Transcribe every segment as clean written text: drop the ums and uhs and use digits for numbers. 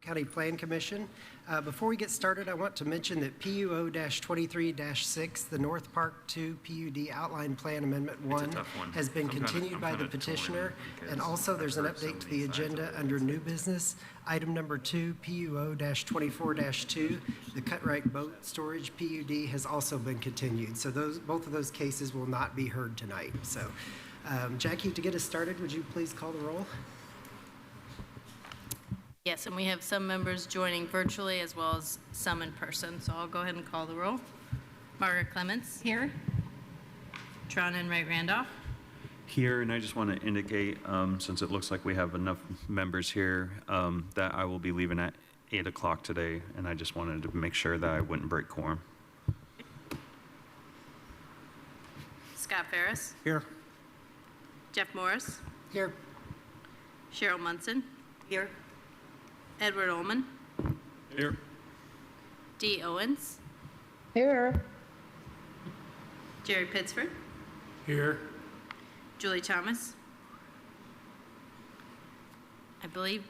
County Plan Commission. Before we get started, I want to mention that PUO-23-6, the North Park 2 PUD Outline Plan Amendment 1, has been continued by the petitioner, and also there's an update to the agenda under new business. Item number 2, PUO-24-2, the Cut-Right Boat Storage PUD has also been continued. So both of those cases will not be heard tonight. So, Jackie, to get us started, would you please call the roll? Yes, and we have some members joining virtually as well as some in person. So I'll go ahead and call the roll. Margaret Clements. Here. Tron Enright Randolph. Here, and I just want to indicate, since it looks like we have enough members here, that I will be leaving at 8 o'clock today, and I just wanted to make sure that I wouldn't break quorum. Scott Ferris. Here. Jeff Morris. Here. Cheryl Munson. Here. Edward Ullman. Here. Dee Owens. Here. Jerry Pittsford. Here. Julie Thomas. I believe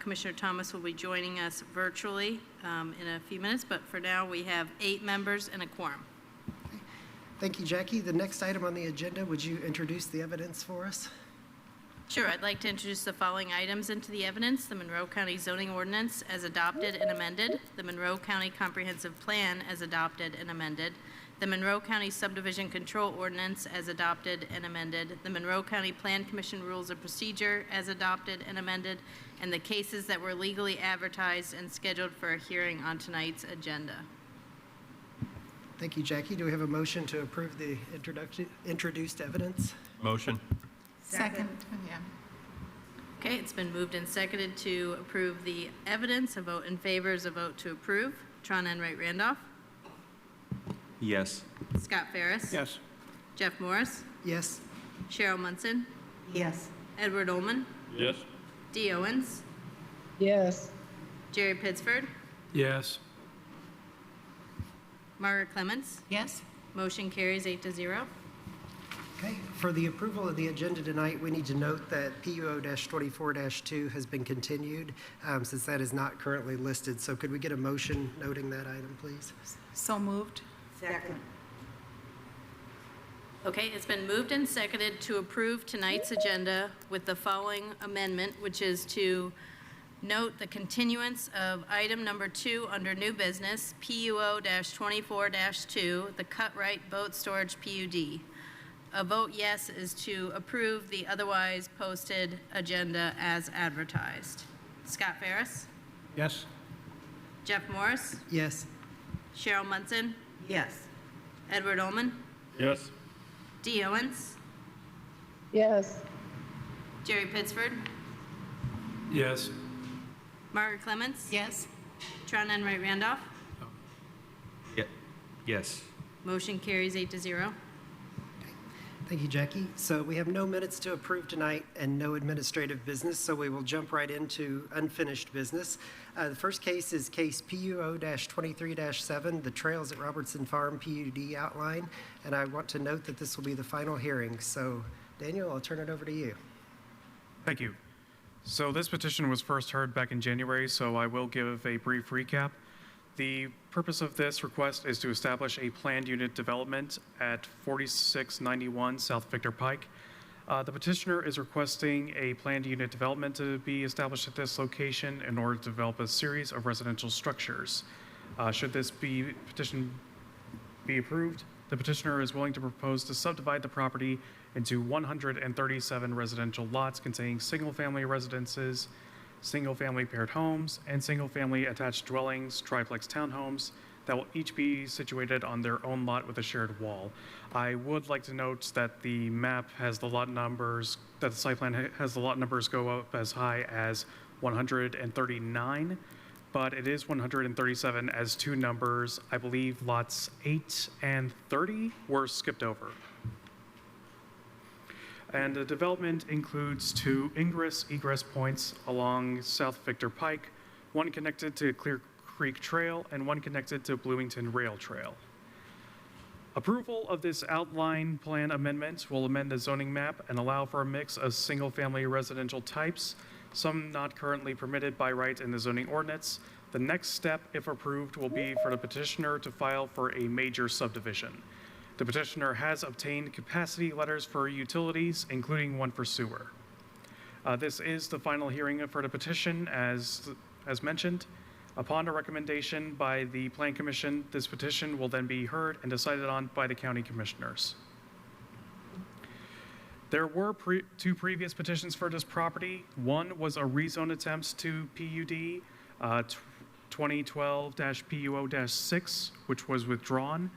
Commissioner Thomas will be joining us virtually in a few minutes, but for now we have 8 members and a quorum. Thank you, Jackie. The next item on the agenda, would you introduce the evidence for us? Sure, I'd like to introduce the following items into the evidence: the Monroe County Zoning Ordinance as adopted and amended, the Monroe County Comprehensive Plan as adopted and amended, the Monroe County Subdivision Control Ordinance as adopted and amended, the Monroe County Plan Commission Rules of Procedure as adopted and amended, and the cases that were legally advertised and scheduled for a hearing on tonight's agenda. Thank you, Jackie. Do we have a motion to approve the introduced evidence? Motion. Second. Yeah. Okay, it's been moved and seconded to approve the evidence. A vote in favor is a vote to approve. Tron Enright Randolph. Yes. Scott Ferris. Yes. Jeff Morris. Yes. Cheryl Munson. Yes. Edward Ullman. Yes. Dee Owens. Yes. Jerry Pittsford. Yes. Margaret Clements. Yes. Motion carries 8-0. Okay, for the approval of the agenda tonight, we need to note that PUO-24-2 has been continued since that is not currently listed. So could we get a motion noting that item, please? So moved. Second. Okay, it's been moved and seconded to approve tonight's agenda with the following amendment, which is to note the continuance of item number 2 under new business, PUO-24-2, the Cut-Right Boat Storage PUD. A vote yes is to approve the otherwise posted agenda as advertised. Scott Ferris. Yes. Jeff Morris. Yes. Cheryl Munson. Yes. Edward Ullman. Yes. Dee Owens. Yes. Jerry Pittsford. Yes. Margaret Clements. Yes. Tron Enright Randolph. Yes. Motion carries 8-0. Thank you, Jackie. So we have no minutes to approve tonight and no administrative business, so we will jump right into unfinished business. The first case is case PUO-23-7, the Trails at Robertson Farm PUD outline, and I want to note that this will be the final hearing. So, Daniel, I'll turn it over to you. Thank you. So this petition was first heard back in January, so I will give a brief recap. The purpose of this request is to establish a planned unit development at 4691 South Victor Pike. The petitioner is requesting a planned unit development to be established at this location in order to develop a series of residential structures. Should this petition be approved, the petitioner is willing to propose to subdivide the property into 137 residential lots containing single-family residences, single-family paired homes, and single-family attached dwellings, triplex townhomes, that will each be situated on their own lot with a shared wall. I would like to note that the map has the lot numbers, that the site plan has the lot numbers go up as high as 139, but it is 137 as 2 numbers. I believe lots 8 and 30 were skipped over. And the development includes 2 ingress-egress points along South Victor Pike, one connected to Clear Creek Trail and one connected to Bloomington Rail Trail. Approval of this outline plan amendment will amend the zoning map and allow for a mix of single-family residential types some not currently permitted by right in the zoning ordinance. The next step, if approved, will be for the petitioner to file for a major subdivision. The petitioner has obtained capacity letters for utilities, including one for sewer. This is the final hearing for the petition, as mentioned. Upon a recommendation by the Plan Commission, this petition will then be heard and decided on by the county commissioners. There were two previous petitions for this property. One was a rezone attempt to PUD, 2012-PUO-6, which was withdrawn,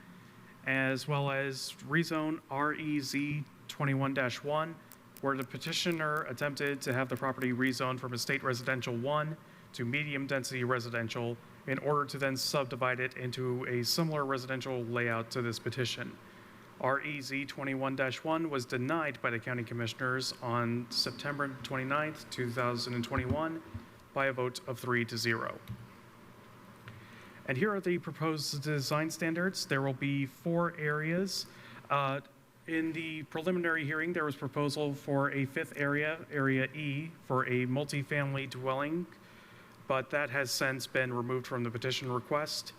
as well as rezone REZ 21-1, where the petitioner attempted to have the property rezoned from estate residential 1 to medium-density residential in order to then subdivide it into a similar residential layout to this petition. REZ 21-1 was denied by the county commissioners on September 29th, 2021 by a vote of 3-0. And here are the proposed design standards. There will be 4 areas. In the preliminary hearing, there was proposal for a 5th area, Area E, for a multifamily dwelling, but that has since been removed from the petition request.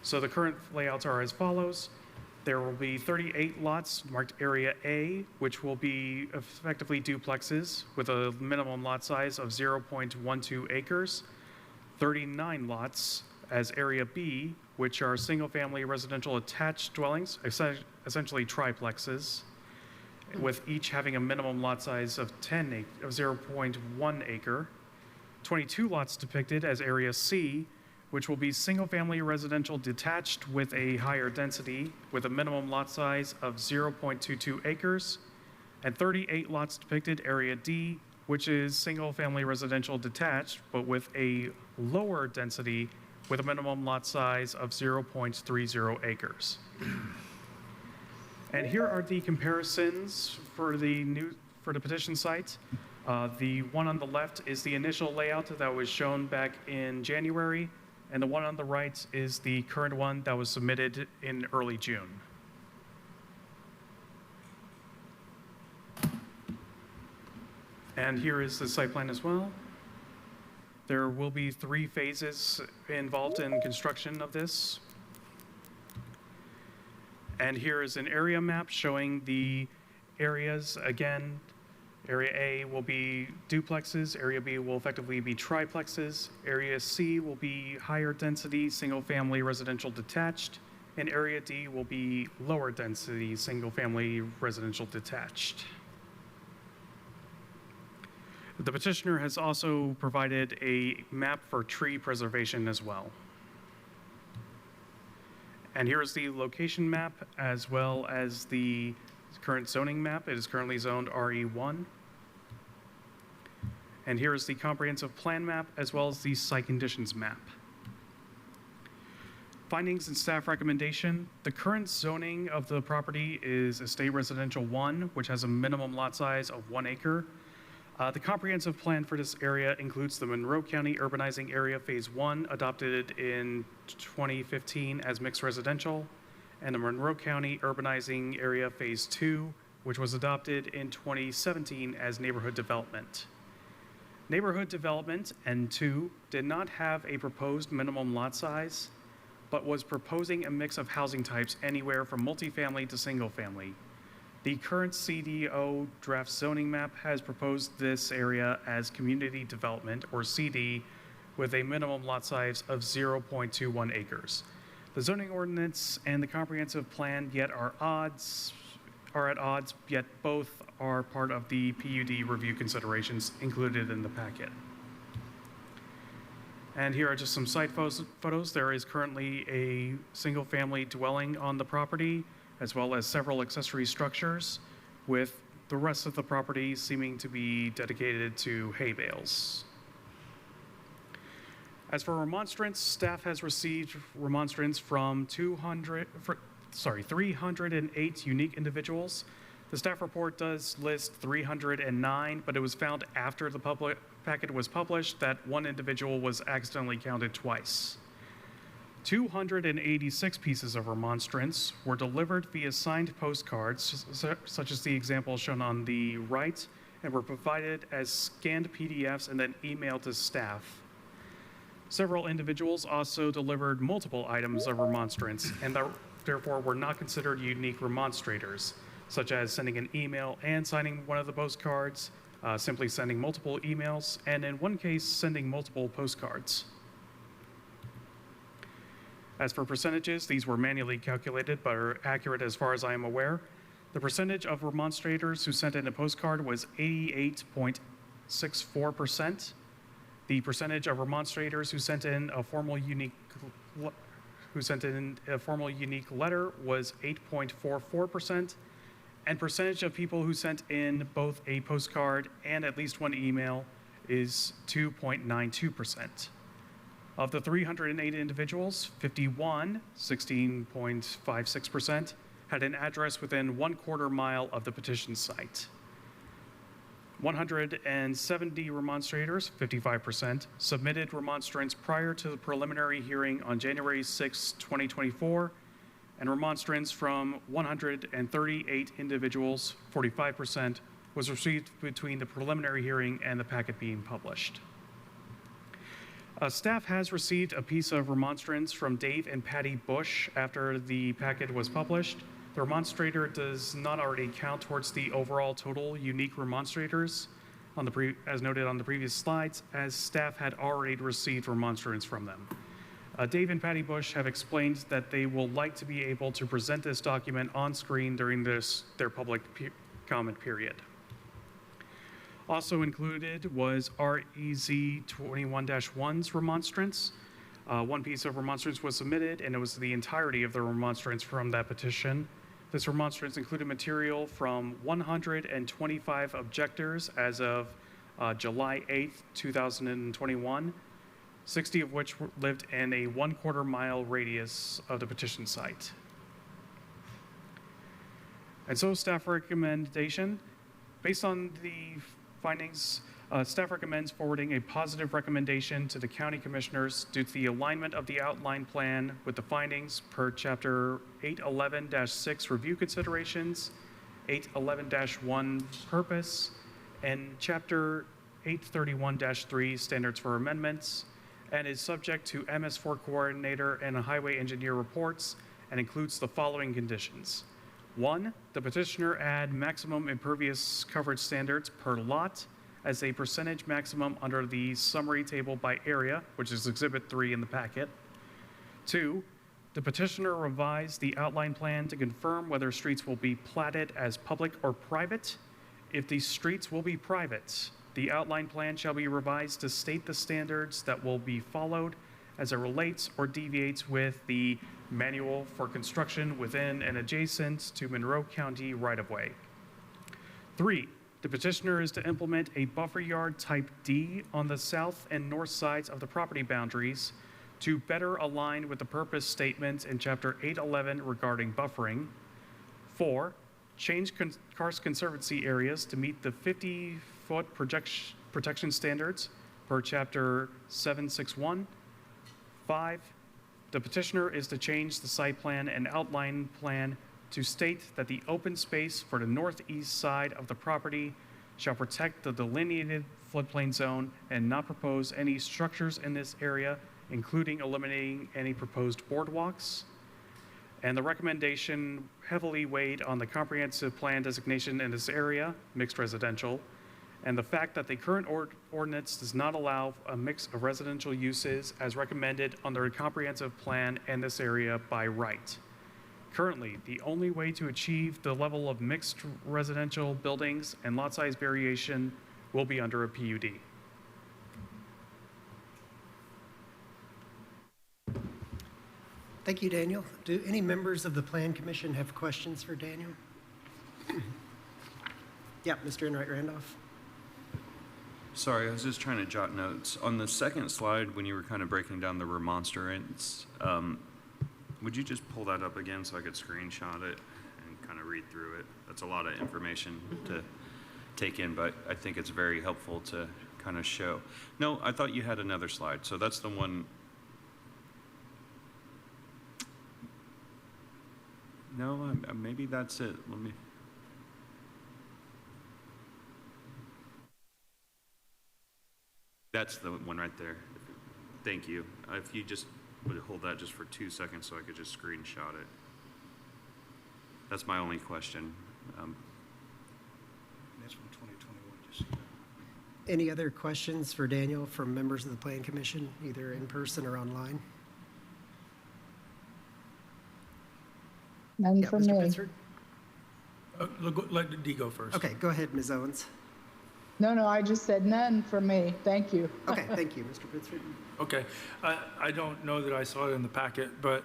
So the current layouts are as follows. There will be 38 lots marked Area A, which will be effectively duplexes with a minimum lot size of 0.12 acres. 39 lots as Area B, which are single-family residential attached dwellings, essentially triplexes, with each having a minimum lot size of 0.1 acre. 22 lots depicted as Area C, which will be single-family residential detached with a higher density with a minimum lot size of 0.22 acres, and 38 lots depicted Area D, which is single-family residential detached but with a lower density with a minimum lot size of 0.30 acres. And here are the comparisons for the petition site. The one on the left is the initial layout that was shown back in January, and the one on the right is the current one that was submitted in early June. And here is the site plan as well. There will be 3 phases involved in construction of this. And here is an area map showing the areas. Again, Area A will be duplexes, Area B will effectively be triplexes, Area C will be higher density single-family residential detached, and Area D will be lower density single-family residential detached. The petitioner has also provided a map for tree preservation as well. And here is the location map as well as the current zoning map. It is currently zoned RE1. And here is the comprehensive plan map as well as the site conditions map. Findings and staff recommendation. The current zoning of the property is Estate Residential 1, which has a minimum lot size of 1 acre. The comprehensive plan for this area includes the Monroe County Urbanizing Area Phase 1, adopted in 2015 as mixed residential, and the Monroe County Urbanizing Area Phase 2, which was adopted in 2017 as neighborhood development. Neighborhood development N2 did not have a proposed minimum lot size, but was proposing a mix of housing types anywhere from multifamily to single family. The current CDO draft zoning map has proposed this area as community development, or CD, with a minimum lot size of 0.21 acres. The zoning ordinance and the comprehensive plan yet are at odds, yet both are part of the PUD review considerations included in the packet. And here are just some site photos. There is currently a single-family dwelling on the property, as well as several accessory structures, with the rest of the property seeming to be dedicated to hay bales. As for remonstrance, staff has received remonstrance from 308 unique individuals. The staff report does list 309, but it was found after the public packet was published that one individual was accidentally counted twice. 286 pieces of remonstrance were delivered via signed postcards, such as the example shown on the right, and were provided as scanned PDFs and then emailed to staff. Several individuals also delivered multiple items of remonstrance and therefore were not considered unique remonstrators, such as sending an email and signing one of the postcards, simply sending multiple emails, and in one case, sending multiple postcards. As for percentages, these were manually calculated but are accurate as far as I am aware. The percentage of remonstrators who sent in a postcard was 88.64%. The percentage of remonstrators who sent in a formal unique letter was 8.44%, and percentage of people who sent in both a postcard and at least one email is 2.92%. Of the 308 individuals, 51, 16.56%, had an address within 1/4 mile of the petition site. 170 remonstrators, 55%, submitted remonstrance prior to the preliminary hearing on January 6, 2024, and remonstrance from 138 individuals, 45%, was received between the preliminary hearing and the packet being published. Staff has received a piece of remonstrance from Dave and Patty Bush after the packet was published. The remonstrator does not already count towards the overall total unique remonstrators, as noted on the previous slides, as staff had already received remonstrance from them. Dave and Patty Bush have explained that they will like to be able to present this document on screen during their public comment period. Also included was REZ 21-1's remonstrance. One piece of remonstrance was submitted, and it was the entirety of the remonstrance from that petition. This remonstrance included material from 125 objectors as of July 8th, 2021, 60 of which lived in a 1/4 mile radius of the petition site. And so staff recommendation, based on the findings, staff recommends forwarding a positive recommendation to the county commissioners due to the alignment of the outline plan with the findings per Chapter 811-6 review considerations, 811-1 purpose, and Chapter 831-3 standards for amendments, and is subject to MS4 coordinator and a highway engineer reports, and includes the following conditions. 1, the petitioner add maximum impervious coverage standards per lot as a percentage maximum under the summary table by area, which is Exhibit 3 in the packet. 2, the petitioner revise the outline plan to confirm whether streets will be platted as public or private. If the streets will be private, the outline plan shall be revised to state the standards that will be followed as it relates or deviates with the manual for construction within and adjacent to Monroe County right-of-way. 3, the petitioner is to implement a buffer yard type D on the south and north sides of the property boundaries to better align with the purpose statements in Chapter 811 regarding buffering. 4, change Karst Conservancy areas to meet the 50-foot protection standards per Chapter 761. 5, the petitioner is to change the site plan and outline plan to state that the open space for the northeast side of the property shall protect the delineated floodplain zone and not propose any structures in this area, including eliminating any proposed boardwalks. And the recommendation heavily weighed on the comprehensive plan designation in this area, mixed residential, and the fact that the current ordinance does not allow a mix of residential uses as recommended under a comprehensive plan in this area by right. Currently, the only way to achieve the level of mixed residential buildings and lot size variation will be under a PUD. Thank you, Daniel. Do any members of the Plan Commission have questions for Daniel? Yeah, Mr. Enright Randolph. Sorry, I was just trying to jot notes. On the second slide, when you were kind of breaking down the remonstrance, would you just pull that up again so I could screenshot it and kind of read through it? That's a lot of information to take in, but I think it's very helpful to kind of show. No, I thought you had another slide, so that's the one. No, maybe that's it. Let me. That's the one right there. Thank you. If you just would hold that just for 2 seconds so I could just screenshot it. That's my only question. That's from 2021, just so you know. Any other questions for Daniel from members of the Plan Commission, either in person or online? None Yeah, for Mr. me. Pittsford? Let Dee go first. Okay, go ahead, Ms. Owens. No, I just said none for me. Thank you. Okay, thank you, Mr. Pittsford. Okay. I don't know that I saw it in the packet, but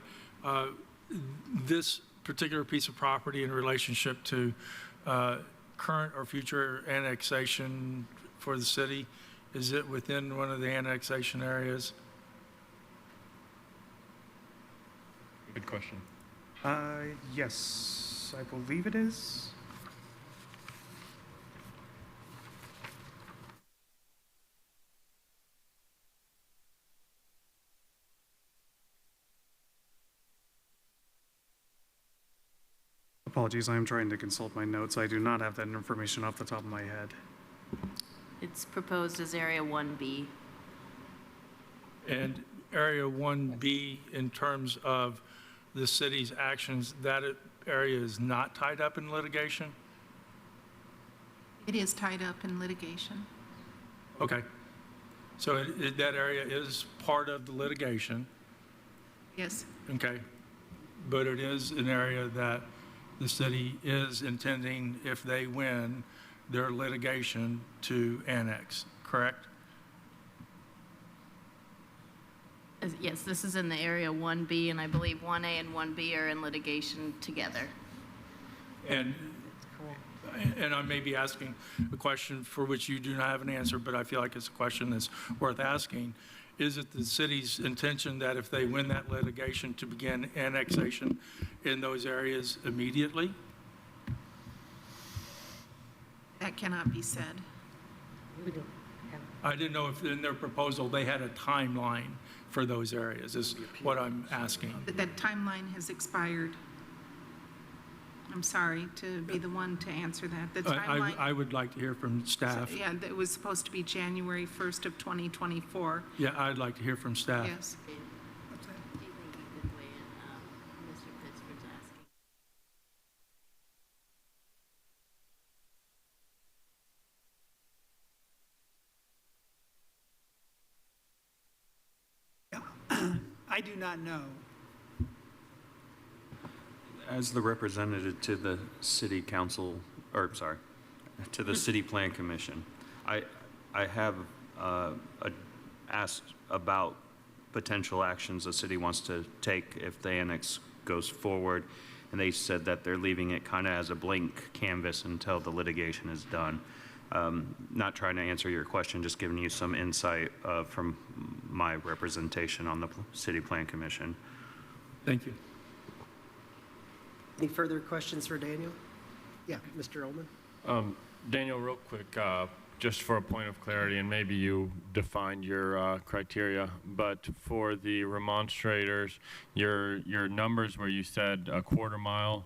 this particular piece of property in relationship to current or future annexation for the city, is it within one of the annexation areas? Good question. Yes, I believe it is. Apologies, I am trying to consult my notes. I do not have that information off the top of my head. It's proposed as Area 1B. And Area 1B, in terms of the city's actions, that area is not tied up in litigation? It is tied up in litigation. Okay. So that area is part of the litigation, Yes, okay? But it is an area that the city is intending, if they win their litigation, to annex, correct? Yes, this is in the Area 1B, and I believe 1A and 1B are in litigation together. And I may be asking a question for which you do not have an answer, but I feel like it's a question that's worth asking. Is it the city's intention that if they win that litigation to begin annexation in those areas immediately? that cannot be said. I didn't know if in their proposal they had a timeline for those areas, is what I'm asking. That timeline has expired. I'm sorry to be the one to answer that. The timeline, I would like to hear from staff. yeah, it was supposed to be January 1st of 2024. Yeah, I'd like to hear from staff. Yes. Do you think you could weigh in, Mr. Pittsford's asking? I do not know. As the representative to the city council, or sorry, to the city plan commission, I have asked about potential actions the city wants to take if the annex goes forward, and they said that they're leaving it kind of as a blank canvas until the litigation is done. Not trying to answer your question, just giving you some insight from my representation on the city plan commission. Thank you. Any further questions for Daniel? Yeah, Mr. Ullman? Daniel, real quick, just for a point of clarity, and maybe you defined your criteria, but for the remonstrators, your numbers where you said a quarter mile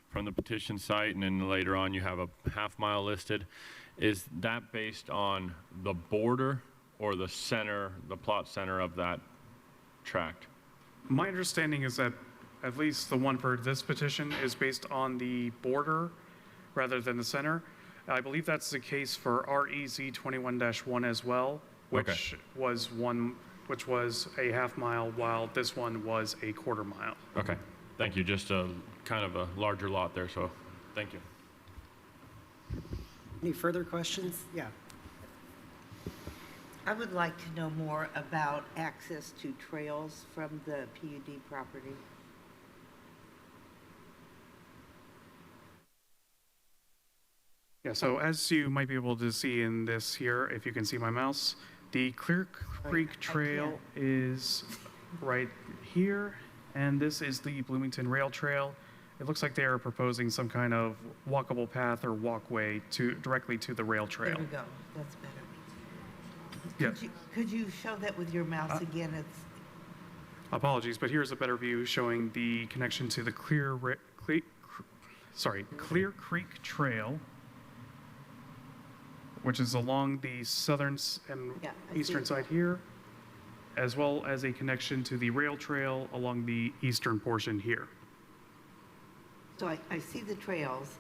from the petition site, and then later on you have a half mile listed, is that based on the border or the center, the plot center of that tract? My understanding is that at least the one for this petition is based on the border rather than the center. I believe that's the case for REZ 21-1 as well, which was a half mile, while this one was a quarter mile. Okay, thank you. Just a kind of a larger lot there, so thank you. Any further questions? Yeah. I would like to know more about access to trails from the PUD property. Yeah, so as you might be able to see in this here, if you can see my mouse, the Clear Creek Trail is right here, and this is the Bloomington Rail Trail. It looks like they are proposing some kind of walkable path or walkway directly to the rail trail. There we go. That's better. Yeah. Could you show that with your mouse again? It's Apologies, but here's a better view showing the connection to the Clear Creek Trail. which is along the southern and Yeah, I see eastern that. side here, as well as a connection to the rail trail along the eastern portion here. So I see the trails,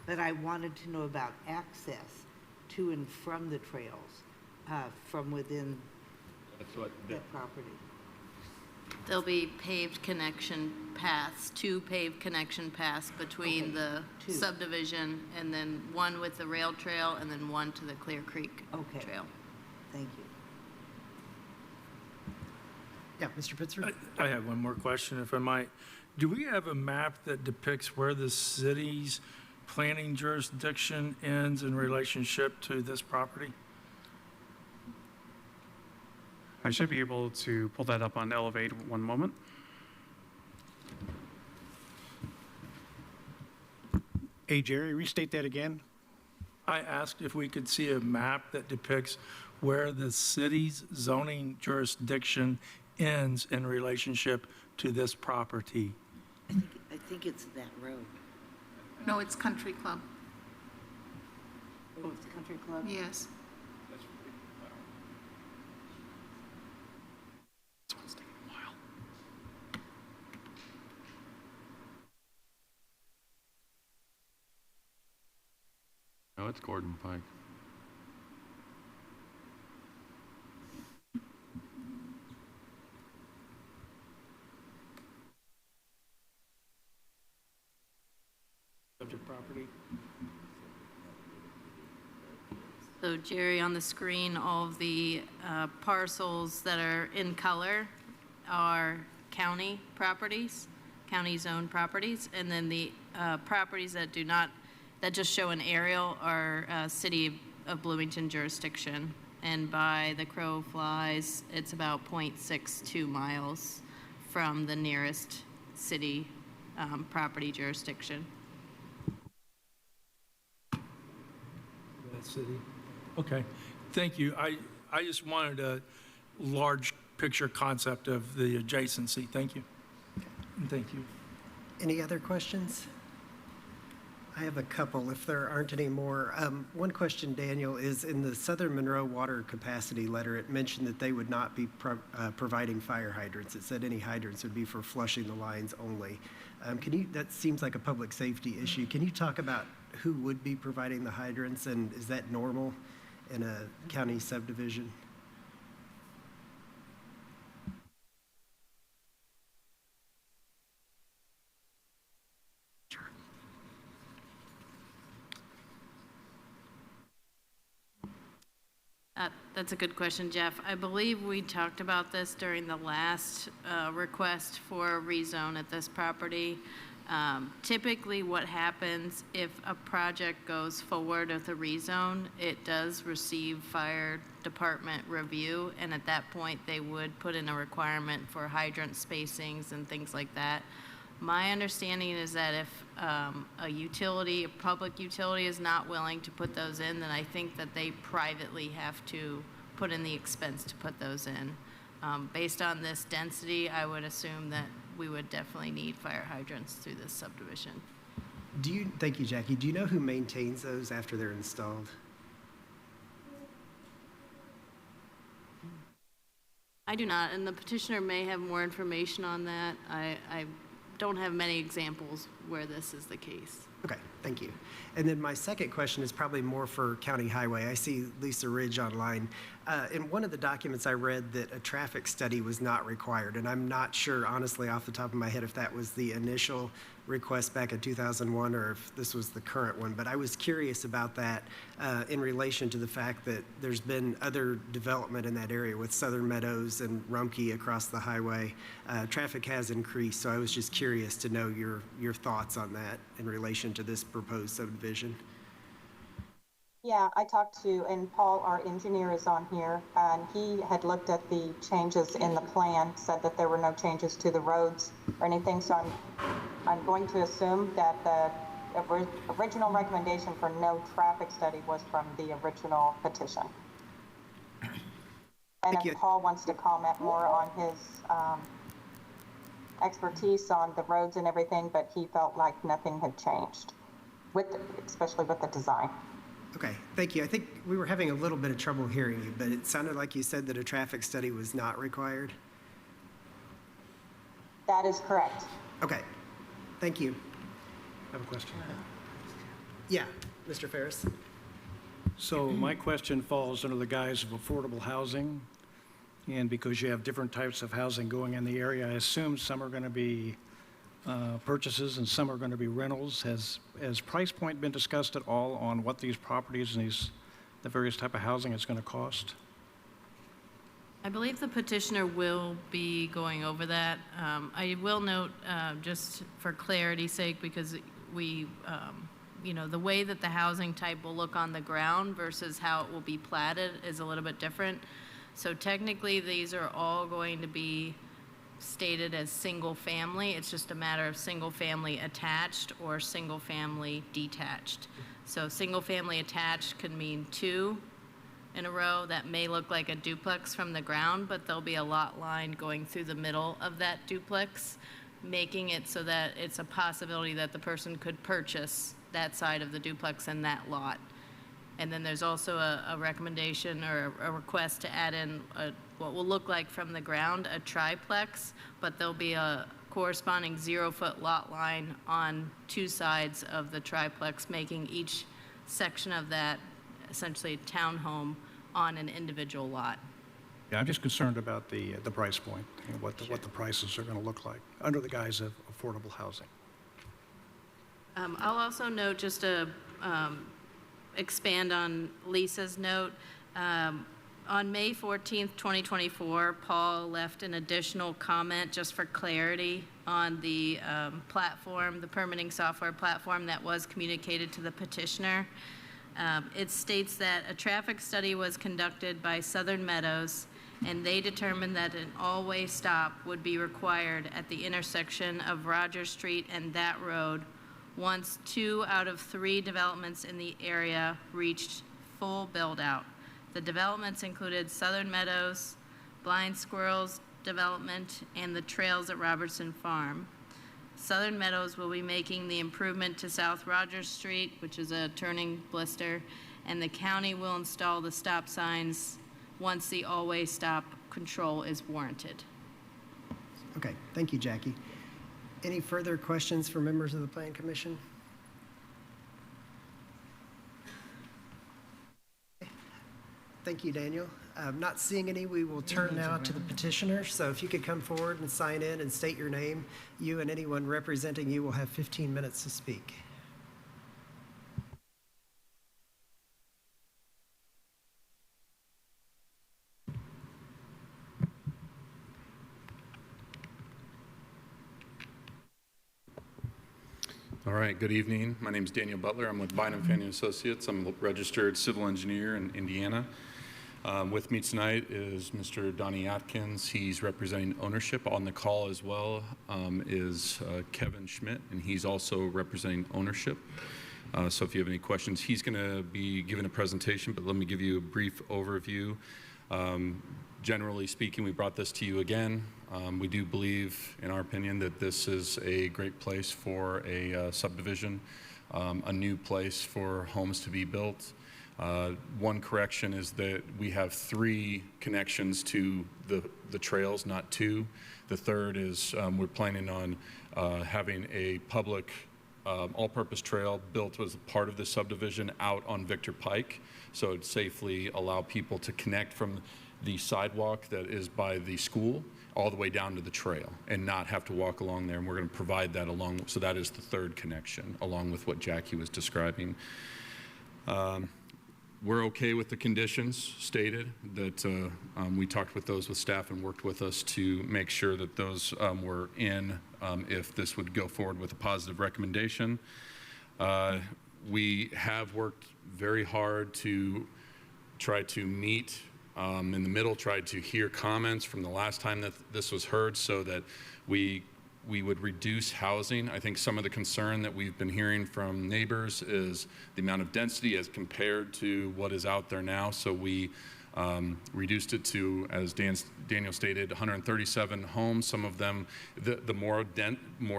but I wanted to know about access to and from the trails, from within That's what that property. There'll be paved connection paths, 2 paved connection paths between Okay, the 2. subdivision, and then one with the rail trail, and then one to the Clear Creek Okay. Trail. Thank you. Yeah, Mr. Pitzer? I have one more question, if I might. Do we have a map that depicts where the city's planning jurisdiction ends in relationship to this property? I should be able to pull that up on Elevate one moment. Hey, Jerry, restate that again. I asked if we could see a map that depicts where the city's zoning jurisdiction ends in relationship to this property. I think it's that road. No, it's Country Club. Oh, it's Country Club? Yes. This one's taking a while. No, it's Gordon Pike. Subject property. So Jerry, on the screen, all of the parcels that are in color are county properties, county-zoned properties, and then the properties that do not, that just show an aerial are City of Bloomington jurisdiction. And by the crow flies, it's about 0.62 miles from the nearest city property jurisdiction. That city. Okay, thank you. I just wanted a large picture concept of the adjacency. Thank you. And thank you. Any other questions? I have a couple, if there aren't any more. One question, Daniel, is in the Southern Monroe Water Capacity Letter, it mentioned that they would not be providing fire hydrants. It said any hydrants would be for flushing the lines only. That seems like a public safety issue. Can you talk about who would be providing the hydrants, and is that normal in a county subdivision? That's a good question, Jeff. I believe we talked about this during the last request for a rezone at this property. Typically, what happens if a project goes forward with a rezone, it does receive fire department review, and at that point, they would put in a requirement for hydrant spacings and things like that. My understanding is that if a public utility is not willing to put those in, then I think that they privately have to put in the expense to put those in. Based on this density, I would assume that we would definitely need fire hydrants through this subdivision. Thank you, Jackie. Do you know who maintains those after they're installed? I do not, and the petitioner may have more information on that. I don't have many examples where this is the case. Okay, thank you. And then my second question is probably more for County Highway. I see Lisa Ridge online. In one of the documents I read that a traffic study was not required, and I'm not sure, honestly, off the top of my head, if that was the initial request back in 2001 or if this was the current one, but I was curious about that in relation to the fact that there's been other development in that area with Southern Meadows and Rumpke across the highway. Traffic has increased, so I was just curious to know your thoughts on that in relation to this proposed subdivision. Yeah, I talked to, and Paul, our engineer, is on here, and he had looked at the changes in the plan, said that there were no changes to the roads or anything, so I'm going to assume that the original recommendation for no traffic study was from the original petition. And if Paul wants to comment more on his expertise on the roads and everything, but he felt like nothing had changed, especially with the design. Okay, thank you. I think we were having a little bit of trouble hearing you, but it sounded like you said that a traffic study was not required. That is correct. Okay, thank you. I have a question. Yeah, Mr. Ferris? So my question falls under the guise of affordable housing. And because you have different types of housing going in the area, I assume some are going to be purchases and some are going to be rentals. Has price point been discussed at all on what these properties and the various type of housing is going to cost? I believe the petitioner will be going over that. I will note, just for clarity's sake, because we, the way that the housing type will look on the ground versus how it will be platted is a little bit different. So technically, these are all going to be stated as single family. It's just a matter of single family attached or single family detached. So single family attached could mean 2 in a row. That may look like a duplex from the ground, but there'll be a lot line going through the middle of that duplex, making it so that it's a possibility that the person could purchase that side of the duplex in that lot. And then there's also a recommendation or a request to add in what will look like from the ground a triplex, but there'll be a corresponding 0-foot lot line on 2 sides of the triplex, making each section of that essentially a townhome on an individual lot. Yeah, I'm just concerned about the price point and what the prices are going to look like under the guise of affordable housing. I'll also note, just to expand on Lisa's note, on May 14th, 2024, Paul left an additional comment just for clarity on the platform, the permitting software platform that was communicated to the petitioner. It states that a traffic study was conducted by Southern Meadows, and they determined that an all-way stop would be required at the intersection of Rogers Street and that road once 2 out of 3 developments in the area reached full build-out. The developments included Southern Meadows, Blind Squirrels Development, and the Trails at Robertson Farm. Southern Meadows will be making the improvement to South Rogers Street, which is a turning blister, and the county will install the stop signs once the all-way stop control is warranted. Okay, thank you, Jackie. Any further questions for members of the Plan Commission? Thank you, Daniel. Not seeing any, we will turn now to the petitioner. So if you could come forward and sign in and state your name, you and anyone representing you will have 15 minutes to speak. All right, good evening. My name is Daniel Butler. I'm with Bynum Fanning Associates. I'm a registered civil engineer in Indiana. With me tonight is Mr. Donnie Atkins. He's representing ownership. On the call as well is Kevin Schmidt, and he's also representing ownership. So if you have any questions, he's going to be giving a presentation, but let me give you a brief overview. Generally speaking, we brought this to you again. We do believe, in our opinion, that this is a great place for a subdivision, a new place for homes to be built. One correction is that we have 3 connections to the trails, not 2. The third is we're planning on having a public all-purpose trail built as part of the subdivision out on Victor Pike, so it'd safely allow people to connect from the sidewalk that is by the school all the way down to the trail and not have to walk along there. And we're going to provide that along, so that is the third connection, along with what Jackie was describing. We're okay with the conditions stated, that we talked with those with staff and worked with us to make sure that those were in if this would go forward with a positive recommendation. We have worked very hard to try to meet in the middle, tried to hear comments from the last time that this was heard so that we would reduce housing. I think some of the concern that we've been hearing from neighbors is the amount of density as compared to what is out there now. So we reduced it to, as Daniel stated, 137 homes. Some of them, the more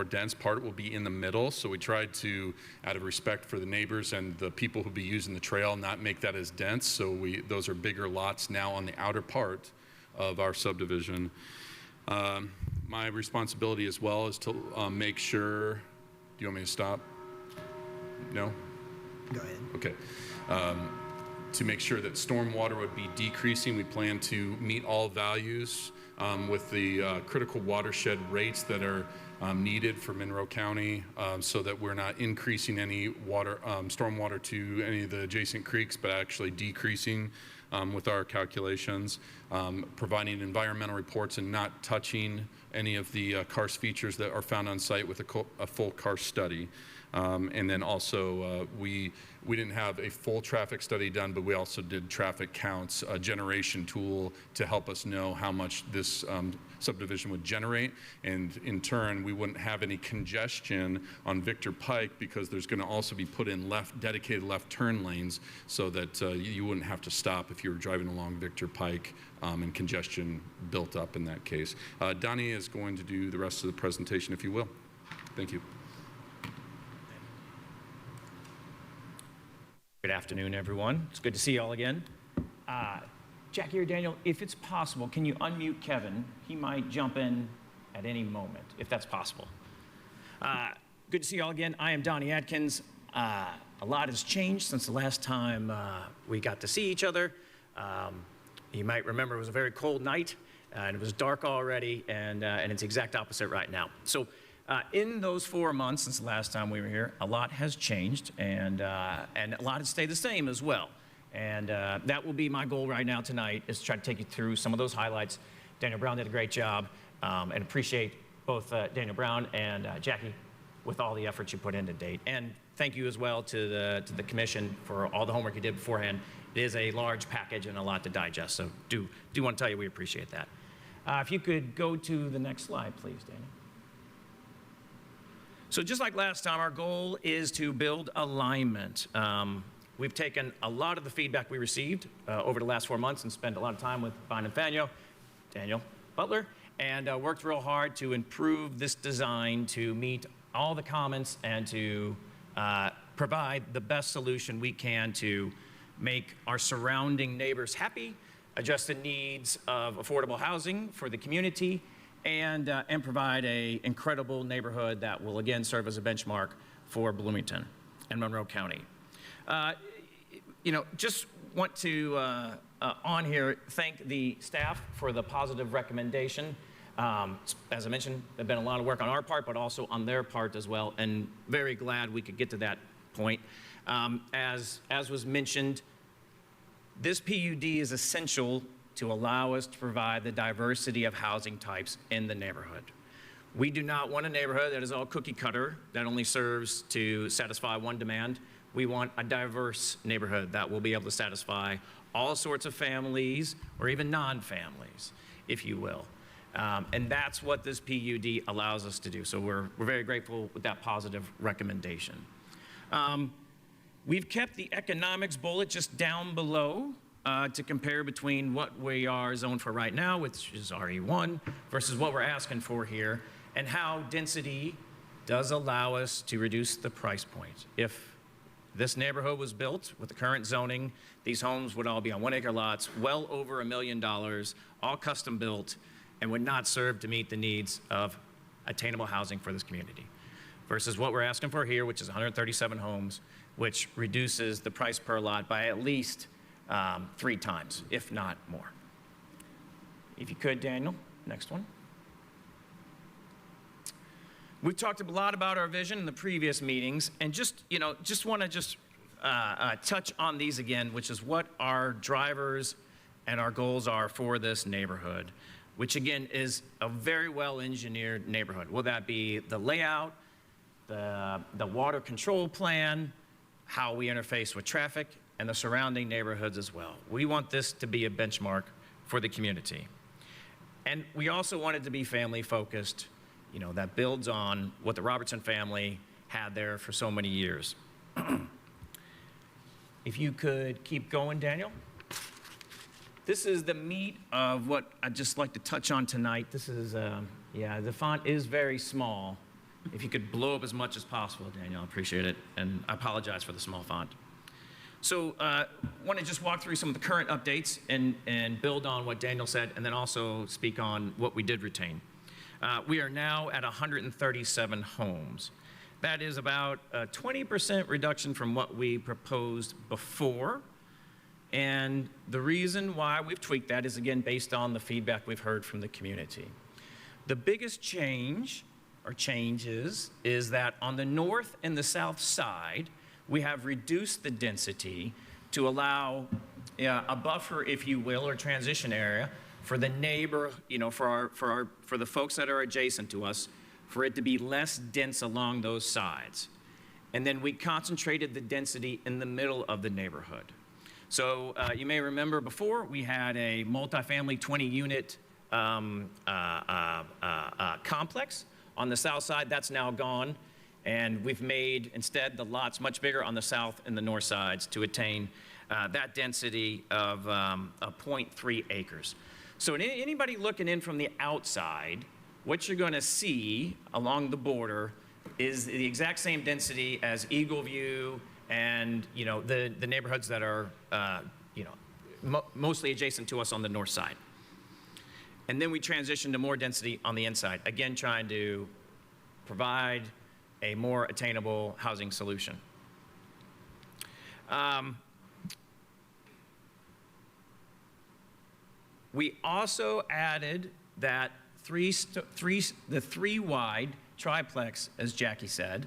dense part will be in the middle. So we tried to, out of respect for the neighbors and the people who'll be using the trail, not make that as dense. So those are bigger lots now on the outer part of our subdivision. My responsibility as well is to make sure, do you want me to stop? No? Go ahead. Okay. To make sure that stormwater would be decreasing. We plan to meet all values with the critical watershed rates that are needed for Monroe County, so that we're not increasing any stormwater to any of the adjacent creeks, but actually decreasing with our calculations, providing environmental reports and not touching any of the karst features that are found on site with a full karst study. And then also, we didn't have a full traffic study done, but we also did traffic counts, a generation tool to help us know how much this subdivision would generate. And in turn, we wouldn't have any congestion on Victor Pike, because there's going to also be put in dedicated left turn lanes, so that you wouldn't have to stop if you were driving along Victor Pike and congestion built up in that case. Donnie is going to do the rest of the presentation, if you will. Thank you. Good afternoon, everyone. It's good to see you all again. Jackie or Daniel, if it's possible, can you unmute Kevin? He might jump in at any moment, if that's possible. Good to see you all again. I am Donnie Atkins. A lot has changed since the last time we got to see each other. You might remember it was a very cold night, and it was dark already, and it's the exact opposite right now. So in those 4 months since the last time we were here, a lot has changed, and a lot has stayed the same as well. And that will be my goal right now tonight, is to try to take you through some of those highlights. Daniel Brown did a great job, and appreciate both Daniel Brown and Jackie with all the efforts you put in to date. And thank you as well to the commission for all the homework you did beforehand. It is a large package and a lot to digest, so do want to tell you we appreciate that. If you could go to the next slide, please, Daniel. So just like last time, our goal is to build alignment. We've taken a lot of the feedback we received over the last 4 months and spent a lot of time with Vine and Faneuil, Daniel Butler, and worked real hard to improve this design to meet all the comments and to provide the best solution we can to make our surrounding neighbors happy, address the needs of affordable housing for the community, and provide an incredible neighborhood that will again serve as a benchmark for Bloomington and Monroe County. Just want to on here thank the staff for the positive recommendation. As I mentioned, there's been a lot of work on our part, but also on their part as well, and very glad we could get to that point. As was mentioned, this PUD is essential to allow us to provide the diversity of housing types in the neighborhood. We do not want a neighborhood that is all cookie cutter, that only serves to satisfy one demand. We want a diverse neighborhood that will be able to satisfy all sorts of families, or even non-families, if you will. And that's what this PUD allows us to do. So we're very grateful with that positive recommendation. We've kept the economics bullet just down below to compare between what we are zoned for right now, which is RE1, versus what we're asking for here, and how density does allow us to reduce the price point. If this neighborhood was built with the current zoning, these homes would all be on 1 acre lots, well over $1 million, all custom built, and would not serve to meet the needs of attainable housing for this community. Versus what we're asking for here, which is 137 homes, which reduces the price per lot by at least 3 times, if not more. If you could, Daniel, next one. We've talked a lot about our vision in the previous meetings, and just want to touch on these again, which is what our drivers and our goals are for this neighborhood, which again is a very well-engineered neighborhood. Will that be the layout, the water control plan, how we interface with traffic, and the surrounding neighborhoods as well. We want this to be a benchmark for the community. And we also want it to be family-focused, that builds on what the Robertson family had there for so many years. If you could keep going, Daniel. This is the meat of what I'd just like to touch on tonight. This is, yeah, the font is very small. If you could blow up as much as possible, Daniel, I appreciate it. And I apologize for the small font. So want to just walk through some of the current updates and build on what Daniel said, and then also speak on what we did retain. We are now at 137 homes. That is about a 20% reduction from what we proposed before. And the reason why we've tweaked that is, again, based on the feedback we've heard from the community. The biggest change, or changes, is that on the north and the south side, we have reduced the density to allow a buffer, if you will, or transition area for the neighbor, for the folks that are adjacent to us, for it to be less dense along those sides. And then we concentrated the density in the middle of the neighborhood. So you may remember before we had a multifamily 20-unit complex on the south side. That's now gone. And we've made, instead, the lots much bigger on the south and the north sides to attain that density of 0.3 acres. So anybody looking in from the outside, what you're going to see along the border is the exact same density as Eagle View and the neighborhoods that are mostly adjacent to us on the north side. And then we transition to more density on the inside, again trying to provide a more attainable housing solution. We also added that the three wide triplex, as Jackie said.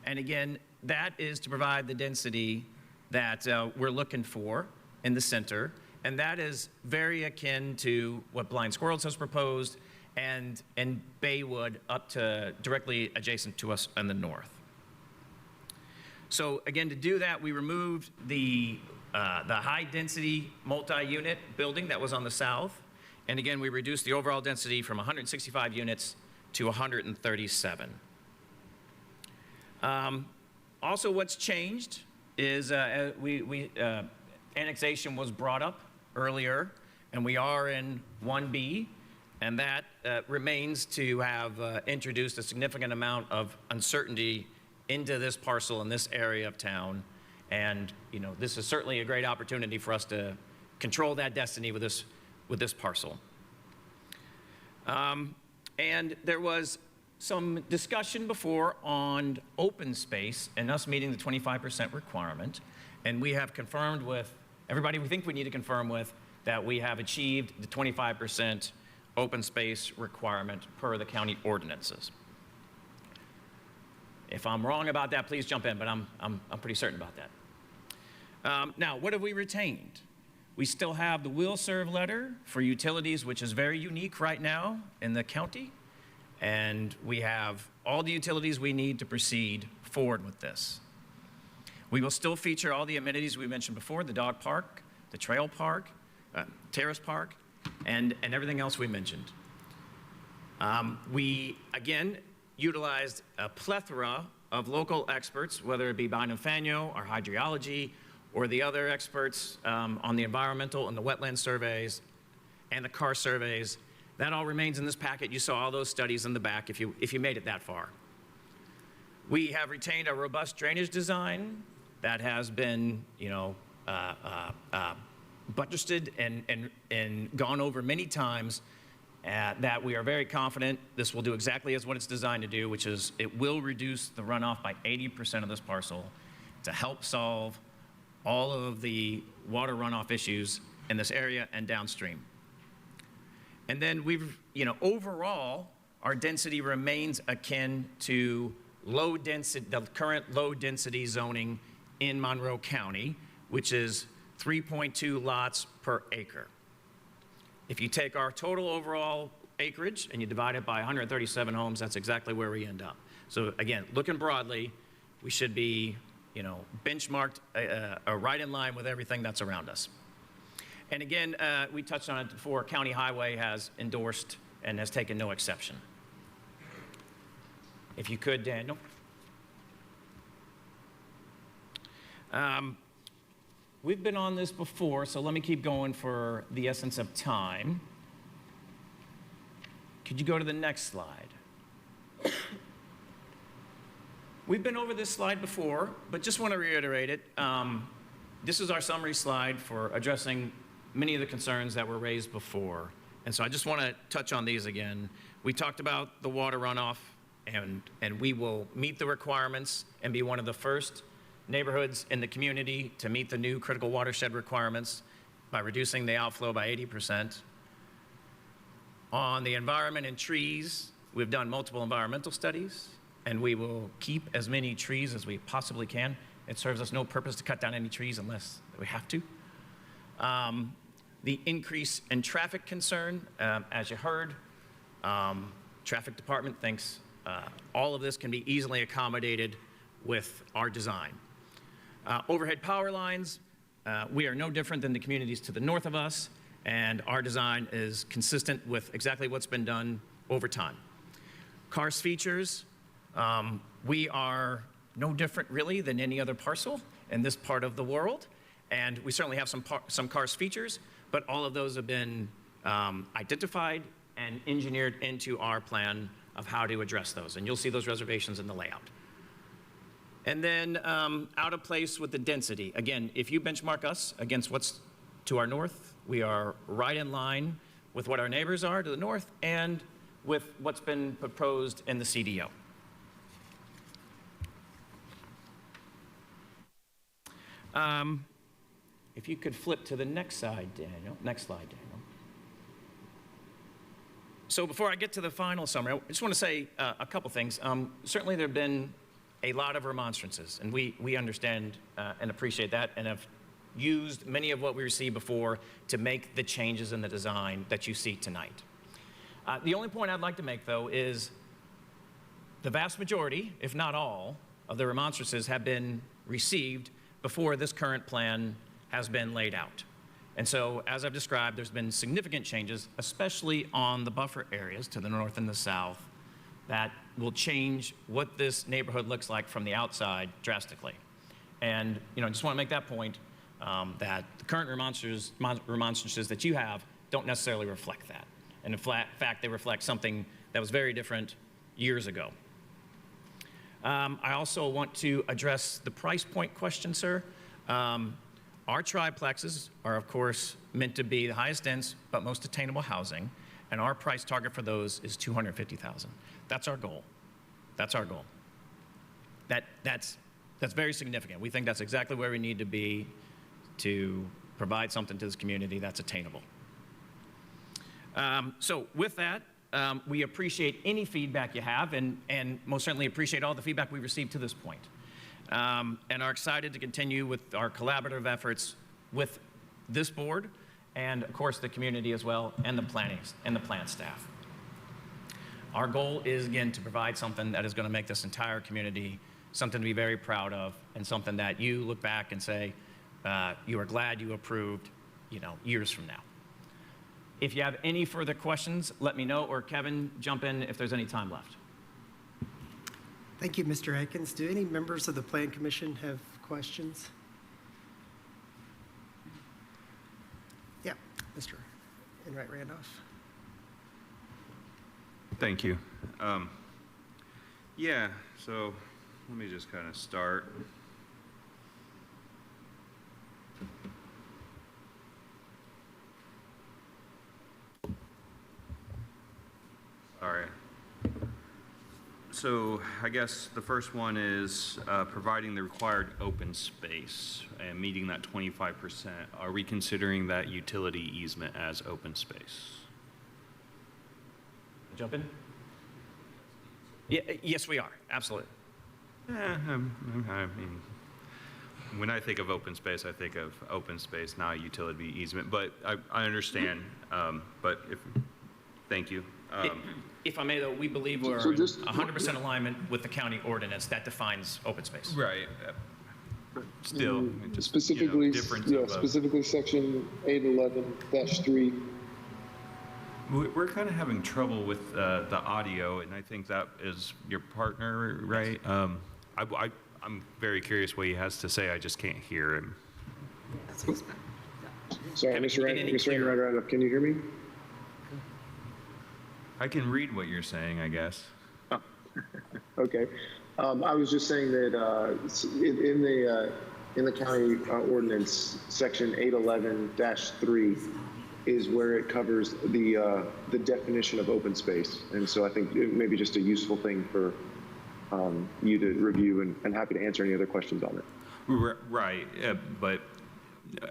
And again, that is to provide the density that we're looking for in the center. And that is very akin to what Blind Squirrels has proposed and Baywood up to directly adjacent to us in the north. So again, to do that, we removed the high density multi-unit building that was on the south. And again, we reduced the overall density from 165 units to 137. Also, what's changed is annexation was brought up earlier, and we are in 1B, and that remains to have introduced a significant amount of uncertainty into this parcel in this area of town. And this is certainly a great opportunity for us to control that destiny with this parcel. And there was some discussion before on open space and us meeting the 25% requirement. And we have confirmed with everybody we think we need to confirm with that we have achieved the 25% open space requirement per the county ordinances. If I'm wrong about that, please jump in, but I'm pretty certain about that. Now, what have we retained? We still have the will serve letter for utilities, which is very unique right now in the county. And we have all the utilities we need to proceed forward with this. We will still feature all the amenities we mentioned before, the dog park, the trail park, terrace park, and everything else we mentioned. We, again, utilized a plethora of local experts, whether it be Bynum Faneuil or hydrology, or the other experts on the environmental and the wetland surveys and the car surveys. That all remains in this packet. You saw all those studies in the back if you made it that far. We have retained a robust drainage design that has been, buttressed and gone over many times, that we are very confident this will do exactly as what it's designed to do, which is it will reduce the runoff by 80% of this parcel to help solve all of the water runoff issues in this area and downstream. And then overall, our density remains akin to the current low density zoning in Monroe County, which is 3.2 lots per acre. If you take our total overall acreage and you divide it by 137 homes, that's exactly where we end up. So again, looking broadly, we should be benchmarked right in line with everything that's around us. And again, we touched on it before, County Highway has endorsed and has taken no exception. If you could, Daniel. we've been on this before, so let me keep going for the essence of time. Could you go to the next slide? We've been over this slide before, but just want to reiterate it. This is our summary slide for addressing many of the concerns that were raised before. And so I just want to touch on these again. We talked about the water runoff, and we will meet the requirements and be one of the first neighborhoods in the community to meet the new critical watershed requirements by reducing the outflow by 80%. On the environment and trees, we've done multiple environmental studies, and we will keep as many trees as we possibly can. It serves us no purpose to cut down any trees unless we have to. The increase in traffic concern, as you heard, traffic department thinks all of this can be easily accommodated with our design. Overhead power lines, we are no different than the communities to the north of us, and our design is consistent with exactly what's been done over time. Cars features, we are no different really than any other parcel in this part of the world, and we certainly have some cars features, but all of those have been identified and engineered into our plan of how to address those, and you'll see those reservations in the layout. And then out of place with the density. Again, if you benchmark us against what's to our north, we are right in line with what our neighbors are to the north and with what's been proposed in the CDO. If you could flip to the next slide, Daniel. Next slide, Daniel. So before I get to the final summary, I just want to say a couple things. Certainly there have been a lot of remonstrances, and we understand and appreciate that, and have used many of what we received before to make the changes in the design that you see tonight. The only point I'd like to make, though, is the vast majority, if not all, of the remonstrances have been received before this current plan has been laid out. And so, as I've described, there's been significant changes, especially on the buffer areas to the north and the south, that will change what this neighborhood looks like from the outside drastically. And just want to make that point, that the current remonstrances that you have don't necessarily reflect that. And in fact, they reflect something that was very different years ago. I also want to address the price point question, sir. Our triplexes are, of course, meant to be the highest dense but most attainable housing, and our price target for those is $250,000. That's our goal. That's our goal. That's very significant. We think that's exactly where we need to be to provide something to this community that's attainable. So with that, we appreciate any feedback you have, and most certainly appreciate all the feedback we've received to this point. And are excited to continue with our collaborative efforts with this board and, of course, the community as well, and the planning and the plant staff. Our goal is, again, to provide something that is going to make this entire community something to be very proud of, and something that you look back and say you are glad you approved, years from now. If you have any further questions, let me know, or Kevin, jump in if there's any time left. Thank you, Mr. Atkins. Do any members of the Plan Commission have questions? Yeah, Mr. Enright Randolph. Thank you. Yeah, so let me just kind of start. Sorry. So I guess the first one is providing the required open space and meeting that 25%. Are we considering that utility easement as open space? Jump in? Yeah, yes, we are. Absolutely. I mean, when I think of open space, I think of open space, not utility easement. But I understand. But thank you. If I may, though, we believe we're in 100% alignment with the county ordinance that defines open space. Right. Still, just, specifically, difference specifically section 811-3. We're kind of having trouble with the audio, and I think that is your partner, right? I'm very curious what he has to say. I just can't hear him. Sorry, Kevin, Mr. can you get any Mr. clearer? Enright, can you hear me? I can read what you're saying, I guess. Okay. I was just saying that in the county ordinance, section 811-3 is where it covers the definition of open space. And so I think it may be just a useful thing for you to review, and happy to answer any other questions on it. Right, but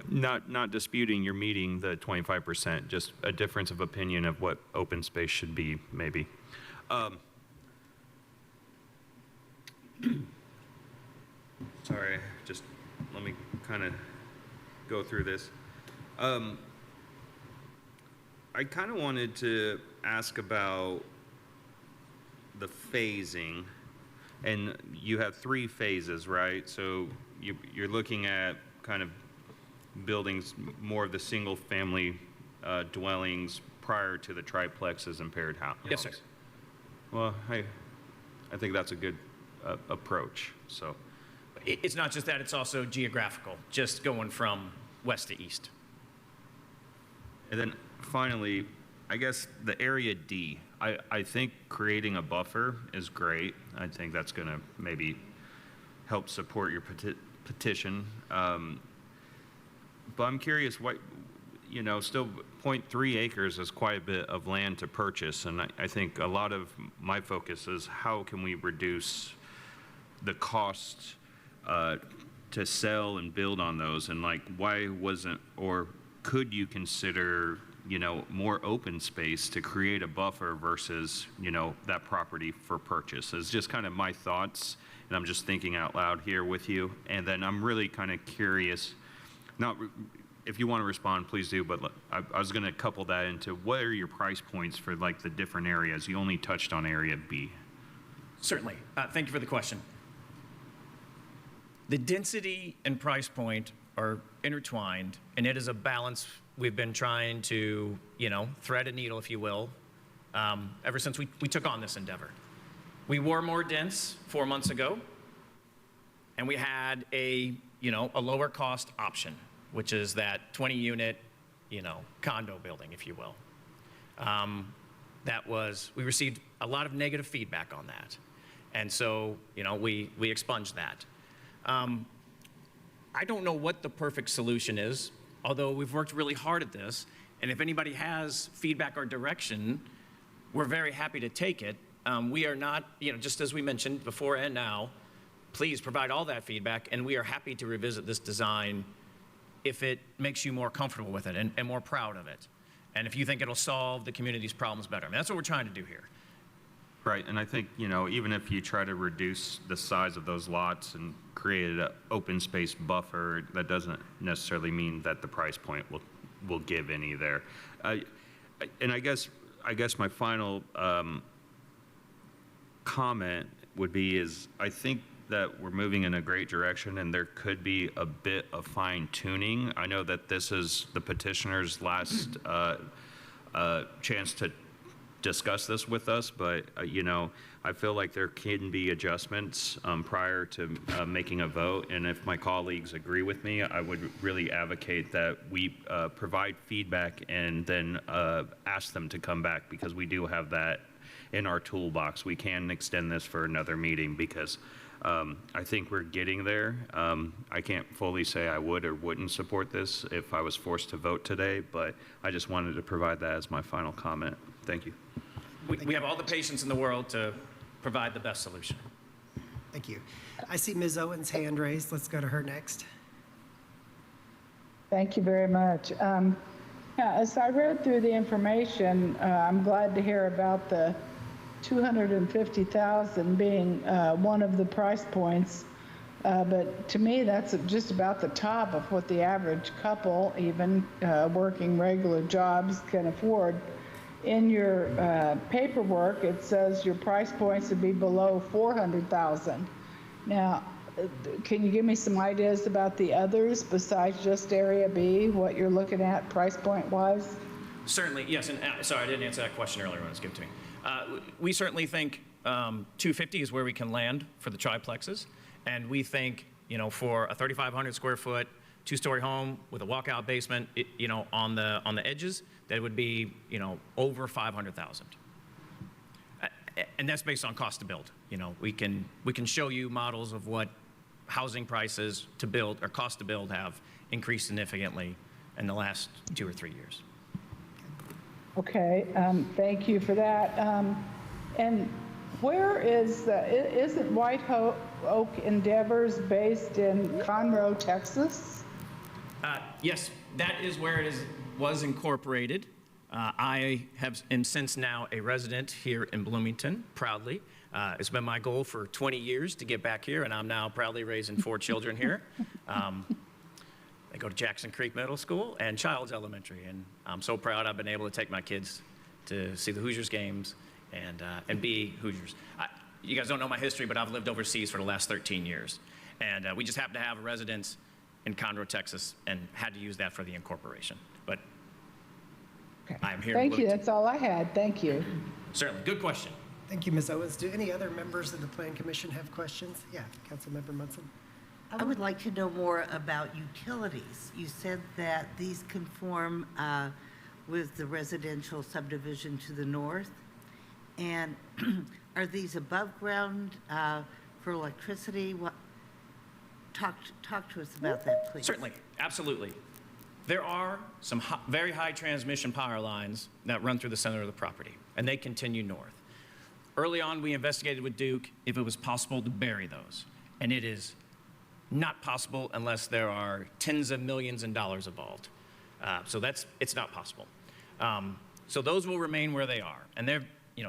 not disputing you're meeting the 25%, just a difference of opinion of what open space should be, maybe. Sorry, just let me kind of go through this. I kind of wanted to ask about the phasing, and you have 3 phases, right? So you're looking at kind of buildings, more of the single-family dwellings prior to the triplexes and paired houses. Yes, sir. Well, I think that's a good approach. So, It's not just that, it's also geographical, just going from west to east. and then finally, I guess the area D. I think creating a buffer is great. I think that's going to maybe help support your petition. But I'm curious, what, still 0.3 acres is quite a bit of land to purchase, and I think a lot of my focus is how can we reduce the cost to sell and build on those, and like why wasn't, or could you consider more open space to create a buffer versus that property for purchase? It's just kind of my thoughts, and I'm just thinking out loud here with you. And then I'm really kind of curious, if you want to respond, please do, but I was going to couple that into what are your price points for like the different areas? You only touched on area B. Certainly. Thank you for the question. The density and price point are intertwined, and it is a balance we've been trying to, thread a needle, if you will, ever since we took on this endeavor. We were more dense 4 months ago, and we had a lower cost option, which is that 20-unit, condo building, if you will. We received a lot of negative feedback on that. And so, we expunged that. I don't know what the perfect solution is, although we've worked really hard at this. And if anybody has feedback or direction, we're very happy to take it. We are not, just as we mentioned before and now, please provide all that feedback, and we are happy to revisit this design if it makes you more comfortable with it and more proud of it. And if you think it'll solve the community's problems better. I mean, that's what we're trying to do here. Right, and I think, even if you try to reduce the size of those lots and create an open space buffer, that doesn't necessarily mean that the price point will give any there. And I guess my final comment would be I think that we're moving in a great direction, and there could be a bit of fine tuning. I know that this is the petitioner's last chance to discuss this with us, but I feel like there can be adjustments prior to making a vote, and if my colleagues agree with me, I would really advocate that we provide feedback and then ask them to come back, because we do have that in our toolbox. We can extend this for another meeting, because I think we're getting there. I can't fully say I would or wouldn't support this if I was forced to vote today, but I just wanted to provide that as my final comment. Thank you. We have all the patience in the world to provide the best solution. Thank you. I see Ms. Owen's hand raised. Let's go to her next. Thank you very much. As I read through the information, I'm glad to hear about the $250,000 being one of the price points. But to me, that's just about the top of what the average couple, even working regular jobs, can afford. In your paperwork, it says your price points would be below $400,000. Now, can you give me some ideas about the others besides just Area B, what you're looking at price point wise? Certainly, yes, and sorry, I didn't answer that question earlier when it was given to me. We certainly think 250 is where we can land for the triplexes, and we think, for a 3,500 square foot, two-story home with a walkout basement, on the edges, that would be, over 500,000. And that's based on cost to build. We can show you models of what housing prices to build or cost to build have increased significantly in the last 2 or 3 years. Okay, thank you for that. And where isn't White Oak Endeavors based in Conroe, Texas? Yes, that is where it was incorporated. I am since now a resident here in Bloomington, proudly. It's been my goal for 20 years to get back here, and I'm now proudly raising 4 children here. They go to Jackson Creek Middle School and Childs Elementary, and I'm so proud I've been able to take my kids to see the Hoosiers games and be Hoosiers. You guys don't know my history, but I've lived overseas for the last 13 years, and we just happen to have a residence in Conroe, Texas, and had to use that for the incorporation. But I'm here. Thank you. That's all I had. Thank you. Certainly. Good question. Thank you, Ms. Owens. Do any other members of the Plan Commission have questions? Yeah, Councilmember Munson. I would like to know more about utilities. You said that these conform with the residential subdivision to the north. And are these above ground for electricity? Talk to us about that, please. Certainly, absolutely. There are some very high transmission power lines that run through the center of the property, and they continue north. Early on, we investigated with Duke if it was possible to bury those, and it is not possible unless there are tens of millions in dollars involved. So it's not possible. So those will remain where they are, and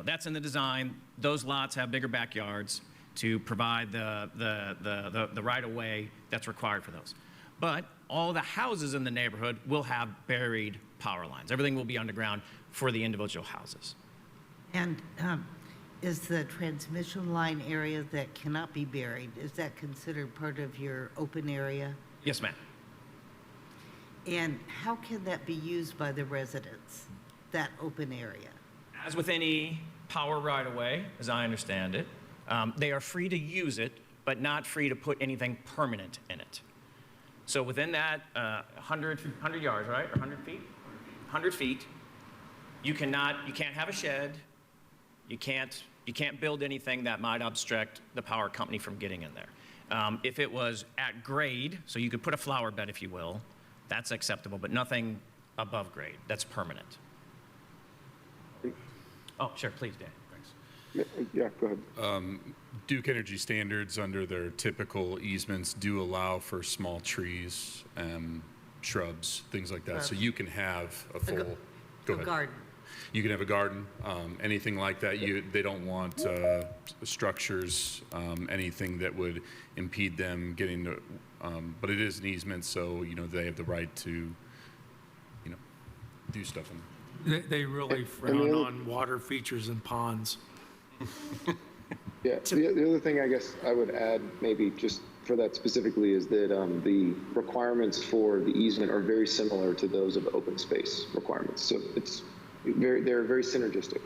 that's in the design. Those lots have bigger backyards to provide the right-of-way that's required for those. But all the houses in the neighborhood will have buried power lines. Everything will be underground for the individual houses. And is the transmission line area that cannot be buried, is that considered part of your open area? Yes, ma'am. And how can that be used by the residents, that open area? As with any power right-of-way, as I understand it, they are free to use it, but not free to put anything permanent in it. So within that 100 yards, right, or 100 feet? 100 feet, you can't have a shed, you can't build anything that might obstruct the power company from getting in there. If it was at grade, so you could put a flower bed, if you will, that's acceptable, but nothing above grade, that's permanent. Oh, sure, please, Dan. Yeah, go ahead. Duke Energy standards under their typical easements do allow for small trees, shrubs, things like that. So you can have a full, go ahead. Garden. You can have a garden, anything like that. They don't want structures, anything that would impede them getting to, but it is an easement, so, they have the right to, do stuff in there. They really frown on water features and ponds. Yeah, the other thing I guess I would add, maybe just for that specifically, is that the requirements for the easement are very similar to those of open space requirements. So they're very synergistic.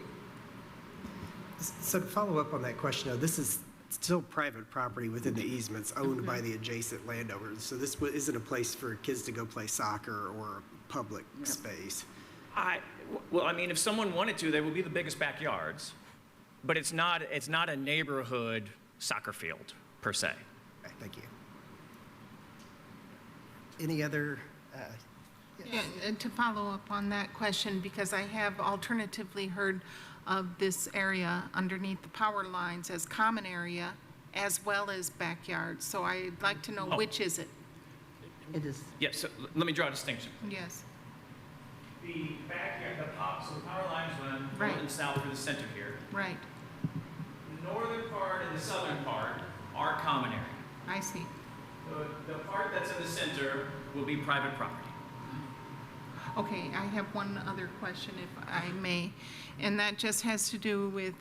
So to follow up on that question, though, this is still private property within the easements owned by the adjacent landowners. So this isn't a place for kids to go play soccer or a public space. Well, I mean, if someone wanted to, they would be the biggest backyards, but it's not a neighborhood soccer field per se. Okay, thank you. Any other? Yeah, and to follow up on that question, because I have alternatively heard of this area underneath the power lines as common area as well as backyard. So I'd like to know which is it? It is. Yes, so let me draw a distinction. Yes. The backyard, so the power lines run north and south through the center here. Right. The northern part and the southern part are common area. I see. The part that's in the center will be private property. Okay, I have one other question, if I may, and that just has to do with,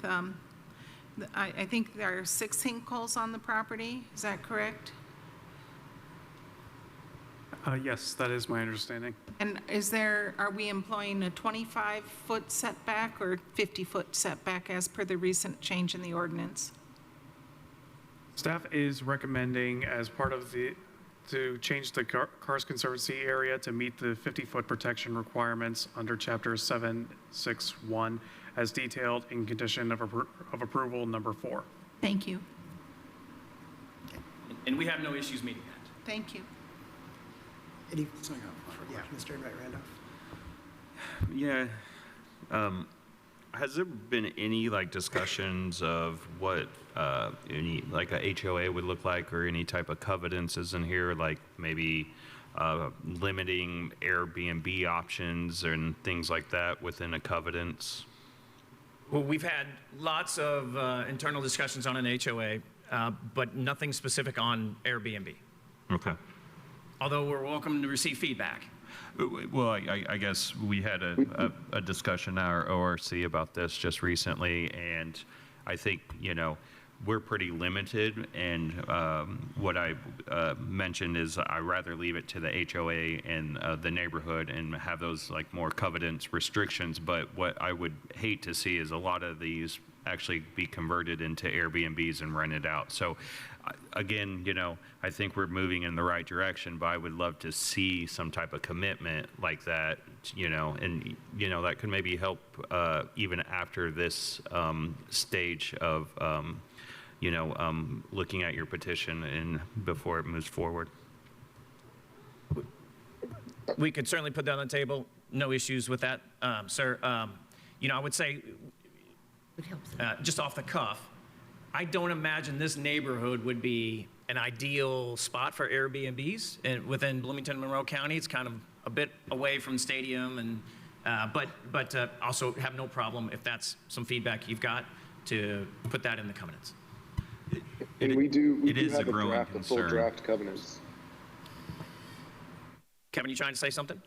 I think there are 6 sinkholes on the property, is that correct? Yes, that is my understanding. And are we employing a 25-foot setback or 50-foot setback as per the recent change in the ordinance? Staff is recommending, as part of to change the Cars Conservancy area to meet the 50-foot protection requirements under Chapter 761 as detailed in condition of approval number 4. Thank you. And we have no issues meeting that. Thank you. Any, yeah, Mr. Enright Randolph. Yeah. Has there been any like discussions of what any like a HOA would look like, or any type of covenants is in here, like maybe limiting Airbnb options and things like that within a covenants? Well, we've had lots of internal discussions on an HOA, but nothing specific on Airbnb. Okay. Although we're welcome to receive feedback. Well, I guess we had a discussion at our ORC about this just recently, and I think, you know, we're pretty limited, and what I mentioned is I'd rather leave it to the HOA and the neighborhood and have those like more covenants, restrictions, but what I would hate to see is a lot of these actually be converted into Airbnbs and rented out. So again, you know, I think we're moving in the right direction, but I would love to see some type of commitment like that, you know, and, you know, that could maybe help even after this stage of, you know, looking at your petition and before it moves forward. We could certainly put that on the table. No issues with that, sir. You know, I would say, just off the cuff, I don't imagine this neighborhood would be an ideal spot for Airbnbs. And within Bloomington, Monroe County, it's kind of a bit away from the stadium, and but also have no problem if that's some feedback you've got to put that in the covenants. And we do is have a growing a full concern. draft covenants. Kevin, you trying to say something?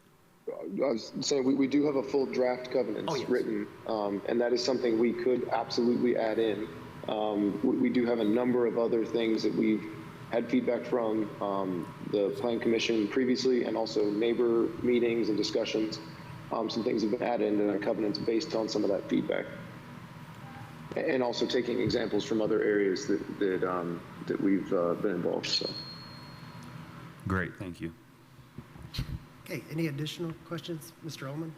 I was saying we do have a full draft covenants Oh, yes. written, and that is something we could absolutely add in. We do have a number of other things that we've had feedback from the Plan Commission previously, and also neighbor meetings and discussions. Some things have been added into our covenants based on some of that feedback, and also taking examples from other areas that we've been involved. So, Great, thank you. Okay, any additional questions, Mr. Ullman?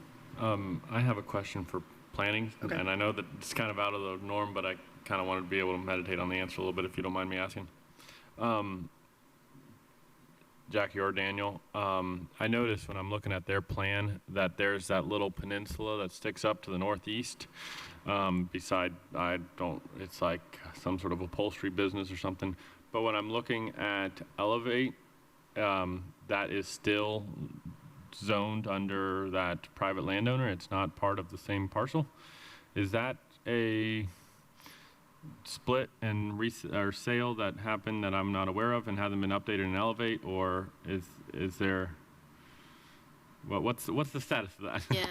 I have a question for planning, Okay. and I know that it's kind of out of the norm, but I kind of wanted to be able to meditate on the answer a little bit, if you don't mind me asking. Jackie or Daniel, I noticed when I'm looking at their plan that there's that little peninsula that sticks up to the northeast. It's like some sort of upholstery business or something. But when I'm looking at Elevate, that is still zoned under that private landowner. It's not part of the same parcel. Is that a split and or sale that happened that I'm not aware of and hasn't been updated in Elevate, or is there? Well, what's the status of that? Yeah,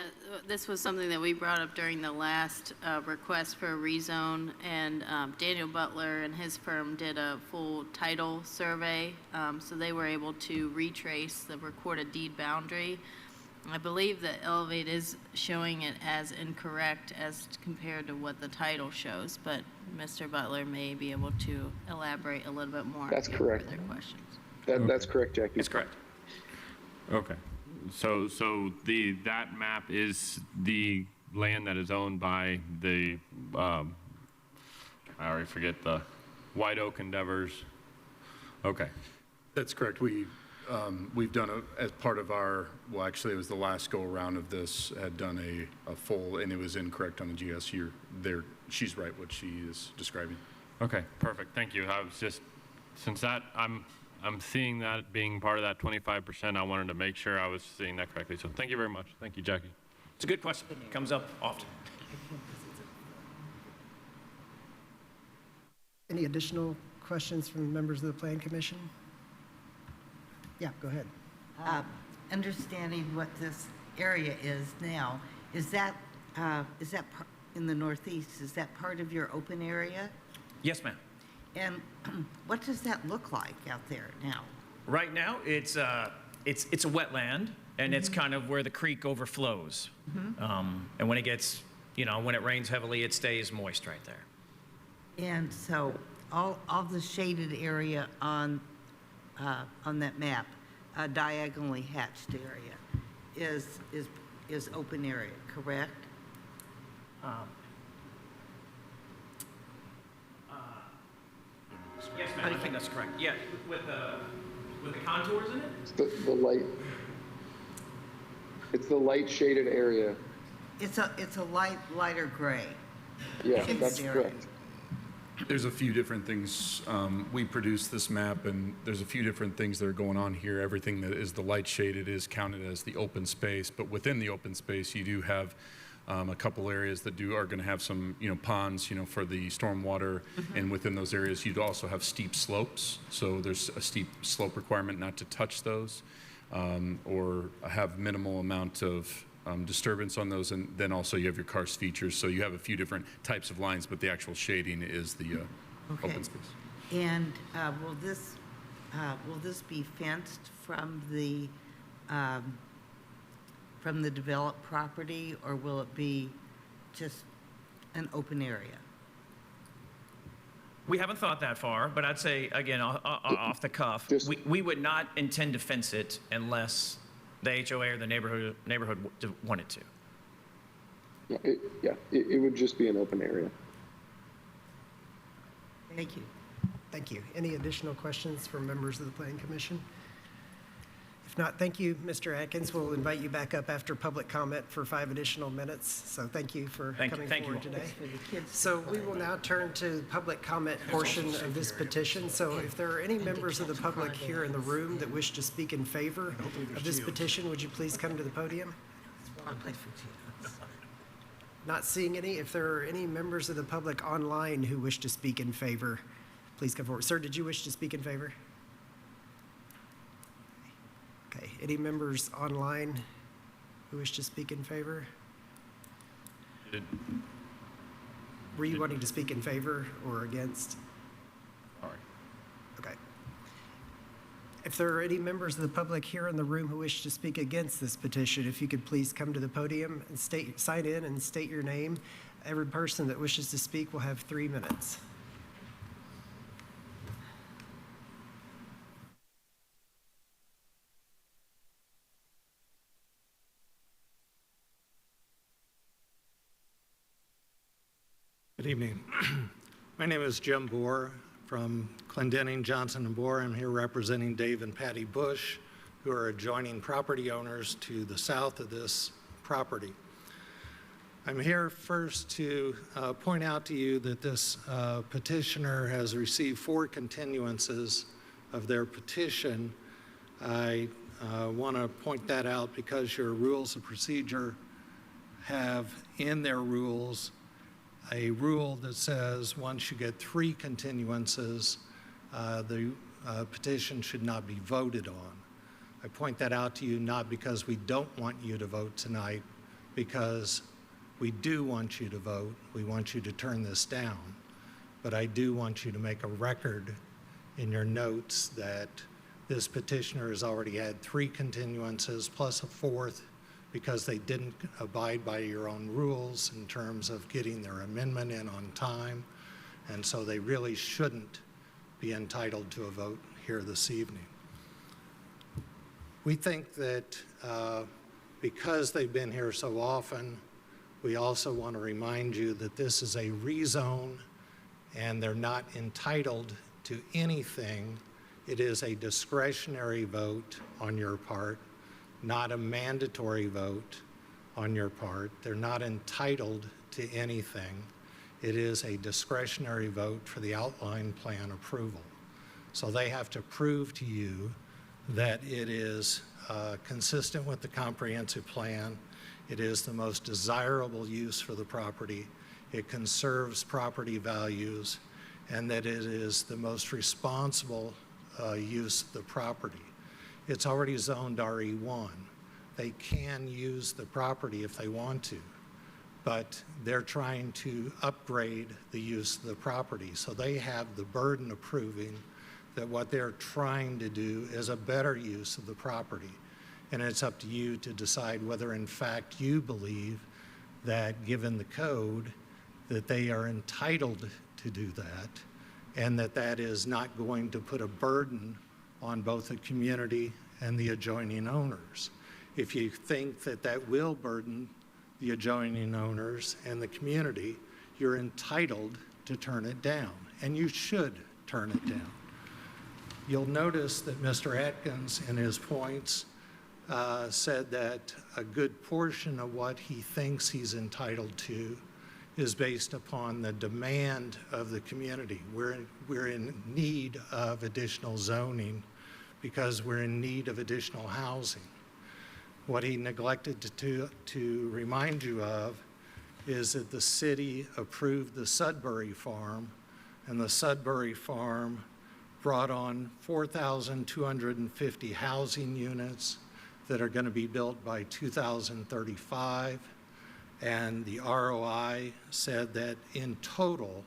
this was something that we brought up during the last request for a rezone, and Daniel Butler and his firm did a full title survey, so they were able to retrace the recorded deed boundary. I believe that Elevate is showing it as incorrect as compared to what the title shows, but Mr. Butler may be able to elaborate a little bit more. That's if you have correct. Further questions. That's correct, Jackie. That's correct. Okay. So that map is the land that is owned by the I already forget the White Oak Endeavors. Okay. That's correct. We've done as part of our, well, actually it was the last go around of this, had done a full, and it was incorrect on the GS. She's right what she is describing. Okay, perfect. Thank you. I was just, since that I'm seeing that being part of that 25%, I wanted to make sure I was seeing that correctly. So thank you very much. Thank you, Jackie. It's a good question. It comes up often. Any additional questions from members of the Plan Commission? Yeah, go ahead. Understanding what this area is now, is that in the northeast, is that part of your open area? Yes, ma'am. And what does that look like out there now? Right now, it's a wetland, and it's kind of where the creek overflows. And when it gets, when it rains heavily, it stays moist right there. And so all the shaded area on on that map, a diagonally hatched area is open area, correct? Yes, ma'am, I think that's correct. Yeah, with the contours in it? It's the light. It's the light shaded area. It's a lighter gray. Yeah, in that's this area. correct. There's a few different things. We produced this map, and there's a few different things that are going on here. Everything that is the light shaded is counted as the open space, but within the open space, you do have a couple areas that are going to have some, ponds, for the stormwater, and within those areas, you'd also have steep slopes. So there's a steep slope requirement not to touch those, or have minimal amount of disturbance on those, and then also you have your karst features. So you have a few different types of lines, but the actual shading is the open space. And will this be fenced from the developed property, or will it be just an open area? We haven't thought that far, but I'd say, again, off the cuff, we would not intend to fence it unless the HOA or the neighborhood wanted to. It would just be an open area. Thank you. Thank you. Any additional questions from members of the Planning Commission? If not, thank you, Mr. Atkins. We'll invite you back up after public comment for 5 additional minutes. So thank you for coming forward today. So we will now turn to the public comment portion of this petition. So if there are any members of the public here in the room that wish to speak in favor of this petition, would you please come to the podium? Not seeing any. If there are any members of the public online who wish to speak in favor, please come forward. Sir, did you wish to speak in favor? Okay. Any members online who wish to speak in favor? Were you wanting to speak in favor or against? All right. Okay. If there are any members of the public here in the room who wish to speak against this petition, if you could please come to the podium and sign in and state your name. Every person that wishes to speak will have 3 minutes. Good evening. My name is Jim Bohr from Clendenning, Johnson & Bohr. I'm here representing Dave and Patty Bush, who are adjoining property owners to the south of this property. I'm here first to point out to you that this petitioner has received 4 continuances of their petition. I want to point that out because your rules of procedure have in their rules a rule that says once you get 3 continuances, the petition should not be voted on. I point that out to you not because we don't want you to vote tonight, because we do want you to vote. We want you to turn this down. But I do want you to make a record in your notes that this petitioner has already had 3 continuances plus a 4th because they didn't abide by your own rules in terms of getting their amendment in on time, and so they really shouldn't be entitled to a vote here this evening. We think that because they've been here so often, we also want to remind you that this is a rezone and they're not entitled to anything. It is a discretionary vote on your part, not a mandatory vote on your part. They're not entitled to anything. It is a discretionary vote for the outline plan approval. So they have to prove to you that it is consistent with the comprehensive plan. It is the most desirable use for the property. It conserves property values, and that it is the most responsible use of the property. It's already zoned RE1. They can use the property if they want to, but they're trying to upgrade the use of the property. So they have the burden of proving that what they're trying to do is a better use of the property. And it's up to you to decide whether in fact you believe that given the code that they are entitled to do that, and that that is not going to put a burden on both the community and the adjoining owners. If you think that that will burden the adjoining owners and the community, you're entitled to turn it down, and you should turn it down. You'll notice that Mr. Atkins in his points said that a good portion of what he thinks he's entitled to is based upon the demand of the community. We're in need of additional zoning because we're in need of additional housing. What he neglected to remind you of is that the city approved the Sudbury Farm, and the Sudbury Farm brought on 4,250 housing units that are going to be built by 2035. And the ROI said that in total,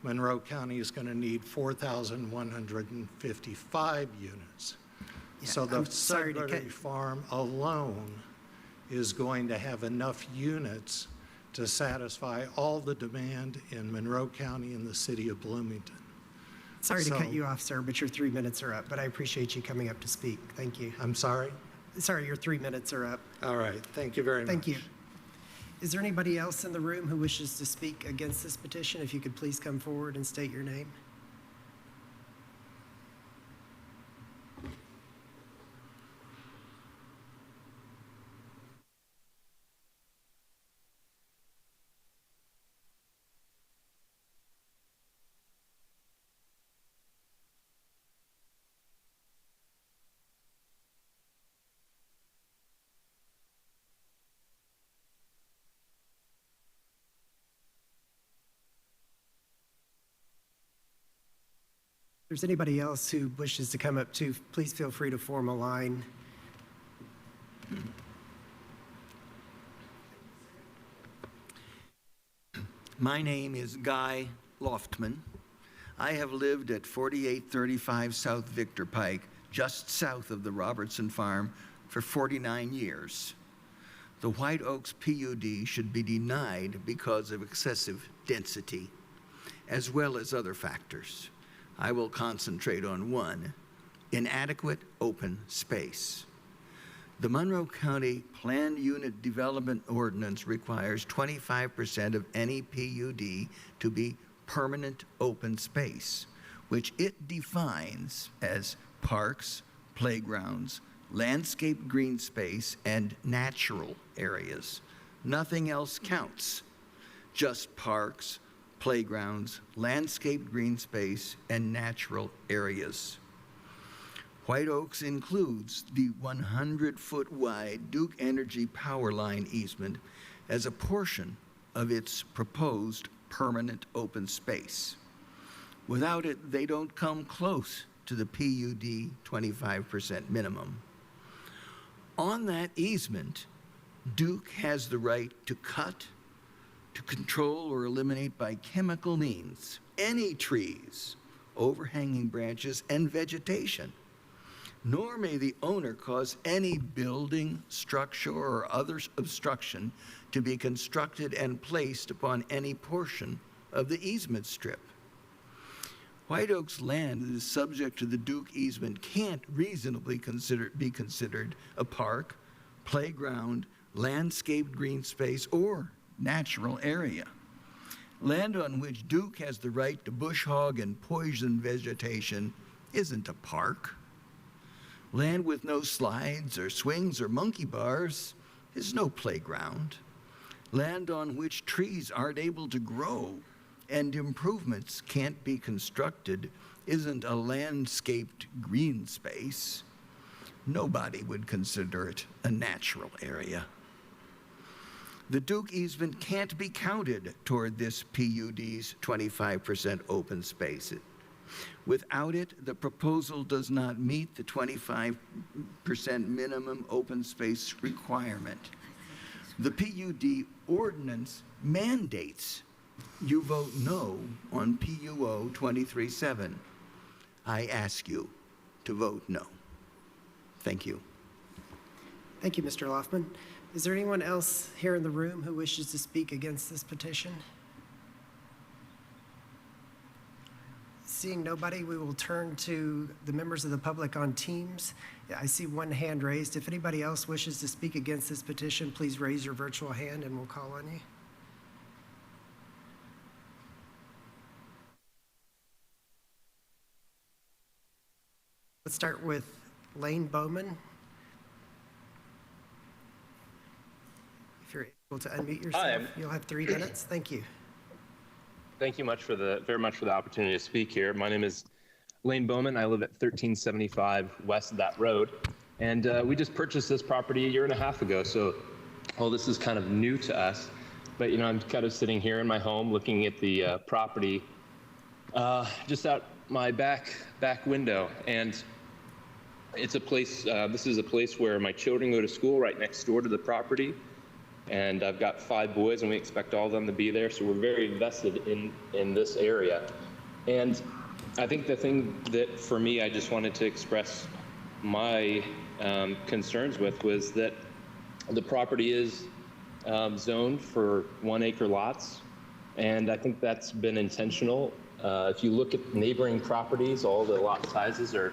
Monroe County is going to need 4,155 units. Yeah, So the I'm sorry to Sudbury Farm alone is going to have enough units to satisfy all the demand in Monroe County and the city of Bloomington. Sorry to So- cut you off, sir, but your 3 minutes are up, but I appreciate you coming up to speak. Thank you. I'm sorry? Sorry, your 3 minutes are up. All right, thank you very much. Thank you. Is there anybody else in the room who wishes to speak against this petition? If you could please come forward and state your name. If there's anybody else who wishes to come up too, please feel free to form a line. My name is Guy Loftman. I have lived at 4835 South Victor Pike, just south of the Robertson Farm, for 49 years. The White Oaks PUD should be denied because of excessive density, as well as other factors. I will concentrate on one: inadequate open space. The Monroe County Planned Unit Development Ordinance requires 25% of any PUD to be permanent open space, which it defines as parks, playgrounds, landscaped green space, and natural areas. Nothing else counts. Just parks, playgrounds, landscaped green space, and natural areas. White Oaks includes the 100-foot wide Duke Energy power line easement as a portion of its proposed permanent open space. Without it, they don't come close to the PUD 25% minimum. On that easement, Duke has the right to cut, to control or eliminate by chemical means any trees, overhanging branches, and vegetation. Nor may the owner cause any building, structure, or other obstruction to be constructed and placed upon any portion of the easement strip. White Oaks land that is subject to the Duke easement can't reasonably be considered a park, playground, landscaped green space, or natural area. Land on which Duke has the right to bush hog and poison vegetation isn't a park. Land with no slides or swings or monkey bars is no playground. Land on which trees aren't able to grow and improvements can't be constructed isn't a landscaped green space. Nobody would consider it a natural area. The Duke easement can't be counted toward this PUD's 25% open space. Without it, the proposal does not meet the 25% minimum open space requirement. The PUD ordinance mandates you vote no on PUO 23-7. I ask you to vote no. Thank you. Thank you, Mr. Loftman. Is there anyone else here in the room who wishes to speak against this petition? Seeing nobody, we will turn to the members of the public on Teams. I see one hand raised. If anybody else wishes to speak against this petition, please raise your virtual hand and we'll call on you. Let's start with Lane Bowman. If you're able to unmute yourself, you'll have 3 minutes. Thank you. Thank you very much for the opportunity to speak here. My name is Lane Bowman. I live at 1375 west of that road. And we just purchased this property a year and a half ago. So, well, this is kind of new to us. But, you know, I'm kind of sitting here in my home looking at the property just out my back window. And it's a place, this is a place where my children go to school right next door to the property. And I've got 5 boys and we expect all of them to be there. So we're very invested in this area. And I think the thing that for me, I just wanted to express my concerns with was that the property is zoned for 1-acre lots. And I think that's been intentional. If you look at neighboring properties, all the lot sizes are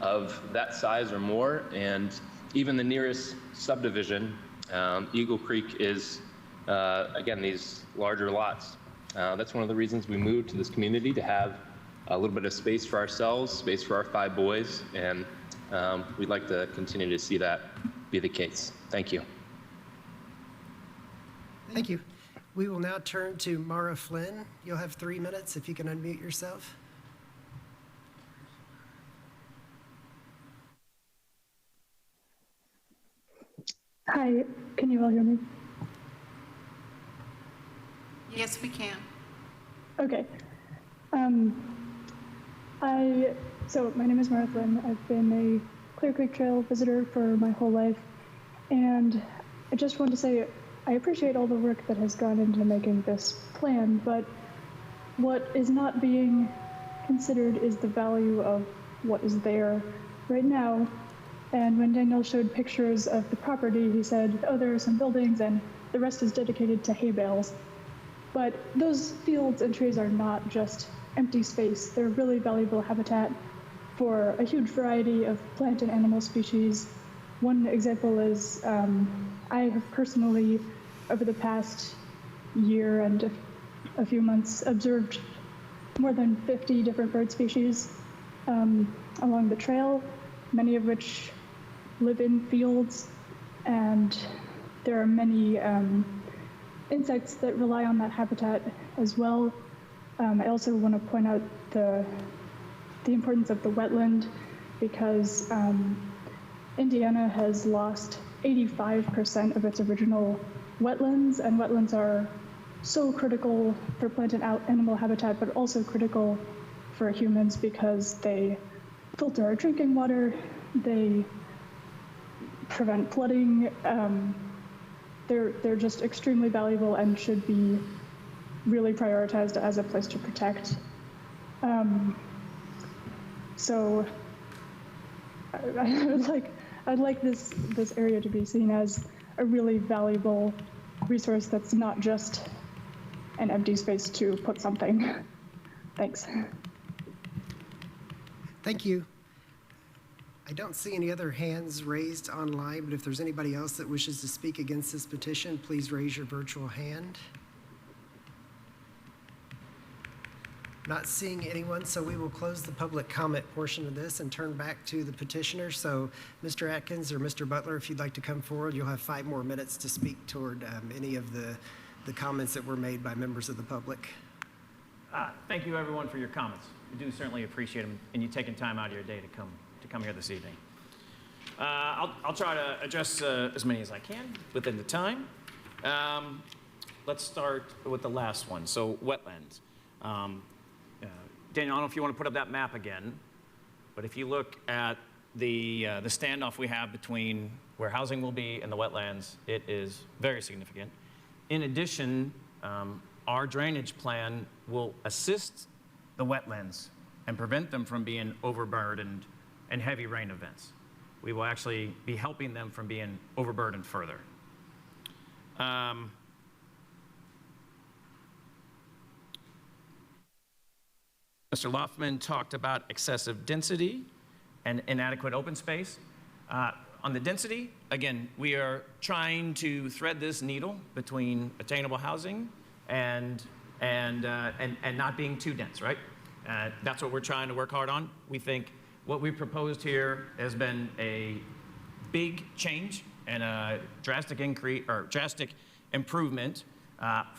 of that size or more, and even the nearest subdivision, Eagle Creek, is, again, these larger lots. That's one of the reasons we moved to this community, to have a little bit of space for ourselves, space for our 5 boys, and we'd like to continue to see that be the case. Thank you. Thank you. We will now turn to Mara Flynn. You'll have 3 minutes if you can unmute yourself. Hi, can you all hear me? Yes, we can. Okay. So my name is Mara Flynn. I've been a Clear Creek Trail visitor for my whole life, and I just want to say I appreciate all the work that has gone into making this plan, but what is not being considered is the value of what is there right now. And when Daniel showed pictures of the property, he said, oh, there are some buildings and the rest is dedicated to hay bales. But those fields and trees are not just empty space. They're really valuable habitat for a huge variety of plant and animal species. One example is I have personally, over the past year and a few months, observed more than 50 different bird species along the trail, many of which live in fields, and there are many insects that rely on that habitat as well. I also want to point out the importance of the wetland, because Indiana has lost 85% of its original wetlands, and wetlands are so critical for plant and animal habitat, but also critical for humans because they filter our drinking water, they prevent flooding. They're just extremely valuable and should be really prioritized as a place to protect. So I'd like this area to be seen as a really valuable resource that's not just an empty space to put something. Thanks. Thank you. I don't see any other hands raised online, but if there's anybody else that wishes to speak against this petition, please raise your virtual hand. Not seeing anyone, so we will close the public comment portion of this and turn back to the petitioner. So Mr. Atkins or Mr. Butler, if you'd like to come forward, you'll have 5 more minutes to speak toward any of the comments that were made by members of the public. Thank you, everyone, for your comments. We do certainly appreciate them, and you taking time out of your day to come here this evening. I'll try to address as many as I can within the time. Let's start with the last one. So wetlands. Daniel, I don't know if you want to put up that map again, but if you look at the standoff we have between where housing will be and the wetlands, it is very significant. In addition, our drainage plan will assist the wetlands and prevent them from being overburdened and heavy rain events. We will actually be helping them from being overburdened further. Mr. Loftman talked about excessive density and inadequate open space. On the density, again, we are trying to thread this needle between attainable housing and not being too dense, right? That's what we're trying to work hard on. We think what we've proposed here has been a big change and a drastic increase or drastic improvement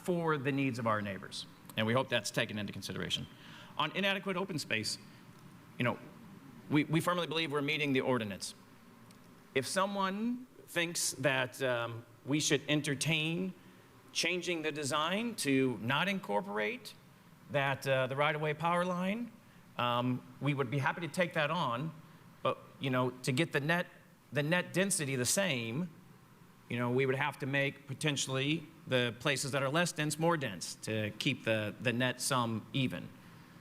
for the needs of our neighbors. And we hope that's taken into consideration. On inadequate open space, you know, we firmly believe we're meeting the ordinance. If someone thinks that we should entertain changing the design to not incorporate that the right-of-way power line, we would be happy to take that on. But you know, to get the net density the same, you know, we would have to make potentially the places that are less dense more dense to keep the net sum even.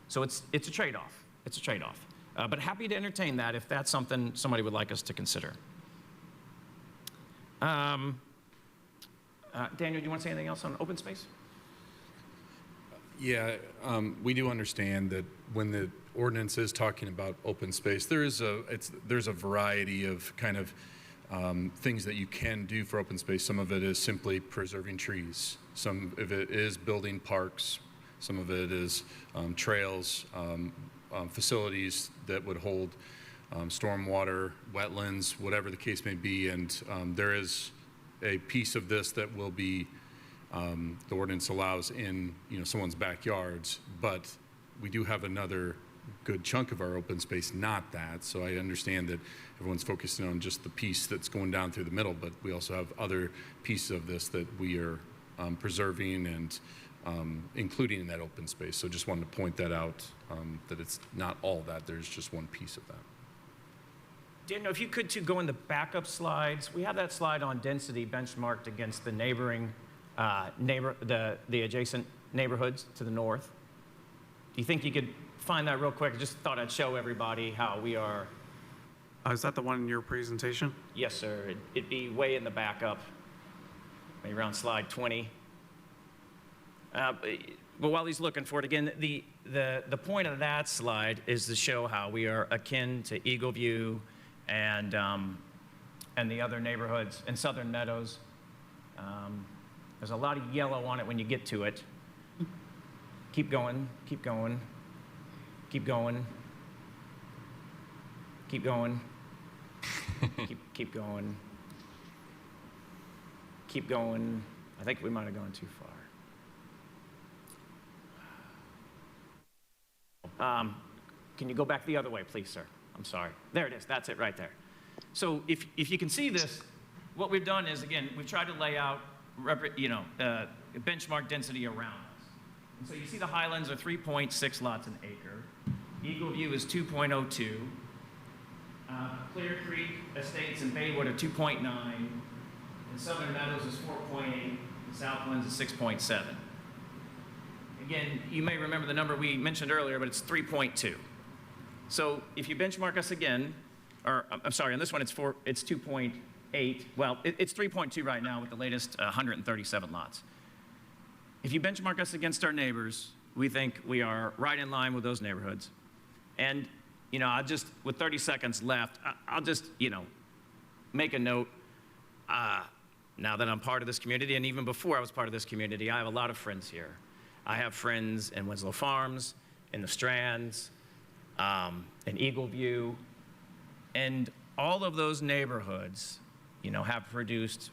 So it's a trade-off. It's a trade-off. But happy to entertain that if that's something somebody would like us to consider. Daniel, do you want to say anything else on open space? Yeah, we do understand that when the ordinance is talking about open space, there's a variety of kind of things that you can do for open space. Some of it is simply preserving trees. Some of it is building parks. Some of it is trails, facilities that would hold stormwater, wetlands, whatever the case may be. And there is a piece of this that will be the ordinance allows in someone's backyards, but we do have another good chunk of our open space not that. So I understand that everyone's focusing on just the piece that's going down through the middle, but we also have other pieces of this that we are preserving and including in that open space. So just wanted to point that out, that it's not all that, there's just one piece of that. Daniel, if you could too go in the backup slides. We have that slide on density benchmarked against the neighboring, the adjacent neighborhoods to the north. Do you think you could find that real quick? I just thought I'd show everybody how we are. Is that the one in your presentation? Yes, sir. It'd be way in the backup, maybe around slide 20. But while he's looking for it, again, the point of that slide is to show how we are akin to Eagle View and the other neighborhoods in Southern Meadows. There's a lot of yellow on it when you get to it. Keep going, keep going, keep going, keep going, keep going, keep going. I think we might have gone too far. Can you go back the other way, please, sir? I'm sorry. There it is. That's it right there. So if you can see this, what we've done is, again, we've tried to lay out, benchmark density around us. And so you see the Highlands are 3.6 lots an acre. Eagle View is 2.02. Clear Creek Estates and Baywood are 2.9. And Southern Meadows is 4.8. And Southlands is 6.7. Again, you may remember the number we mentioned earlier, but it's 3.2. So if you benchmark us again, or I'm sorry, on this one it's 2.8. Well, it's 3.2 right now with the latest 137 lots. If you benchmark us against our neighbors, we think we are right in line with those neighborhoods. And, I'll just, with 30 seconds left, I'll just, make a note. Now that I'm part of this community, and even before I was part of this community, I have a lot of friends here. I have friends in Winslow Farms, in the Strands, in Eagle View, and all of those neighborhoods, have produced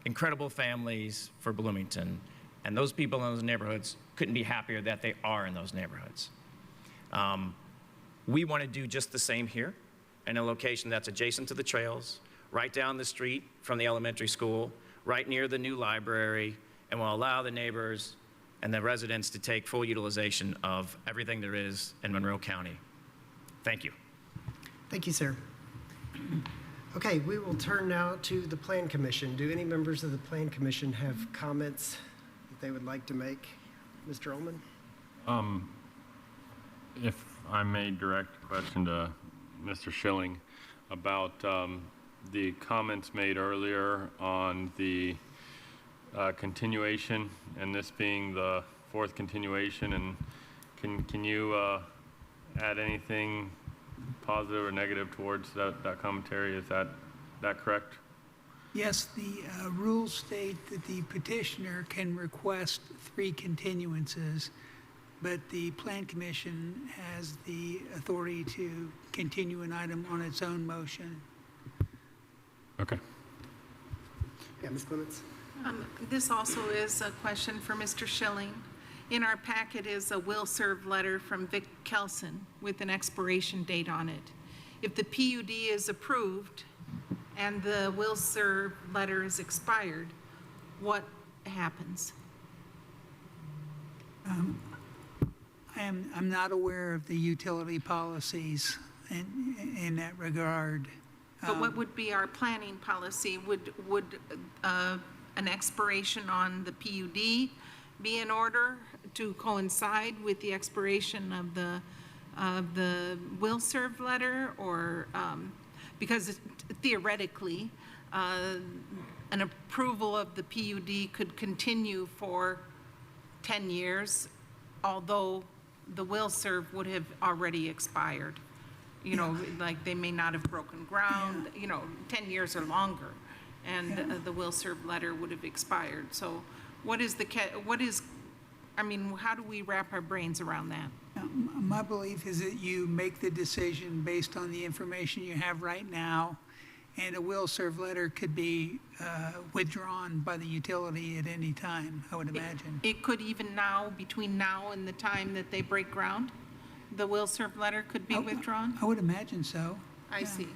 incredible families for Bloomington, and those people in those neighborhoods couldn't be happier that they are in those neighborhoods. We want to do just the same here in a location that's adjacent to the trails, right down the street from the elementary school, right near the new library, and will allow the neighbors and the residents to take full utilization of everything there is in Monroe County. Thank you. Thank you, sir. Okay, we will turn now to the Plan Commission. Do any members of the Plan Commission have comments that they would like to make? Mr. Ullman? If I may direct a question to Mr. Schilling about the comments made earlier on the continuation, and this being the fourth continuation, and can you add anything positive or negative towards that commentary. Is that correct? Yes, the rules state that the petitioner can request 3 continuances, but the Plan Commission has the authority to continue an item on its own motion. Okay. Yeah, Ms. Clements? This also is a question for Mr. Schilling. In our packet is a will-serve letter from Vic Kelson with an expiration date on it. If the PUD is approved and the will-serve letter is expired, what happens? I'm not aware of the utility policies in that regard. But what would be our planning policy? Would an expiration on the PUD be in order to coincide with the expiration of the will-serve letter? Or, because theoretically, an approval of the PUD could continue for 10 years, although the will-serve would have already expired. You know, like they may not have broken ground, 10 years or longer, and the will-serve letter would have expired. So how do we wrap our brains around that? My belief is that you make the decision based on the information you have right now, and a will-serve letter could be withdrawn by the utility at any time, I would imagine. It could even now, between now and the time that they break ground, the will-serve letter could be withdrawn? I would imagine so. I see.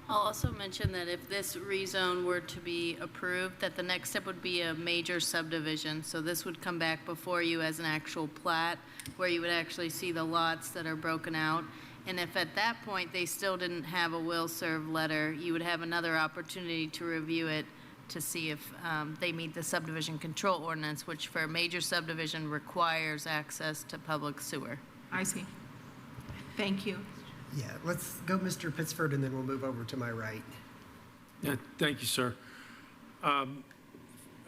I'll also mention that if this rezone were to be approved, that the next step would be a major subdivision. So this would come back before you as an actual plat, where you would actually see the lots that are broken out. And if at that point they still didn't have a will-serve letter, you would have another opportunity to review it to see if they meet the subdivision control ordinance, which for a major subdivision requires access to public sewer. I see. Thank you. Yeah, let's go Mr. Pittsford, and then we'll move over to my right. Yeah, thank you, sir. I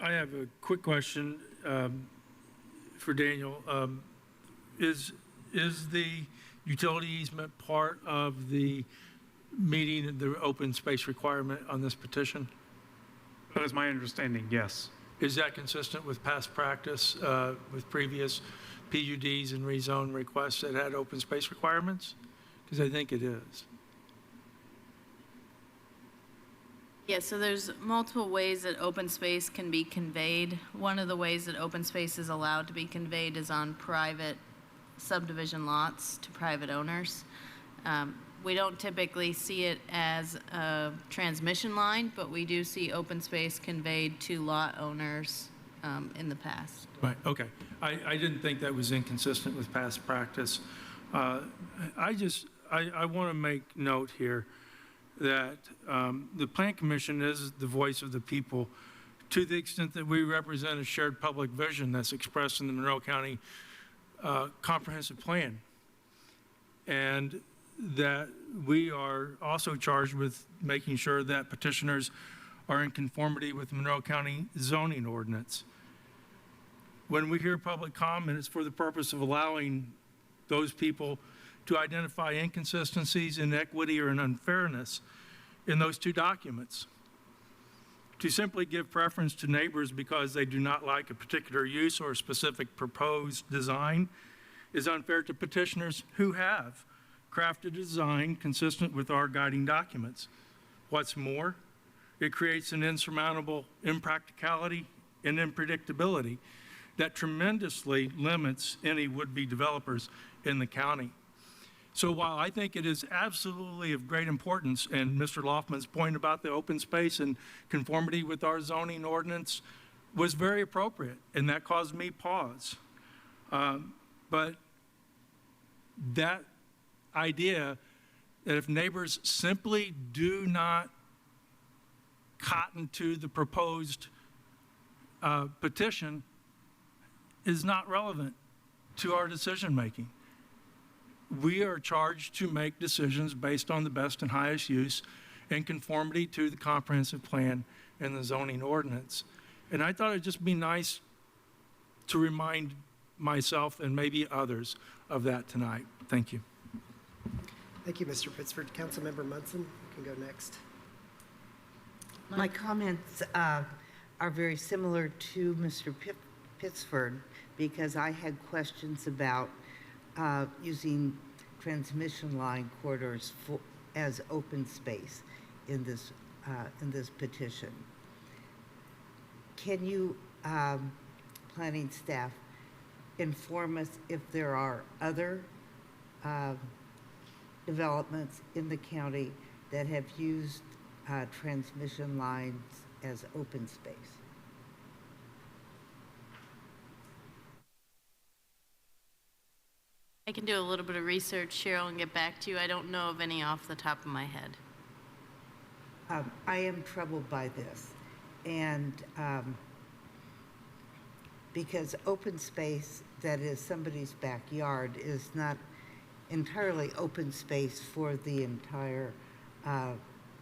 have a quick question for Daniel. Is the utility easement part of the meeting the open space requirement on this petition? That is my understanding, yes. Is that consistent with past practice with previous PUDs and rezone requests that had open space requirements? Because I think it is. Yeah, so there's multiple ways that open space can be conveyed. One of the ways that open space is allowed to be conveyed is on private subdivision lots to private owners. We don't typically see it as a transmission line, but we do see open space conveyed to lot owners in the past. Right, okay. I didn't think that was inconsistent with past practice. I want to make note here that the Plan Commission is the voice of the people to the extent that we represent a shared public vision that's expressed in the Monroe County Comprehensive Plan. And that we are also charged with making sure that petitioners are in conformity with the Monroe County zoning ordinance. When we hear public comment, it's for the purpose of allowing those people to identify inconsistencies, inequity, or an unfairness in those two documents. To simply give preference to neighbors because they do not like a particular use or a specific proposed design is unfair to petitioners who have crafted a design consistent with our guiding documents. What's more, it creates an insurmountable impracticality and unpredictability that tremendously limits any would-be developers in the county. So while I think it is absolutely of great importance, and Mr. Loftman's point about the open space and conformity with our zoning ordinance was very appropriate, and that caused me pause. But that idea that if neighbors simply do not cotton to the proposed petition is not relevant to our decision making. We are charged to make decisions based on the best and highest use in conformity to the comprehensive plan and the zoning ordinance. And I thought it'd just be nice to remind myself and maybe others of that tonight. Thank you. Thank you, Mr. Pittsford. Councilmember Munson can go next. My comments are very similar to Mr. Pittsford because I had questions about using transmission line corridors as open space in this petition. Can you, planning staff, inform us if there are other developments in the county that have used transmission lines as open space? I can do a little bit of research, Cheryl, and get back to you. I don't know of any off the top of my head. I am troubled by this, and because open space that is somebody's backyard is not entirely open space for the entire,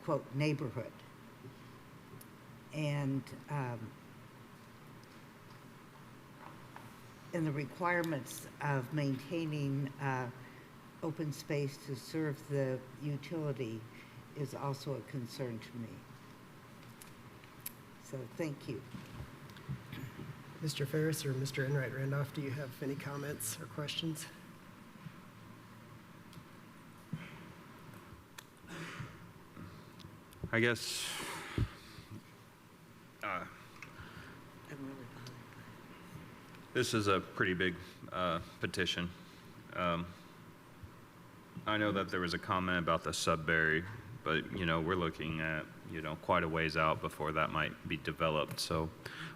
quote, neighborhood. And the requirements of maintaining open space to serve the utility is also a concern to me. So thank you. Mr. Ferris or Mr. Enright Randolph, do you have any comments or questions? I guess this is a pretty big petition. I know that there was a comment about the Sudbury, but we're looking at quite a ways out before that might be developed. So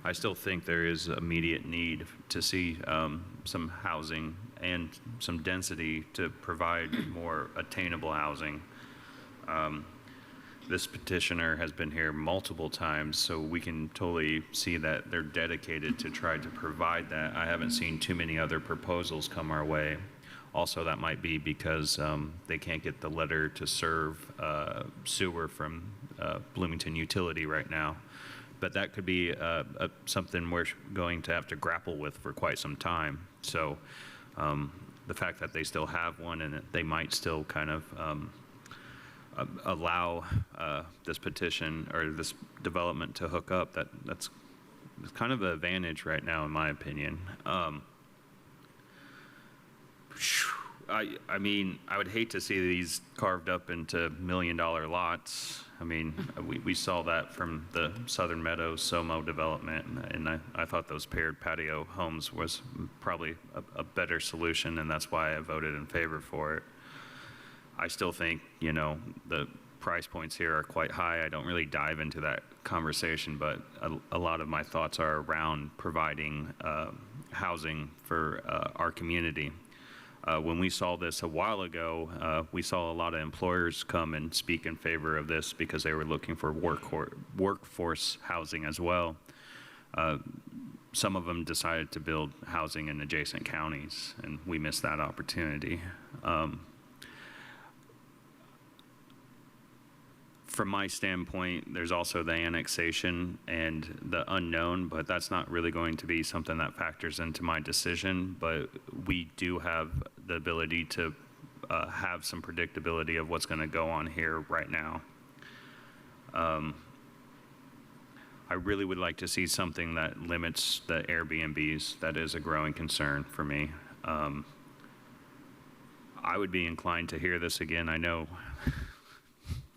I still think there is immediate need to see some housing and some density to provide more attainable housing. This petitioner has been here multiple times, so we can totally see that they're dedicated to try to provide that. I haven't seen too many other proposals come our way. Also, that might be because they can't get the letter to serve sewer from Bloomington Utility right now. But that could be something we're going to have to grapple with for quite some time. So the fact that they still have one and that they might still kind of allow this petition or this development to hook up, that's kind of an advantage right now, in my opinion. I mean, I would hate to see these carved up into $1 million lots. I mean, we saw that from the Southern Meadows SOMO development, and I thought those paired patio homes was probably a better solution, and that's why I voted in favor for it. I still think, the price points here are quite high. I don't really dive into that conversation, but a lot of my thoughts are around providing housing for our community. When we saw this a while ago, we saw a lot of employers come and speak in favor of this because they were looking for workforce housing as well. Some of them decided to build housing in adjacent counties, and we missed that opportunity. From my standpoint, there's also the annexation and the unknown, but that's not really going to be something that factors into my decision. But we do have the ability to have some predictability of what's going to go on here right now. I really would like to see something that limits the Airbnbs. That is a growing concern for me. I would be inclined to hear this again. I know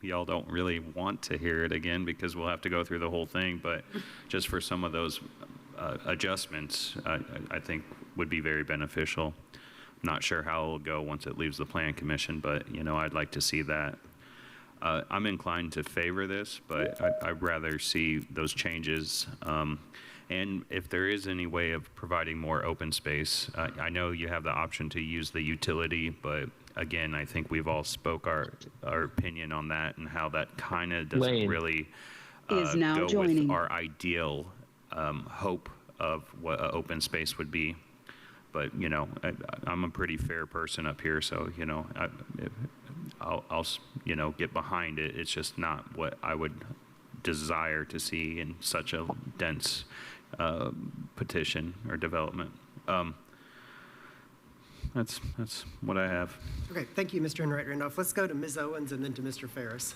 y'all don't really want to hear it again because we'll have to go through the whole thing, but just for some of those adjustments, I think would be very beneficial. Not sure how it'll go once it leaves the Plan Commission, but I'd like to see that. I'm inclined to favor this, but I'd rather see those changes. And if there is any way of providing more open space, I know you have the option to use the utility, but again, I think we've all spoke our opinion on that and how that kind of doesn't really go with our ideal hope of what open space would be. But I'm a pretty fair person up here, so I'll get behind it. It's just not what I would desire to see in such a dense petition or development. that's what I have. Okay, thank you, Mr. Enright Randolph. Let's go to Ms. Owens and then to Mr. Ferris.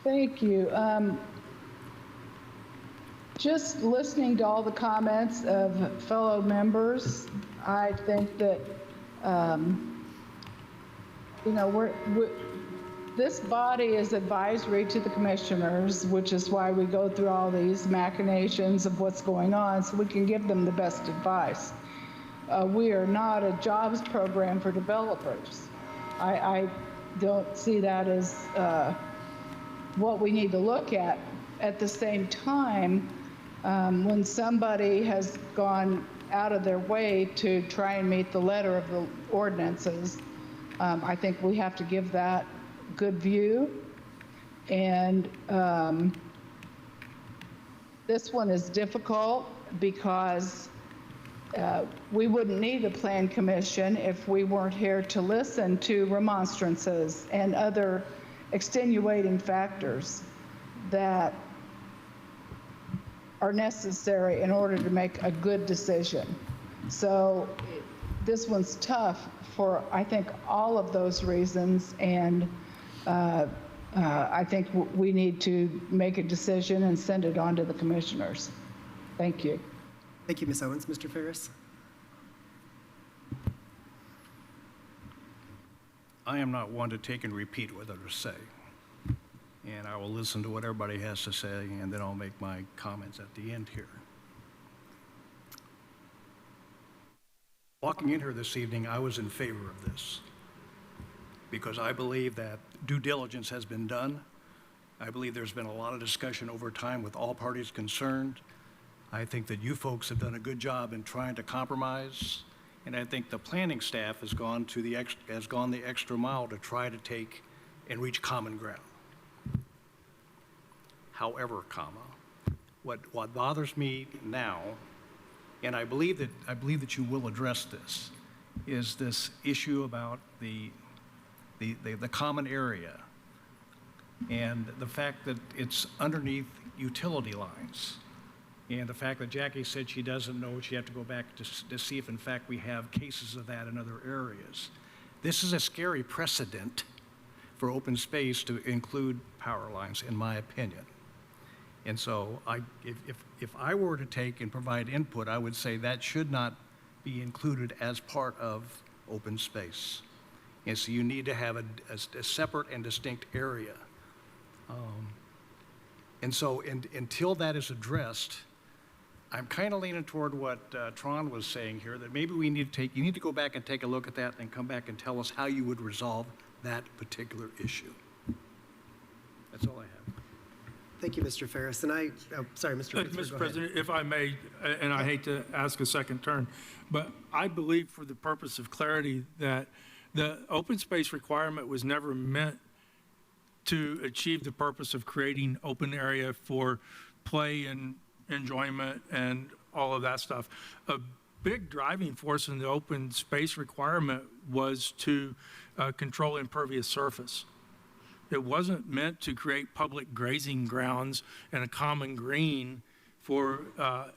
Thank you. Just listening to all the comments of fellow members, I think that, this body is advisory to the commissioners, which is why we go through all these machinations of what's going on, so we can give them the best advice. We are not a jobs program for developers. I don't see that as what we need to look at. At the same time, when somebody has gone out of their way to try and meet the letter of the ordinances, I think we have to give that good view. And this one is difficult because we wouldn't need a plan commission if we weren't here to listen to remonstrances and other extenuating factors that are necessary in order to make a good decision. So this one's tough for, I think, all of those reasons, and I think we need to make a decision and send it on to the commissioners. Thank you. Thank you, Ms. Owens. Mr. Ferris? I am not one to take and repeat what others say. And I will listen to what everybody has to say, and then I'll make my comments at the end here. Walking in here this evening, I was in favor of this because I believe that due diligence has been done. I believe there's been a lot of discussion over time with all parties concerned. I think that you folks have done a good job in trying to compromise, and I think the planning staff has gone the extra mile to try to take and reach common ground. However, what bothers me now, and I believe that you will address this, is this issue about the common area and the fact that it's underneath utility lines. And the fact that Jackie said she doesn't know, she had to go back to see if in fact we have cases of that in other areas. This is a scary precedent for open space to include power lines, in my opinion. And so if I were to take and provide input, I would say that should not be included as part of open space. And so you need to have a separate and distinct area. And so until that is addressed, I'm kind of leaning toward what Tron was saying here, that maybe you need to go back and take a look at that and come back and tell us how you would resolve that particular issue. That's all I have. Thank you, Mr. Ferris. And sorry, Mr. Pittsburgh, Mr. go President, if I may, and I hate to ask a second turn, but I believe for the purpose of clarity that the open space requirement was never meant to achieve the purpose of creating open area for play and enjoyment and all of that stuff. A big driving force in the open space requirement was to control impervious surface. It wasn't meant to create public grazing grounds and a common green for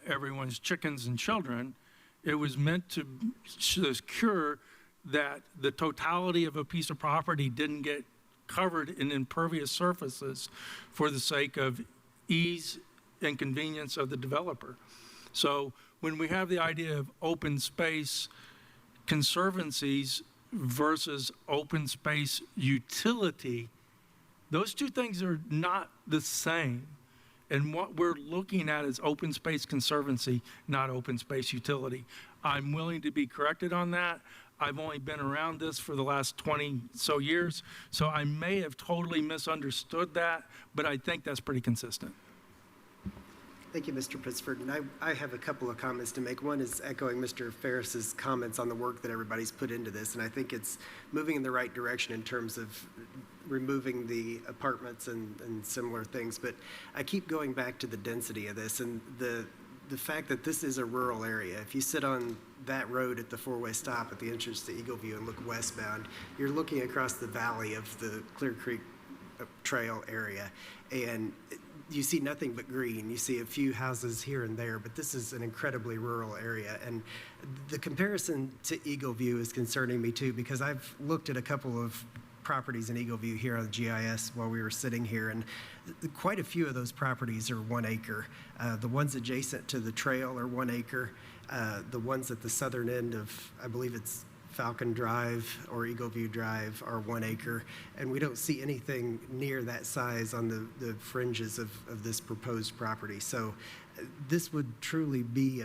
everyone's chickens and children. It was meant to secure that the totality of a piece of property didn't get covered in impervious surfaces for the sake of ease and convenience of the developer. So when we have the idea of open space conservancies versus open space utility, those two things are not the same. And what we're looking at is open space conservancy, not open space utility. I'm willing to be corrected on that. I've only been around this for the last 20 so years, so I may have totally misunderstood that, but I think that's pretty consistent. Thank you, Mr. Pittsford. And I have a couple of comments to make. One is echoing Mr. Ferris's comments on the work that everybody's put into this, and I think it's moving in the right direction in terms of removing the apartments and similar things. But I keep going back to the density of this and the fact that this is a rural area. If you sit on that road at the four-way stop at the entrance to Eagle View and look westbound, you're looking across the valley of the Clear Creek Trail area. And you see nothing but green. You see a few houses here and there, but this is an incredibly rural area. And the comparison to Eagle View is concerning me too, because I've looked at a couple of properties in Eagle View here on GIS while we were sitting here, and quite a few of those properties are 1 acre. The ones adjacent to the trail are 1 acre. The ones at the southern end of, I believe it's Falcon Drive or Eagle View Drive, are 1 acre, and we don't see anything near that size on the fringes of this proposed property. So this would truly be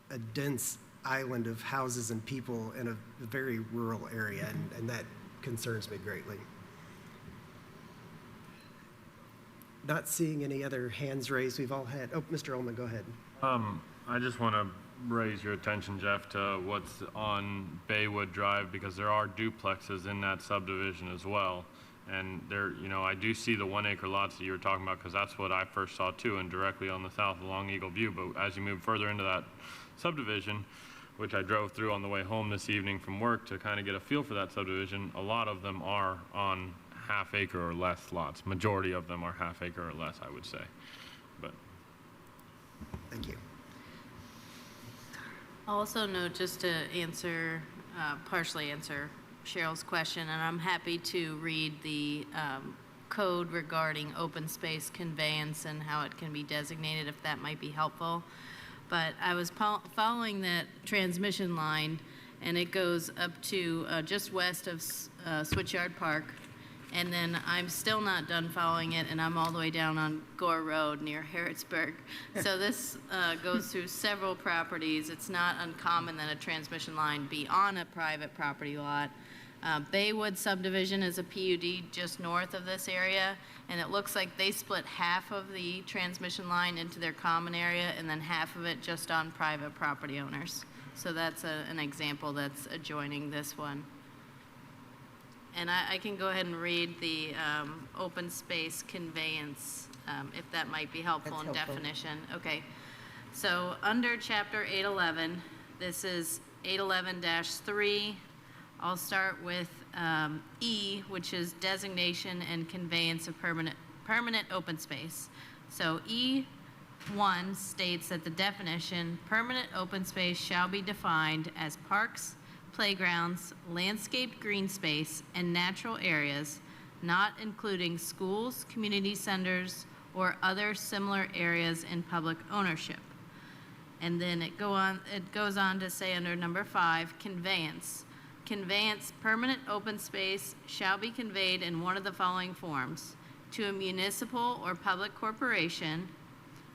a dense island of houses and people in a very rural area, and that concerns me greatly. Not seeing any other hands raised. We've all had, oh, Mr. Ullman, go ahead. I just want to raise your attention, Jeff, to what's on Baywood Drive, because there are duplexes in that subdivision as well. And there, you know, I do see the 1 acre lots that you were talking about, because that's what I first saw too, and directly on the south along Eagle View. But as you move further into that subdivision, which I drove through on the way home this evening from work to kind of get a feel for that subdivision, a lot of them are on half acre or less lots. Majority of them are half acre or less, I would say. But thank you. I'll also note, just to answer, partially answer Cheryl's question, and I'm happy to read the code regarding open space conveyance and how it can be designated, if that might be helpful. But I was following that transmission line, and it goes up to just west of Switchyard Park, and then I'm still not done following it, and I'm all the way down on Gore Road near Harrodsburg. So this goes through several properties. It's not uncommon that a transmission line be on a private property lot. Baywood subdivision is a PUD just north of this area, and it looks like they split half of the transmission line into their common area and then half of it just on private property owners. So that's an example that's adjoining this one. And I can go ahead and read the open space conveyance, if that might be helpful in definition. Okay. So under Chapter 811, this is 811-3. I'll start with E, which is designation and conveyance of permanent open space. So E1 states that the definition, permanent open space shall be defined as parks, playgrounds, landscaped green space, and natural areas, not including schools, community centers, or other similar areas in public ownership. And then it goes on to say under number 5, conveyance. Conveyance, permanent open space shall be conveyed in one of the following forms: to a municipal or public corporation,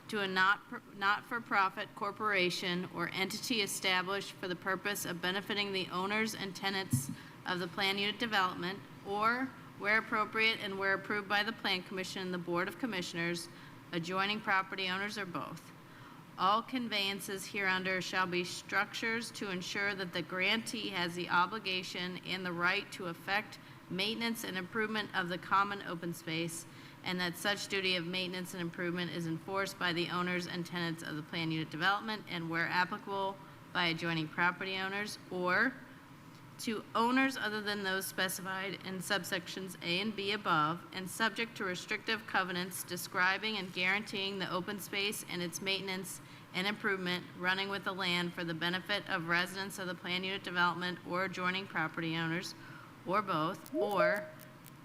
to a not-for-profit corporation or entity established for the purpose of benefiting the owners and tenants of the plan unit development, or, where appropriate and where approved by the Plan Commission and the Board of Commissioners, adjoining property owners or both. All conveyances hereunder shall be structures to ensure that the grantee has the obligation and the right to effect maintenance and improvement of the common open space, and that such duty of maintenance and improvement is enforced by the owners and tenants of the plan unit development, and where applicable, by adjoining property owners, or to owners other than those specified in subsections A and B above, and subject to restrictive covenants describing and guaranteeing the open space and its maintenance and improvement running with the land for the benefit of residents of the plan unit development or adjoining property owners, or both, or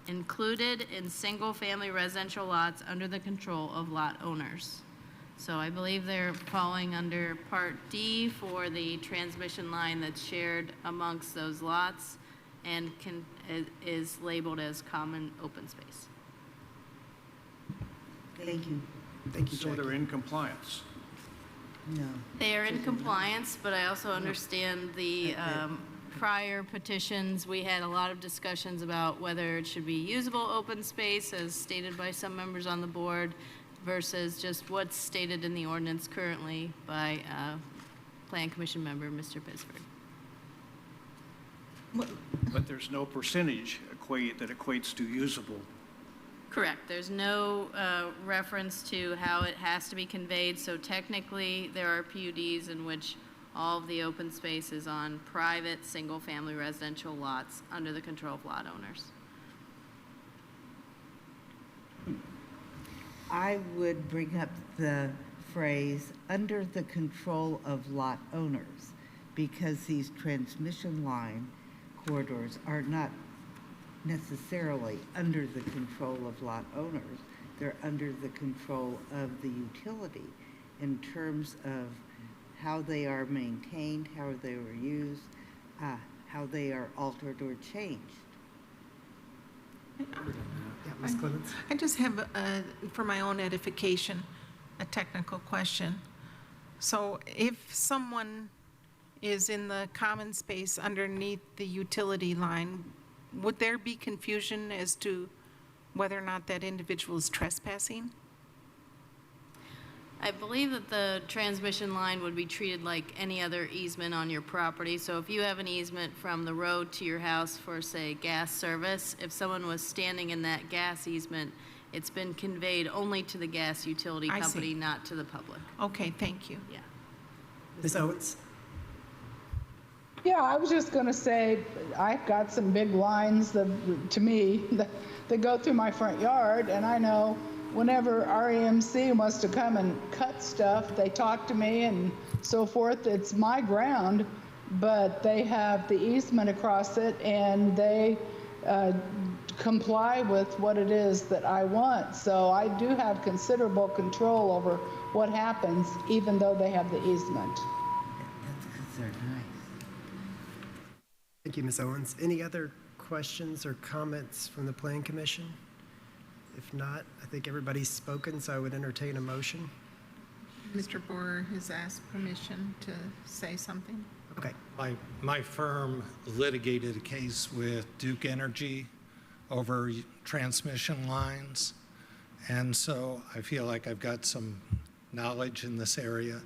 included in single-family residential lots under the control of lot owners. So I believe they're falling under Part D for the transmission line that's shared amongst those lots and is labeled as common open space. Thank you. Thank you, So Jackie. they're in compliance? No. They are in compliance, but I also understand the prior petitions, we had a lot of discussions about whether it should be usable open space, as stated by some members on the board, versus just what's stated in the ordinance currently by Plan Commission member, Mr. Bisford. But there's no percentage that equates to usable. Correct. There's no reference to how it has to be conveyed, so technically there are PUDs in which all of the open space is on private, single-family residential lots under the control of lot owners. I would bring up the phrase "under the control of lot owners," because these transmission line corridors are not necessarily under the control of lot owners. They're under the control of the utility in terms of how they are maintained, how they were used, how they are altered or changed. Yeah, Ms. Clemens? I just have, for my own edification, a technical question. So if someone is in the common space underneath the utility line, would there be confusion as to whether or not that individual is trespassing? I believe that the transmission line would be treated like any other easement on your property. So if you have an easement from the road to your house for, say, gas service, if someone was standing in that gas easement, it's been conveyed only to the gas utility I company, see. not to the public. Okay, thank you. Yeah. Ms. Owens? Yeah, I was just going to say, I've got some big lines that, to me, that go through my front yard, and I know whenever REMC wants to come and cut stuff, they talk to me and so forth. It's my ground, but they have the easement across it, and they comply with what it is that I want. So I do have considerable control over what happens, even though they have the easement. That's because they're nice. Thank you, Ms. Owens. Any other questions or comments from the Plan Commission? If not, I think everybody's spoken, so I would entertain a motion. Mr. Boer has asked permission to say something. Okay. My firm litigated a case with Duke Energy over transmission lines, and so I feel like I've got some knowledge in this area.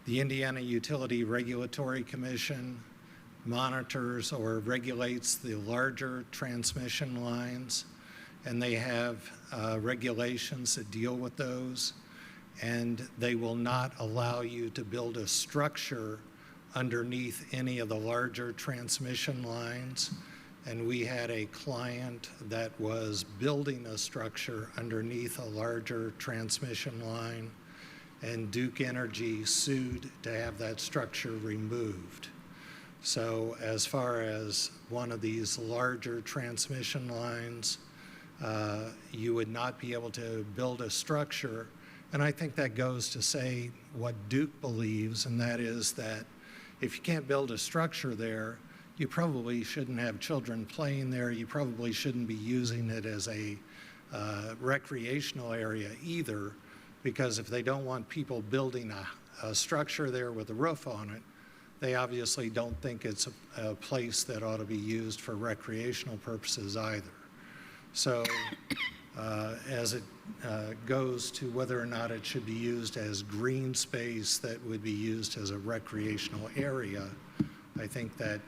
The Indiana Utility Regulatory Commission monitors or regulates the larger transmission lines, and they have regulations that deal with those, and they will not allow you to build a structure underneath any of the larger transmission lines. And we had a client that was building a structure underneath a larger transmission line, and Duke Energy sued to have that structure removed. So as far as one of these larger transmission lines, you would not be able to build a structure. And I think that goes to say what Duke believes, and that is that if you can't build a structure there, you probably shouldn't have children playing there. You probably shouldn't be using it as a recreational area either, because if they don't want people building a structure there with a roof on it, they obviously don't think it's a place that ought to be used for recreational purposes either. So as it goes to whether or not it should be used as green space that would be used as a recreational area, I think that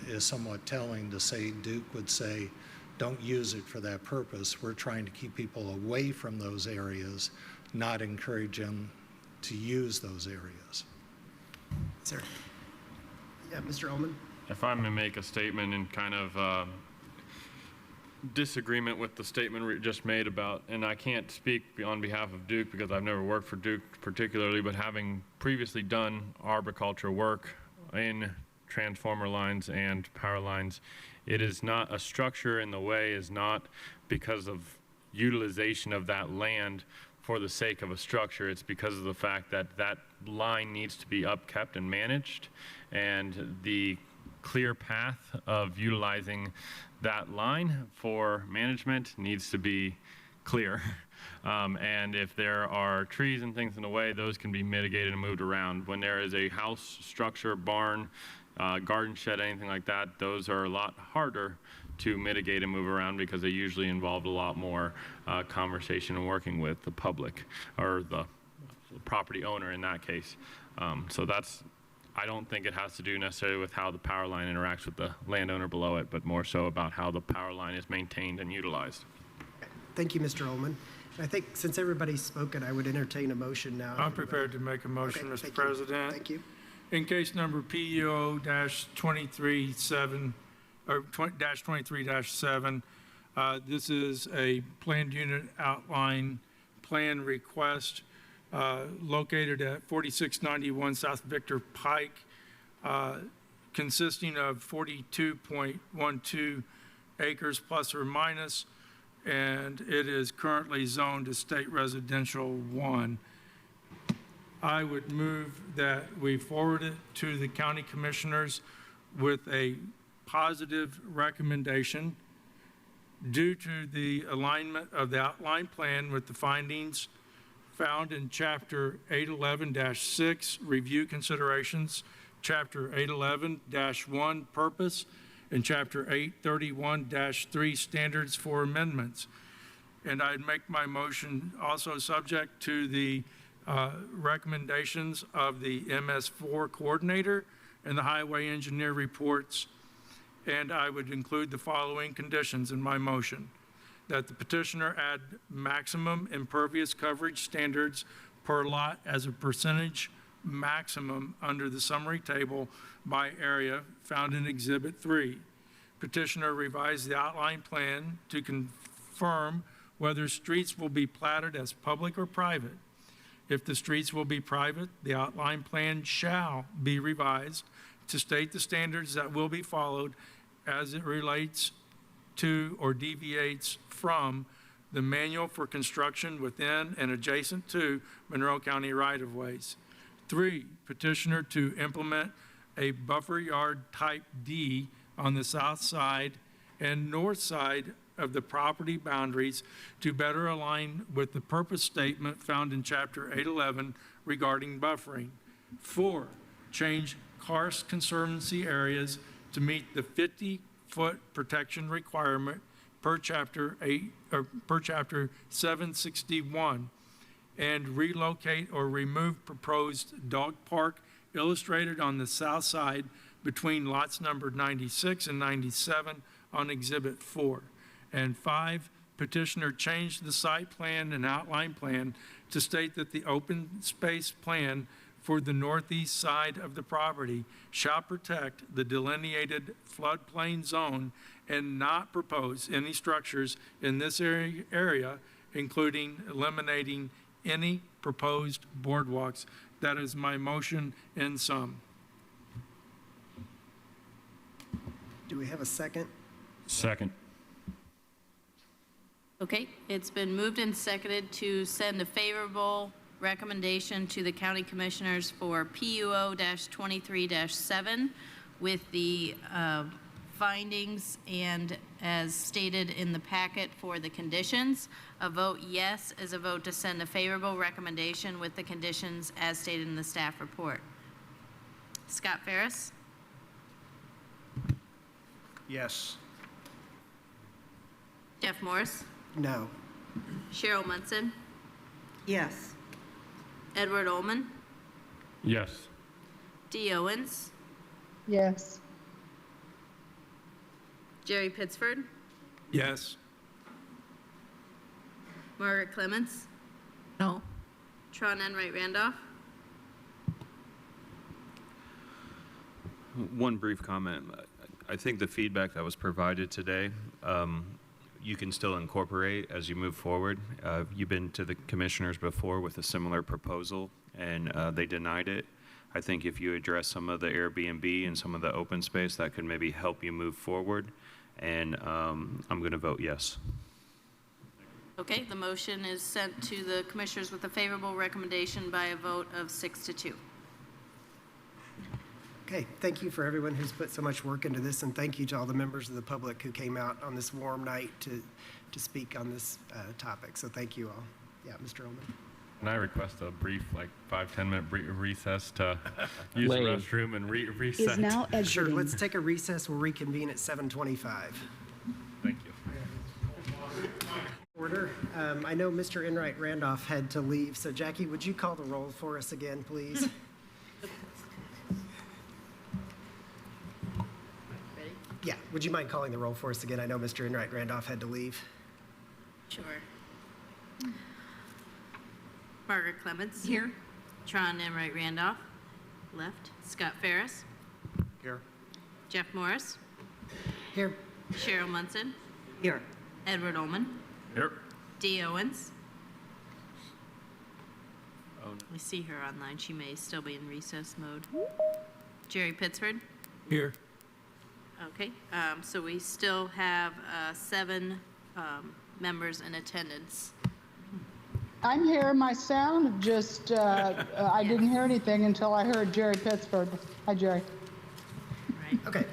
is somewhat telling to say Duke would say, don't use it for that purpose. We're trying to keep people away from those areas, not encourage them to use those areas. Sir. Yeah, Mr. Ullman? If I may make a statement in kind of disagreement with the statement just made about, and I can't speak on behalf of Duke because I've never worked for Duke particularly, but having previously done arboriculture work in transformer lines and power lines, it is not a structure in the way is not because of utilization of that land for the sake of a structure. It's because of the fact that that line needs to be upkept and managed, and the clear path of utilizing that line for management needs to be clear. And if there are trees and things in the way, those can be mitigated and moved around. When there is a house, structure, barn, garden shed, anything like that, those are a lot harder to mitigate and move around because they usually involve a lot more conversation and working with the public or the property owner in that case. So that's, I don't think it has to do necessarily with how the power line interacts with the landowner below it, but more so about how the power line is maintained and utilized. Thank you, Mr. Ullman. I think since everybody's spoken, I would entertain a motion now. I'm prepared to make a motion, Okay, Mr. President. Thank you. In case number PEO-23-7, or -23-7, this is a planned unit outline plan request located at 4691 South Victor Pike, consisting of 42.12 acres plus or minus, and it is currently zoned as State Residential 1. I would move that we forward it to the county commissioners with a positive recommendation due to the alignment of the outline plan with the findings found in Chapter 811-6, Review Considerations, Chapter 811-1, Purpose, and Chapter 831-3, Standards for Amendments. And I'd make my motion also subject to the recommendations of the MS4 coordinator and the highway engineer reports. And I would include the following conditions in my motion: that the petitioner add maximum impervious coverage standards per lot as a percentage maximum under the summary table by area found in Exhibit 3. Petitioner revise the outline plan to confirm whether streets will be platted as public or private. If the streets will be private, the outline plan shall be revised to state the standards that will be followed as it relates to or deviates from the manual for construction within and adjacent to Monroe County right-of-ways. 3, petitioner to implement a buffer yard type D on the south side and north side of the property boundaries to better align with the purpose statement found in Chapter 811 regarding buffering. 4, change karst conservancy areas to meet the 50-foot protection requirement per Chapter 761, and relocate or remove proposed dog park illustrated on the south side between lots numbered 96 and 97 on Exhibit 4. And 5, petitioner changed the site plan and outline plan to state that the open space plan for the northeast side of the property shall protect the delineated floodplain zone and not propose any structures in this area, including eliminating any proposed boardwalks. That is my motion in sum. Do we have a second? Second. Okay, it's been moved and seconded to send a favorable recommendation to the county commissioners for PUO-23-7 with the findings and as stated in the packet for the conditions. A vote yes is a vote to send a favorable recommendation with the conditions as stated in the staff report. Scott Ferris? Yes. Jeff Morris? No. Cheryl Munson? Yes. Edward Ullman? Yes. Dee Owens? Yes. Jerry Pittsford? Yes. Margaret Clements? No. Tron Enright Randolph? One brief comment. I think the feedback that was provided today, you can still incorporate as you move forward. You've been to the commissioners before with a similar proposal, and they denied it. I think if you address some of the Airbnb and some of the open space, that could maybe help you move forward. And I'm going to vote yes. Okay, the motion is sent to the commissioners with a favorable recommendation by a vote of 6-2. Okay, thank you for everyone who's put so much work into this, and thank you to all the members of the public who came out on this warm night to speak on this topic. So thank you all. Yeah, Mr. Ullman. Can I request a brief, like 5-10 minute recess to use the restroom and reset? Is now exiting. Sure, let's take a recess. We'll reconvene at 7:25. Thank you. Order. I know Mr. Enright Randolph had to leave, so Jackie, would you call the roll for us again, please? Ready? Yeah, would you mind calling the roll for us again? I know Mr. Enright Randolph had to leave. Sure. Margaret Clements? Here. Tron Enright Randolph? Left. Scott Ferris? Here. Jeff Morris? Here. Cheryl Munson? Here. Edward Ullman? Here. Dee Owens? I see her online. She may still be in recess mode. Jerry Pittsford? Here. Okay, so we still have 7 members in attendance. I'm here. My sound just, I didn't hear anything until I heard Jerry Pittsford. Hi, Jerry. Okay.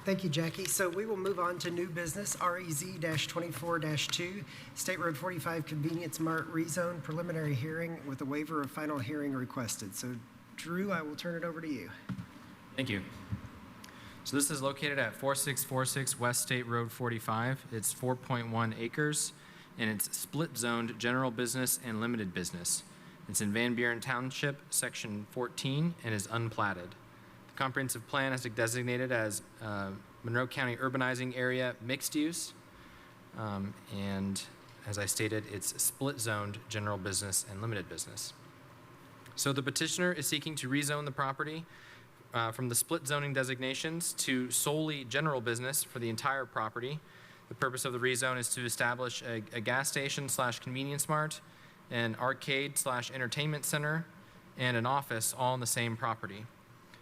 Thank you, Jackie. So we will move on to new business, REZ-24-2, State Road 45 Convenience Mart Rezone Preliminary Hearing with a waiver of final hearing requested. So Drew, I will turn it over to you. Thank you. So this is located at 4646 West State Road 45. It's 4.1 acres, and it's split-zoned general business and limited business. It's in Van Buren Township, Section 14, and is unplatted. The comprehensive plan has it designated as Monroe County Urbanizing Area Mixed Use, and as I stated, it's split-zoned general business and limited business. So the petitioner is seeking to rezone the property from the split zoning designations to solely general business for the entire property. The purpose of the rezone is to establish a gas station / convenience mart, an arcade / entertainment center, and an office all on the same property.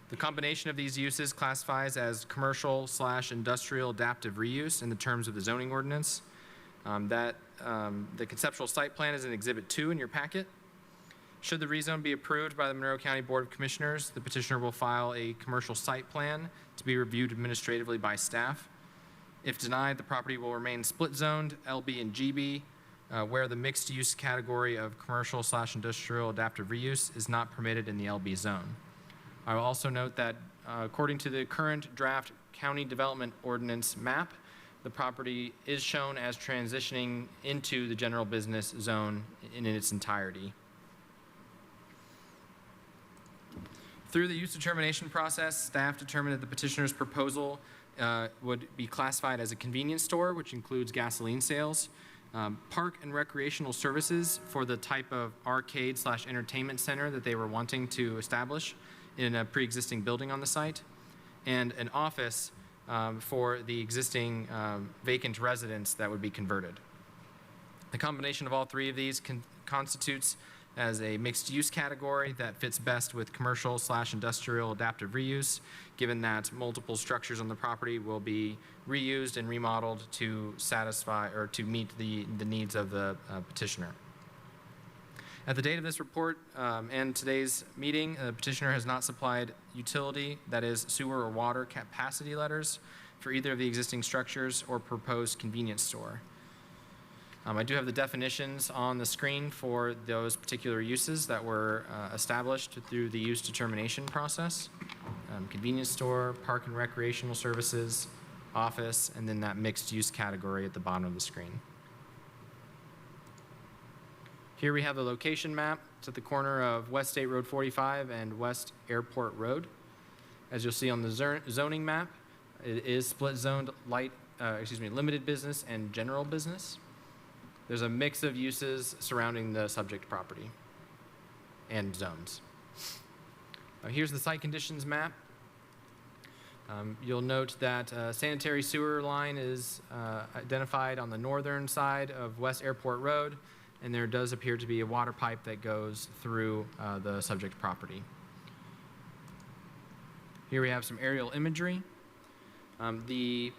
The combination of these uses classifies as commercial / industrial adaptive reuse in the terms of the zoning ordinance. The conceptual site plan is in Exhibit 2 in your packet. Should the rezone be approved by the Monroe County Board of Commissioners, the petitioner will file a commercial site plan to be reviewed administratively by staff. If denied, the property will remain split zoned, LB and GB, where the mixed use category of commercial / industrial adaptive reuse is not permitted in the LB zone. I will also note that according to the current draft county development ordinance map, the property is shown as transitioning into the general business zone in its entirety. Through the use determination process, staff determined that the petitioner's proposal would be classified as a convenience store, which includes gasoline sales, park and recreational services for the type of arcade / entertainment center that they were wanting to establish in a pre-existing building on the site, and an office for the existing vacant residence that would be converted. The combination of all 3 of these constitutes as a mixed-use category that fits best with commercial / industrial adaptive reuse, given that multiple structures on the property will be reused and remodeled to satisfy or to meet the needs of the petitioner. At the date of this report and today's meeting, the petitioner has not supplied utility, that is sewer or water capacity letters for either of the existing structures or proposed convenience store. I do have the definitions on the screen for those particular uses that were established through the use determination process. Convenience store, park and recreational services, office, and then that mixed use category at the bottom of the screen. Here we have the location map. It's at the corner of West State Road 45 and West Airport Road. As you'll see on the zoning map, it is split zoned limited business and general business. There's a mix of uses surrounding the subject property and zones. Here's the site conditions map. You'll note that sanitary sewer line is identified on the northern side of West Airport Road, and there does appear to be a water pipe that goes through the subject property. Here we have some aerial imagery. The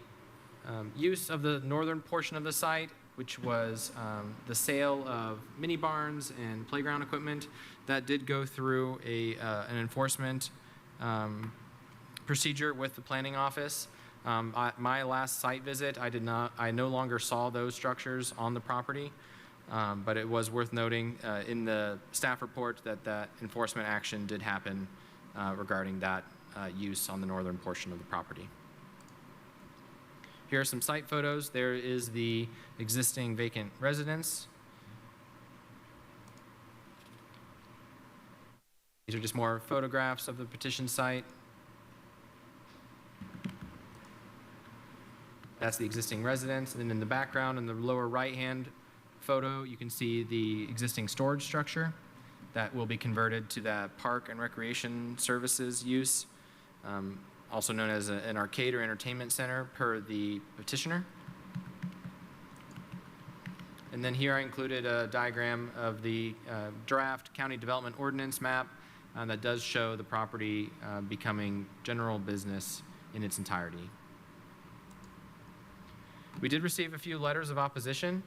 use of the northern portion of the site, which was the sale of mini barns and playground equipment, that did go through an enforcement procedure with the planning office. My last site visit, I no longer saw those structures on the property, but it was worth noting in the staff report that enforcement action did happen regarding that use on the northern portion of the property. Here are some site photos. There is the existing vacant residence. These are just more photographs of the petition site. That's the existing residence. And then in the background, in the lower right-hand photo, you can see the existing storage structure that will be converted to that park and recreation services use. Also known as an arcade or entertainment center per the petitioner. And then here I included a diagram of the draft county development ordinance map that does show the property becoming general business in its entirety. We did receive a few letters of opposition.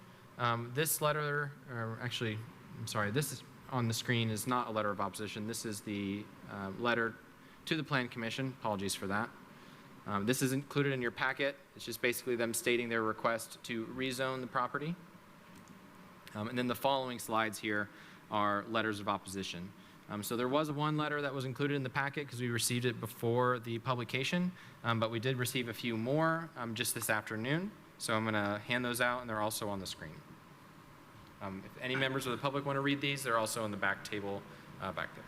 This letter, or actually, I'm sorry, this is on the screen is not a letter of opposition. This is the letter to the Plan Commission. Apologies for that. This is included in your packet. It's just basically them stating their request to rezone the property. And then the following slides here are letters of opposition. So there was one letter that was included in the packet because we received it before the publication, but we did receive a few more just this afternoon. So I'm going to hand those out, and they're also on the screen. If any members of the public want to read these, they're also on the back table back there.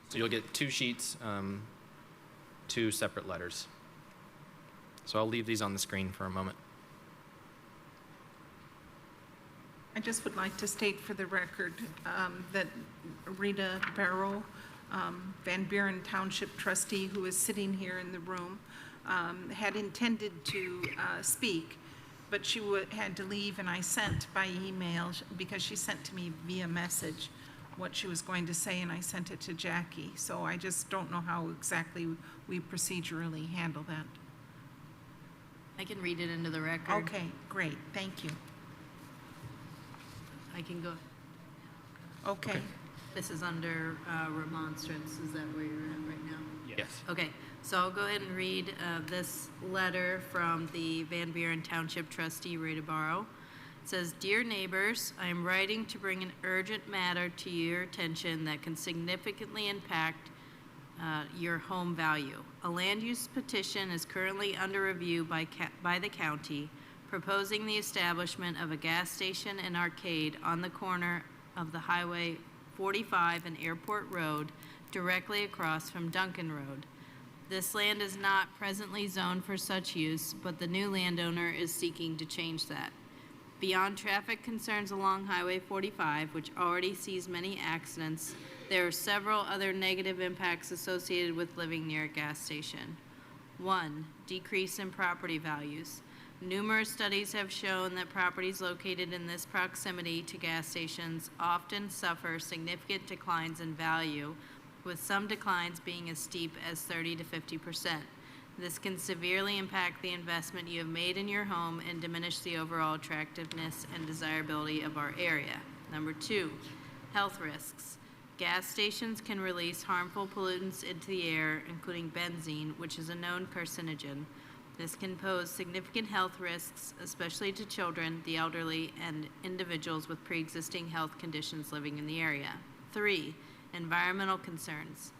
So you'll get 2 sheets, 2 separate letters. So I'll leave these on the screen for a moment. I just would like to state for the record that Rita Barrow, Van Buren Township trustee, who is sitting here in the room, had intended to speak, but she had to leave, and I sent by email, because she sent to me via message what she was going to say, and I sent it to Jackie. So I just don't know how exactly we procedurally handle that. I can read it into the record. Okay, great, thank you. I can go. Okay. This is under remonstrance. Is that where you're at right now? Yes. Okay, so I'll go ahead and read this letter from the Van Buren Township trustee, Rita Barrow. It says, "Dear neighbors, I am writing to bring an urgent matter to your attention that can significantly impact your home value. A land use petition is currently under review by the county, proposing the establishment of a gas station and arcade on the corner of the Highway 45 and Airport Road, directly across from Duncan Road. This land is not presently zoned for such use, but the new landowner is seeking to change that. Beyond traffic concerns along Highway 45, which already sees many accidents, there are several other negative impacts associated with living near a gas station. 1, decrease in property values. Numerous studies have shown that properties located in this proximity to gas stations often suffer significant declines in value, with some declines being as steep as 30 to 50%. This can severely impact the investment you have made in your home and diminish the overall attractiveness and desirability of our area. Number 2, health risks. Gas stations can release harmful pollutants into the air, including benzene, which is a known carcinogen. This can pose significant health risks, especially to children, the elderly, and individuals with pre-existing health conditions living in the area. 3, environmental concerns.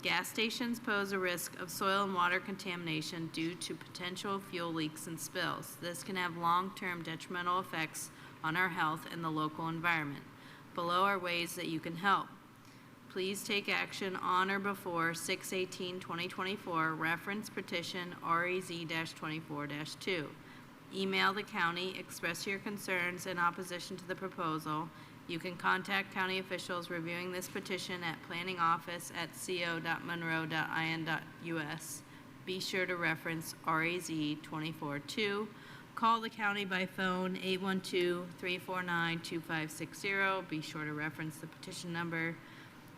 Gas stations pose a risk of soil and water contamination due to potential fuel leaks and spills. This can have long-term detrimental effects on our health and the local environment. Below are ways that you can help. Please take action on or before 6/18/2024, reference petition REZ-24-2. Email the county, express your concerns in opposition to the proposal. You can contact county officials reviewing this petition at planningoffice@co.monroe.in.us. Be sure to reference REZ-24-2. Call the county by phone 812-349-2560. Be sure to reference the petition number.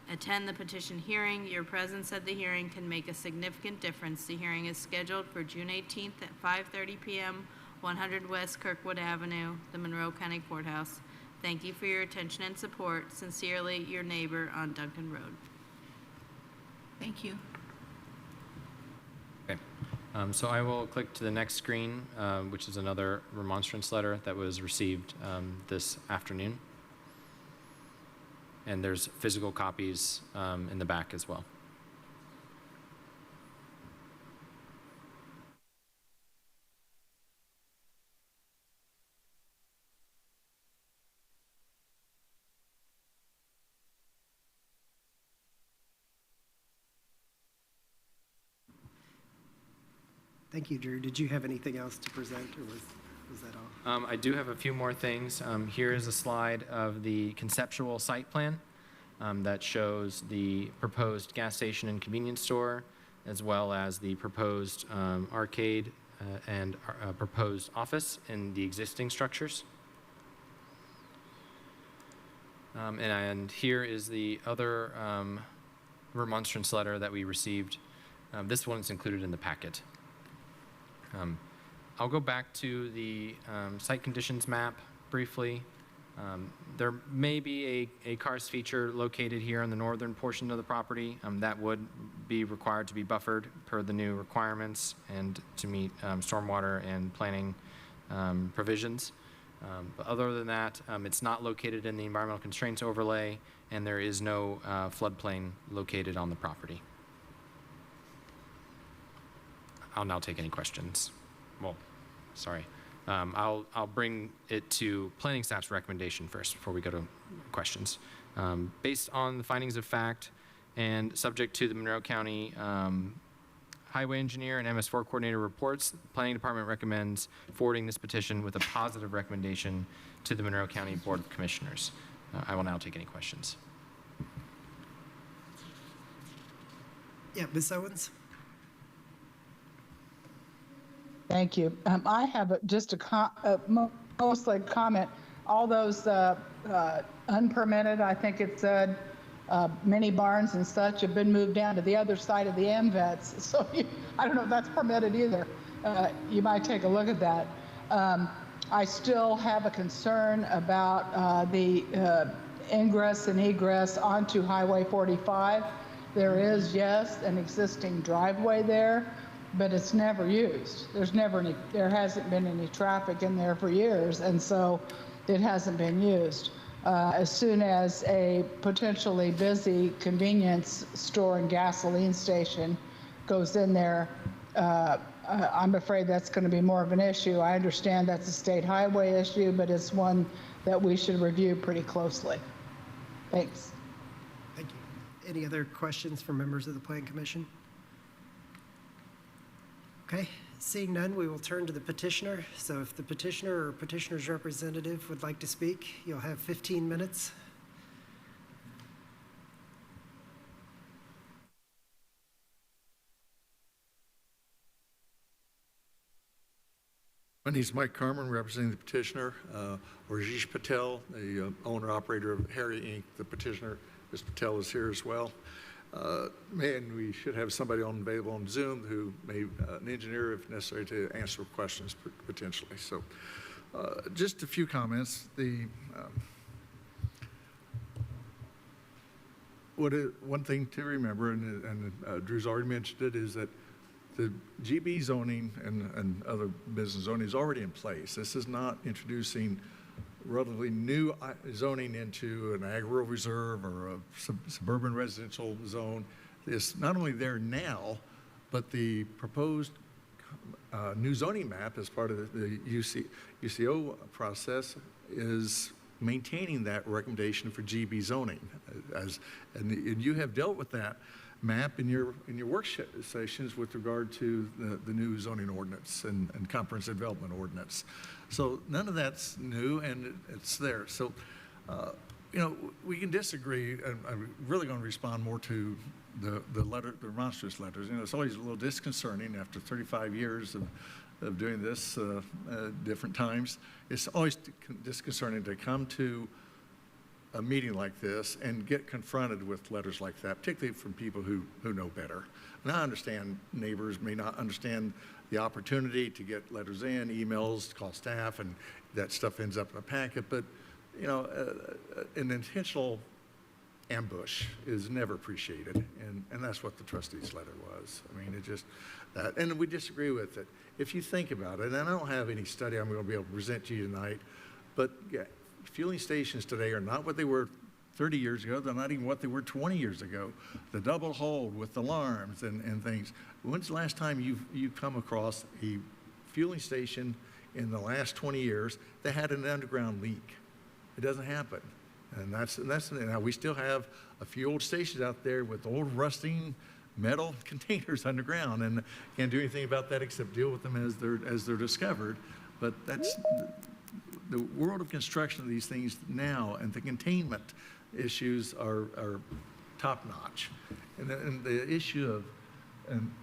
Attend the petition hearing. Your presence at the hearing can make a significant difference. The hearing is scheduled for June 18th at 5:30 p.m., 100 West Kirkwood Avenue, the Monroe County Courthouse. Thank you for your attention and support. Sincerely, your neighbor on Duncan Road." Thank you. Okay. So I will click to the next screen, which is another remonstrance letter that was received this afternoon. And there's physical copies in the back as well. Thank you, Drew. Did you have anything else to present, or was that all? I do have a few more things. Here is a slide of the conceptual site plan. that shows the proposed gas station and convenience store, as well as the proposed arcade and proposed office in the existing structures. And here is the other remonstrance letter that we received. This one is included in the packet. I'll go back to the site conditions map briefly. There may be a karst feature located here in the northern portion of the property that would be required to be buffered per the new requirements and to meet stormwater and planning provisions. But other than that, it's not located in the environmental constraints overlay, and there is no floodplain located on the property. I'll now take any questions. Well, sorry. I'll bring it to planning staff's recommendation first before we go to questions. Based on the findings of fact and subject to the Monroe County Highway Engineer and MS4 Coordinator reports, the Planning Department recommends forwarding this petition with a positive recommendation to the Monroe County Board of Commissioners. I will now take any questions. Yeah, Ms. Owens? Thank you. I have just mostly a comment. All those unpermitted, I think it said, mini barns and such have been moved down to the other side of the MVets. So I don't know if that's permitted either. You might take a look at that. I still have a concern about the ingress and egress onto Highway 45. There is, yes, an existing driveway there, but it's never used. There hasn't been any traffic in there for years, and so it hasn't been used. As soon as a potentially busy convenience store and gasoline station goes in there, I'm afraid that's going to be more of an issue. I understand that's a state highway issue, but it's one that we should review pretty closely. Thanks. Thank you. Any other questions from members of the Plan Commission? Okay, seeing none, we will turn to the petitioner. So if the petitioner or petitioner's representative would like to speak, you'll have 15 minutes. My name is Mike Carmen, representing the petitioner. Rajesh Patel, the owner-operator of Harry Inc., the petitioner. Ms. Patel is here as well. And we should have somebody available on Zoom who may, an engineer if necessary, to answer questions potentially. So just a few comments. One thing to remember, and Drew's already mentioned it, is that the GB zoning and other business zoning is already in place. This is not introducing relatively new zoning into an agro reserve or a suburban residential zone. It's not only there now, but the proposed new zoning map as part of the UCO process is maintaining that recommendation for GB zoning. And you have dealt with that map in your work sessions with regard to the new zoning ordinance and comprehensive development ordinance. So none of that's new, and it's there. So, we can disagree, and I'm really going to respond more to the remonstrance letters. It's always a little disconcerting after 35 years of doing this different times. It's always disconcerting to come to a meeting like this and get confronted with letters like that, particularly from people who know better. And I understand neighbors may not understand the opportunity to get letters in, emails, call staff, and that stuff ends up in a packet. But, an intentional ambush is never appreciated, and that's what the trustee's letter was. I mean, it just, that, and we disagree with it. If you think about it, and I don't have any study I'm going to be able to present to you tonight, but yeah, fueling stations today are not what they were 30 years ago. They're not even what they were 20 years ago. The double hold with alarms and things. When's the last time you've come across a fueling station in the last 20 years that had an underground leak? It doesn't happen. And that's now we still have a few old stations out there with old rusting metal containers underground, and can't do anything about that except deal with them as they're discovered. But that's the world of construction of these things now, and the containment issues are top-notch. And the issue of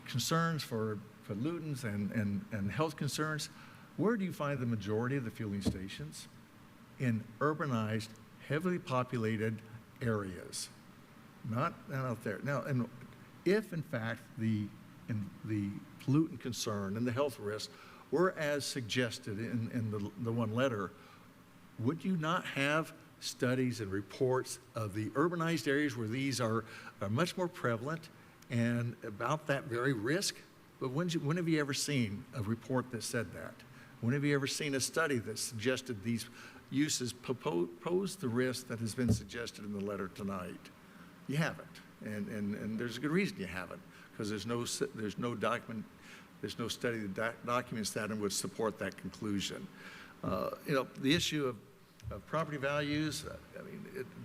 concerns for pollutants and health concerns, where do you find the majority of the fueling stations? In urbanized, heavily populated areas, not out there. Now, and if in fact the pollutant concern and the health risks were as suggested in the one letter, would you not have studies and reports of the urbanized areas where these are much more prevalent and about that very risk? But when have you ever seen a report that said that? When have you ever seen a study that suggested these uses pose the risk that has been suggested in the letter tonight? You haven't, and there's a good reason you haven't, because there's no study that documents that and would support that conclusion. The issue of property values,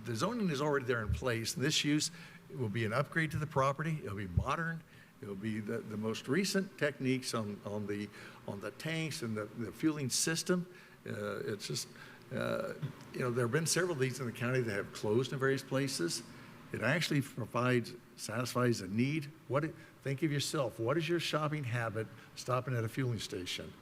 the zoning is already there in place. And this use will be an upgrade to the property. It'll be modern. It'll be the most recent techniques on the tanks and the fueling system. It's just, there have been several of these in the county that have closed in various places. It actually satisfies a need. Think of yourself. What is your shopping habit stopping at a fueling station?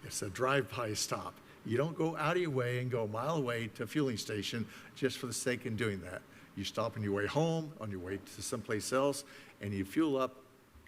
It's a drive-by stop. You don't go out of your way and go a mile away to a fueling station just for the sake of doing that. You stop on your way home, on your way to someplace else, and you fuel up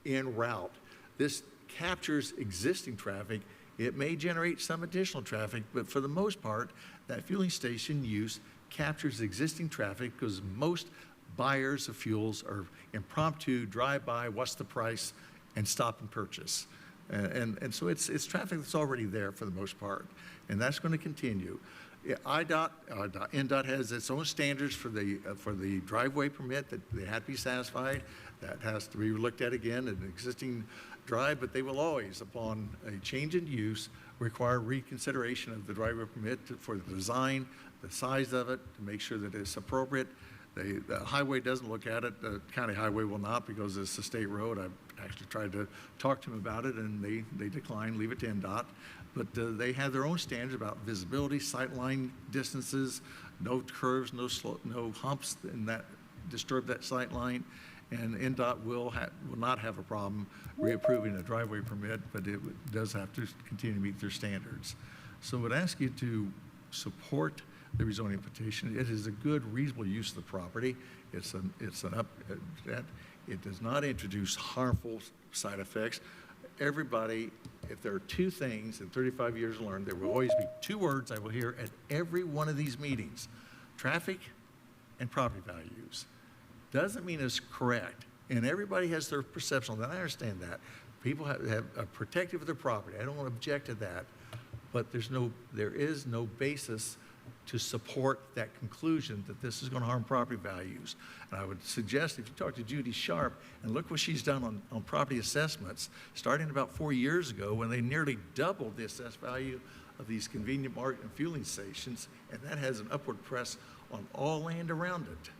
en route. This captures existing traffic. It may generate some additional traffic, but for the most part, that fueling station use captures existing traffic because most buyers of fuels are impromptu, drive-by, what's the price, and stop and purchase. And so it's traffic that's already there for the most part, and that's going to continue. NDOT has its own standards for the driveway permit that they have to be satisfied. That has to be looked at again, an existing drive, but they will always, upon a change in use, require reconsideration of the driveway permit for the design, the size of it, to make sure that it's appropriate. The highway doesn't look at it. The county highway will not because it's a state road. I've actually tried to talk to them about it, and they decline, leave it to NDOT. But they have their own standards about visibility, sightline distances, no curves, no humps that disturb that sightline. And NDOT will not have a problem reapproving a driveway permit, but it does have to continue to meet their standards. So I would ask you to support the rezoning petition. It is a good, reasonable use of the property. It does not introduce harmful side effects. Everybody, if there are two things in 35 years learned, there will always be two words I will hear at every one of these meetings: traffic and property values. Doesn't mean it's correct, and everybody has their perception on that. I understand that. People have a protective of their property. I don't want to object to that, but there is no basis to support that conclusion that this is going to harm property values. And I would suggest if you talk to Judy Sharp and look what she's done on property assessments, starting about 4 years ago when they nearly doubled the assessed value of these convenient market and fueling stations, and that has an upward press on all land around it.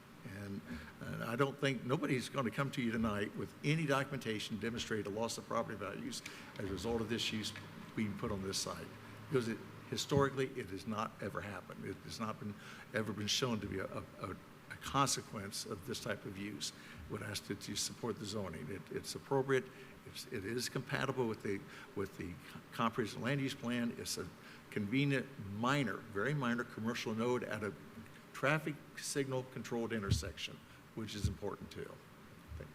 And I don't think nobody's going to come to you tonight with any documentation to demonstrate a loss of property values as a result of this use being put on this site, because historically, it has not ever happened. It has not ever been shown to be a consequence of this type of use. I would ask that you support the zoning. It's appropriate. It is compatible with the comprehensive land use plan. It's a convenient, very minor commercial node at a traffic signal controlled intersection, which is important too. Thank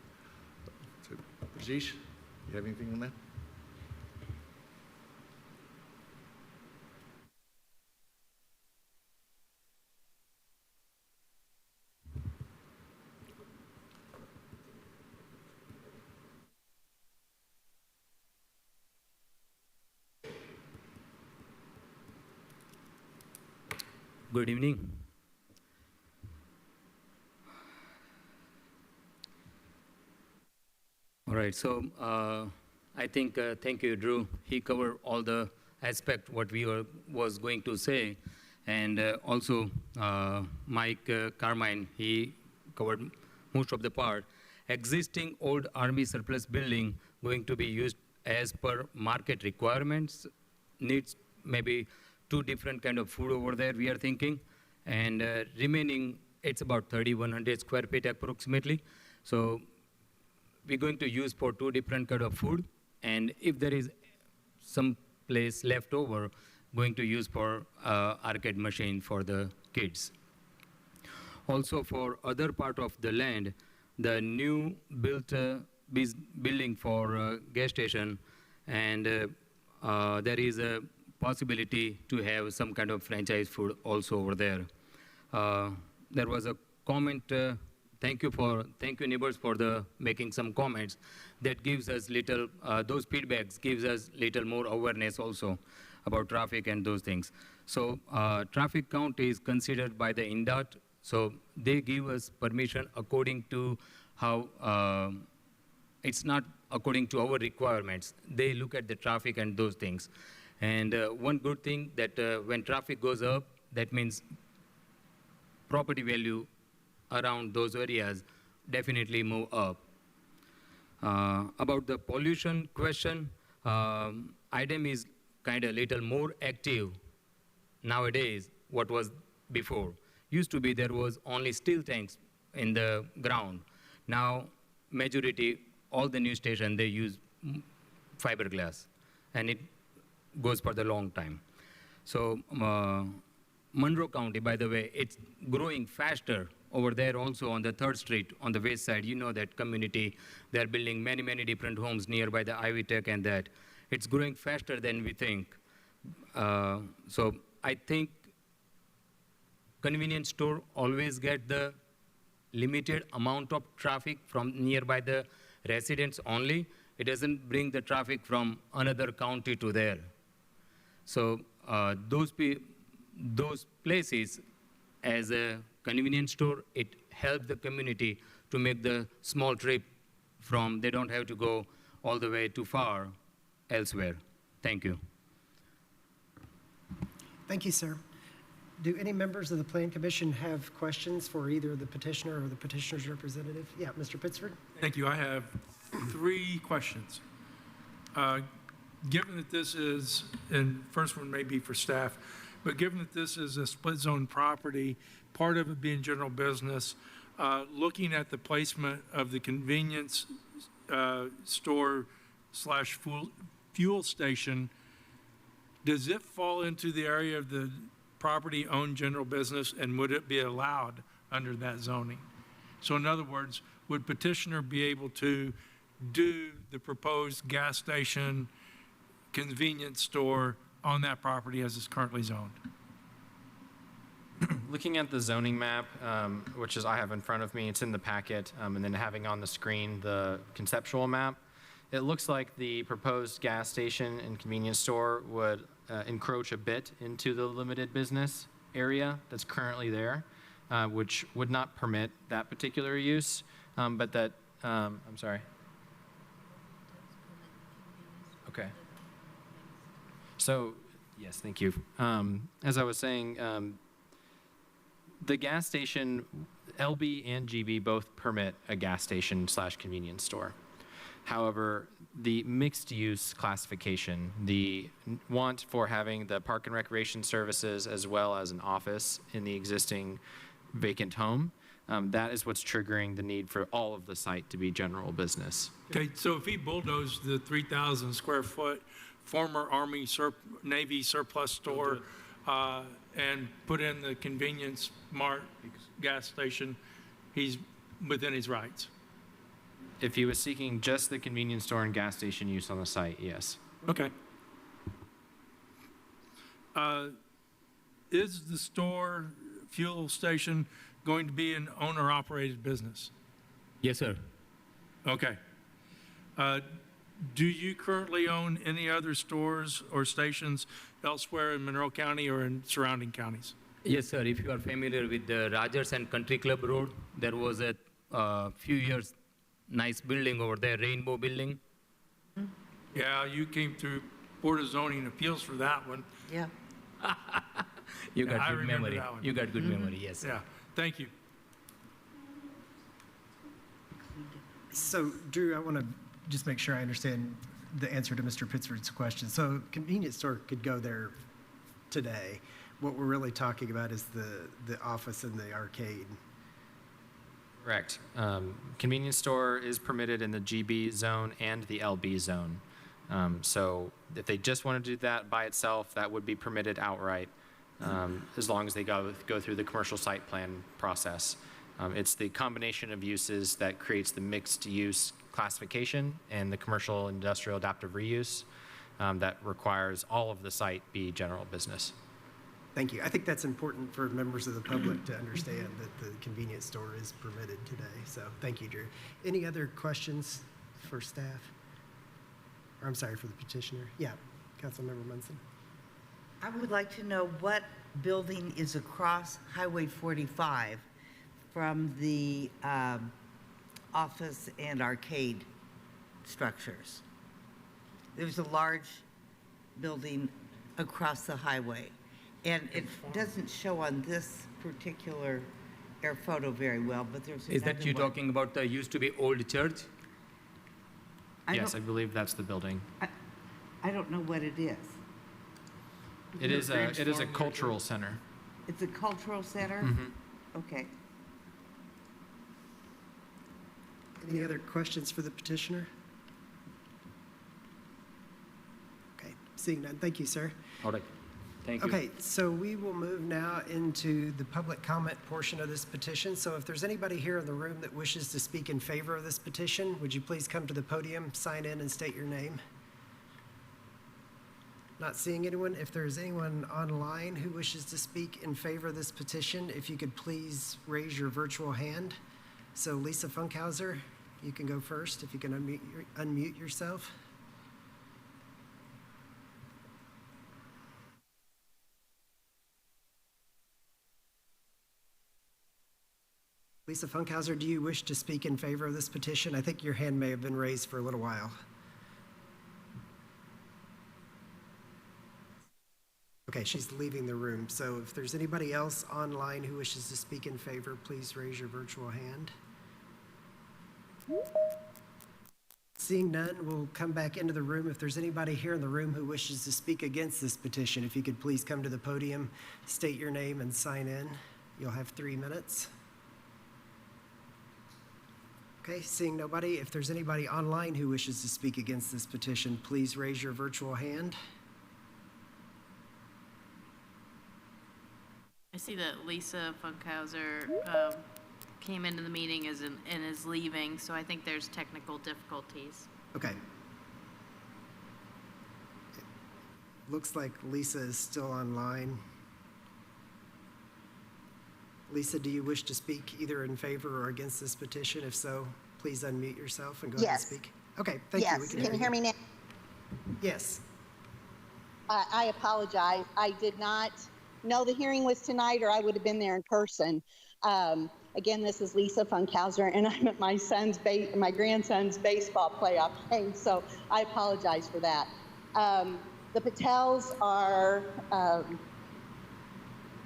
you. Rajesh, you have anything on that? Good evening. All right, so I think, thank you, Drew. He covered all the aspect what we was going to say. And also Mike Carmine, he covered most of the part. Existing old Army surplus building going to be used as per market requirements, needs maybe 2 different kind of food over there, we are thinking. And remaining it's about 3,100 square feet approximately. So we're going to use for 2 different kind of food, and if there is some place left over, going to use for arcade machine for the kids. Also for other part of the land, the new built building for gas station, and there is a possibility to have some kind of franchise food also over there. There was a comment, thank you neighbors for the making some comments that gives us little, those feedbacks gives us little more awareness also about traffic and those things. So traffic count is considered by the INDOT, so they give us permission according to how, it's not according to our requirements. They look at the traffic and those things. And one good thing that when traffic goes up, that means property value around those areas definitely move up. About the pollution question, IDEM is kind of little more active nowadays what was before. Used to be there was only steel tanks in the ground. Now majority, all the new stations, they use fiberglass, and it goes for the long time. So Monroe County, by the way, it's growing faster over there also on the 3rd Street on the west side. You know that community, they're building many, many different homes nearby the Ivy Tech and that. It's growing faster than we think. So I think convenience store always get the limited amount of traffic from nearby the residents only. It doesn't bring the traffic from another county to there. So those places, as a convenience store, it helps the community to make the small trip from, they don't have to go all the way too far elsewhere. Thank you. Thank you, sir. Do any members of the Plan Commission have questions for either the petitioner or the petitioner's representative? Yeah, Mr. Pittsford? Thank you. I have 3 questions. Given that this is, and first one may be for staff, but given that this is a split zone property, part of it being general business, looking at the placement of the convenience store slash fuel station, does it fall into the area of the property owned general business, and would it be allowed under that zoning? So in other words, would petitioner be able to do the proposed gas station convenience store on that property as it's currently zoned? Looking at the zoning map, which is I have in front of me, it's in the packet, and then having on the screen the conceptual map, it looks like the proposed gas station and convenience store would encroach a bit into the limited business area that's currently there, which would not permit that particular use, but that, I'm sorry. Okay. So, yes, thank you. As I was saying, the gas station, LB and GB both permit a gas station slash convenience store. However, the mixed use classification, the want for having the park and recreation services as well as an office in the existing vacant home, that is what's triggering the need for all of the site to be general business. Okay, so if he bulldozed the 3,000 square foot former Army Navy surplus store and put in the convenience mart gas station, he's within his rights. If he was seeking just the convenience store and gas station use on the site, yes. Okay. Is the store fuel station going to be an owner-operated business? Yes, sir. Okay. Do you currently own any other stores or stations elsewhere in Monroe County or in surrounding counties? Yes, sir. If you are familiar with the Rogers and Country Club Road, there was a few years nice building over there, Rainbow Building. Yeah, you came through Board of Zoning Appeals for that one. Yeah. You got I good remember memory. that one. You got good memory, yes. Yeah, thank you. So, Drew, I want to just make sure I understand the answer to Mr. Pittsford's question. So, convenience store could go there today. What we're really talking about is the office and the arcade Correct. Convenience store is permitted in the GB zone and the LB zone. So if they just want to do that by itself, that would be permitted outright, as long as they go through the commercial site plan process. It's the combination of uses that creates the mixed use classification and the commercial industrial adaptive reuse that requires all of the site be general business. Thank you. I think that's important for members of the public to understand that the convenience store is permitted today. So thank you, Drew. Any other questions for staff? Or I'm sorry, for the petitioner. Yeah, Councilmember Munson. I would like to know what building is across Highway 45 from the office and arcade structures. There's a large building across the highway, and it doesn't show on this particular air photo very well, but there's another Is that you one. talking about the used to be old church? Yes, I believe that's the building. I don't know what it is. It is a cultural center. It's a cultural center? Mhm. Okay. Any other questions for the petitioner? Okay, seeing none. Thank you, sir. All right. Thank you. Okay, so we will move now into the public comment portion of this petition. So if there's anybody here in the room that wishes to speak in favor of this petition, would you please come to the podium, sign in, and state your name? Not seeing anyone. If there's anyone online who wishes to speak in favor of this petition, if you could please raise your virtual hand. So Lisa Funkhauser, you can go first if you can unmute yourself. Lisa Funkhauser, do you wish to speak in favor of this petition? I think your hand may have been raised for a little while. Okay, she's leaving the room. So if there's anybody else online who wishes to speak in favor, please raise your virtual hand. Seeing none, we'll come back into the room. If there's anybody here in the room who wishes to speak against this petition, if you could please come to the podium, state your name, and sign in. You'll have 3 minutes. Okay, seeing nobody, if there's anybody online who wishes to speak against this petition, please raise your virtual hand. I see that Lisa Funkhauser came into the meeting and is leaving, so I think there's technical difficulties. Okay. Looks like Lisa is still online. Lisa, do you wish to speak either in favor or against this petition? If so, please unmute yourself and go ahead and Yes. speak. Okay, thank you. We Yes, can you hear me now? Yes. I apologize. I did not know the hearing was tonight, or I would have been there in person. Again, this is Lisa Funkhauser, and I'm at my grandson's baseball playoff game, so I apologize for that. The Patels are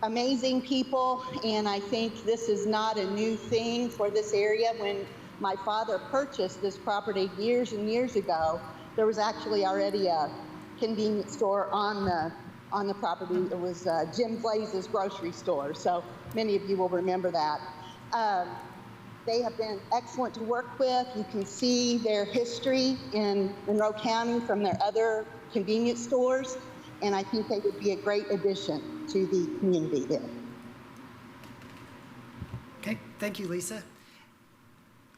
amazing people, and I think this is not a new thing for this area. When my father purchased this property years and years ago, there was actually already a convenience store on the property. It was Jim Blaze's grocery store, so many of you will remember that. They have been excellent to work with. You can see their history in Monroe County from their other convenience stores, and I think they would be a great addition to the community there. Okay, thank you, Lisa.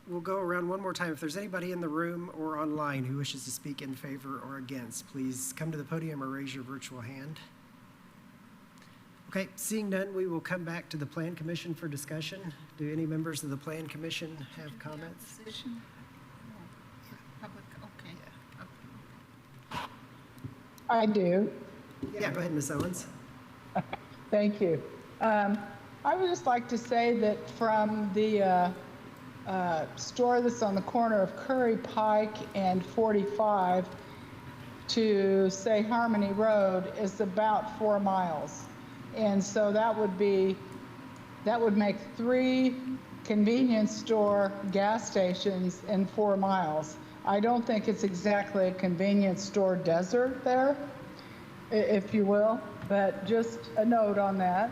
We'll go around one more time. If there's anybody in the room or online who wishes to speak in favor or against, please come to the podium or raise your virtual hand. Okay, seeing none, we will come back to the Plan Commission for discussion. Do any members of the Plan Commission have comments? Position? Public, okay. I do. Yeah, go ahead, Ms. Owens. Thank you. I would just like to say that from the store that's on the corner of Curry Pike and 45 to, say, Harmony Road is about 4 miles. And so that would make 3 convenience store gas stations in 4 miles. I don't think it's exactly a convenience store desert there, if you will, but just a note on that.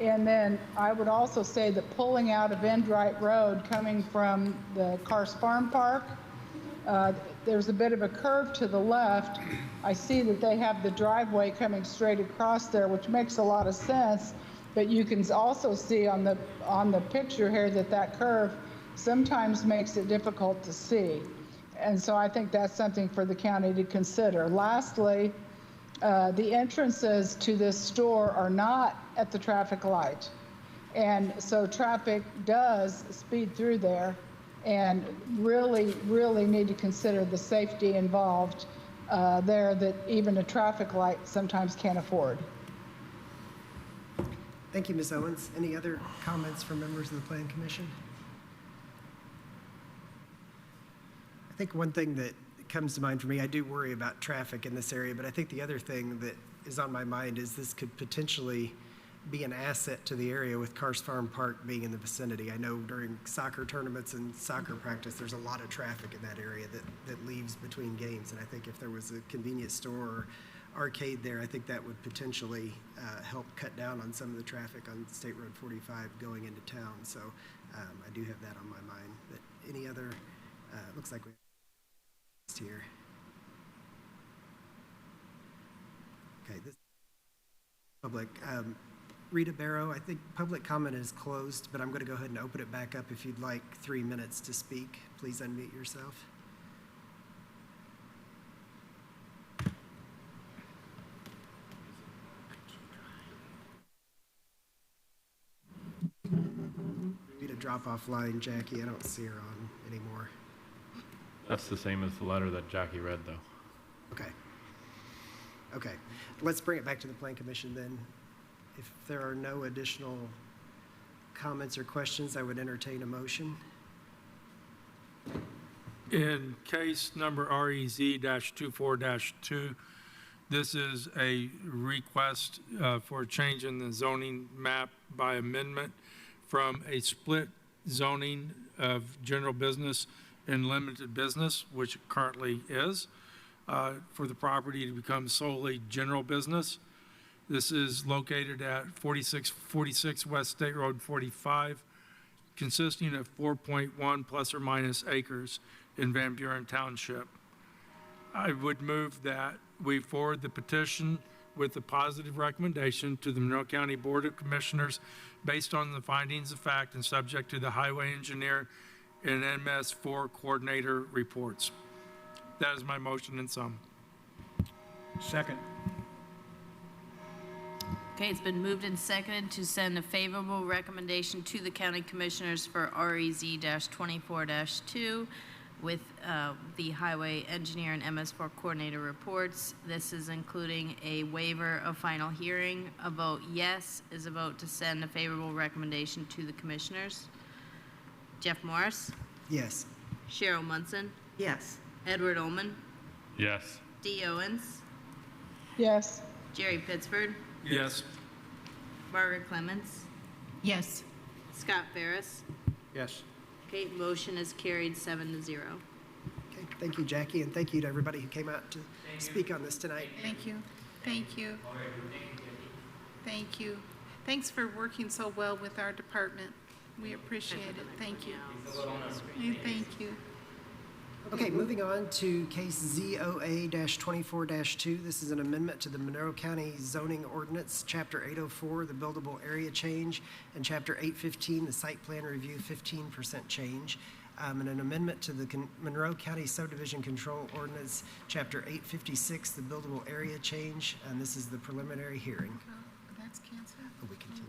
And then I would also say that pulling out of Enright Road coming from the Cars Farm Park, there's a bit of a curve to the left. I see that they have the driveway coming straight across there, which makes a lot of sense. But you can also see on the picture here that that curve sometimes makes it difficult to see. And so I think that's something for the county to consider. Lastly, the entrances to this store are not at the traffic light. And so traffic does speed through there, and really, really need to consider the safety involved there that even a traffic light sometimes can't afford. Thank you, Ms. Owens. Any other comments from members of the Plan Commission? I think one thing that comes to mind for me, I do worry about traffic in this area, but I think the other thing that is on my mind is this could potentially be an asset to the area with Cars Farm Park being in the vicinity. I know during soccer tournaments and soccer practice, there's a lot of traffic in that area that leaves between games. And I think if there was a convenience store or arcade there, I think that would potentially help cut down on some of the traffic on State Road 45 going into town. So I do have that on my mind. But any other, looks like we have here. Okay, this public. Rita Barrow, I think public comment is closed, but I'm going to go ahead and open it back up. If you'd like 3 minutes to speak, please unmute yourself. Rita drop off line, Jackie. I don't see her on anymore. That's the same as the letter that Jackie read, though. Okay. Okay. Let's bring it back to the Plan Commission then. If there are no additional comments or questions, I would entertain a motion. In case number REZ-24-2, this is a request for a change in the zoning map by amendment from a split zoning of general business and limited business, which it currently is, for the property to become solely general business. This is located at 4646 West State Road 45, consisting of 4.1 plus or minus acres in Van Buren Township. I would move that we forward the petition with a positive recommendation to the Monroe County Board of Commissioners based on the findings of fact and subject to the highway engineer and MS4 coordinator reports. That is my motion in sum. Second. Okay, it's been moved and seconded to send a favorable recommendation to the county commissioners for REZ-24-2 with the highway engineer and MS4 coordinator reports. This is including a waiver of final hearing. A vote yes is a vote to send a favorable recommendation to the commissioners. Jeff Morris? Yes. Cheryl Munson? Yes. Edward Ullman? Yes. Dee Owens? Yes. Jerry Pittsford? Yes. Margaret Clements? Yes. Scott Ferris? Yes. Okay, motion is carried 7-0. Okay, thank you, Jackie, and thank you to everybody who came out to speak on this tonight. Thank you. Thank you. Thank you. Thanks for working so well with our department. We appreciate it. Thank you. Thank you. Okay, moving on to case ZOA-24-2. This is an amendment to the Monroe County Zoning Ordinance, Chapter 804, the buildable area change, and Chapter 815, the site plan review 15% change, and an amendment to the Monroe County Subdivision Control Ordinance, Chapter 856, the buildable area change, and this is the preliminary hearing. That's canceled? Oh, we continue.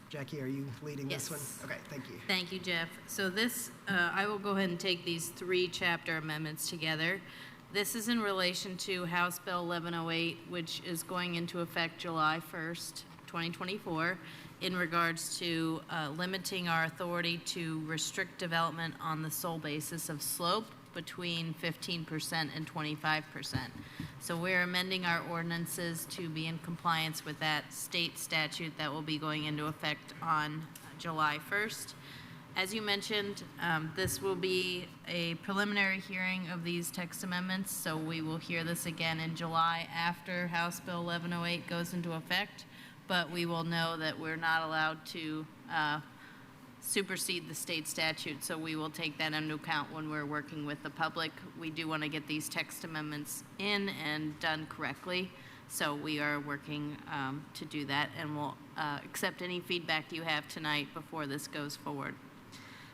Jackie, are you leading this one? Okay, thank you. Thank you, Jeff. So this, I will go ahead and take these 3 chapter amendments together. This is in relation to House Bill 1108, which is going into effect July 1st, 2024, in regards to limiting our authority to restrict development on the sole basis of slope between 15% and 25%. So we're amending our ordinances to be in compliance with that state statute that will be going into effect on July 1st. As you mentioned, this will be a preliminary hearing of these text amendments, so we will hear this again in July after House Bill 1108 goes into effect. but we will know that we're not allowed to supersede the state statute, so we will take that into account when we're working with the public. We do want to get these text amendments in and done correctly, so we are working to do that, and we'll accept any feedback you have tonight before this goes forward.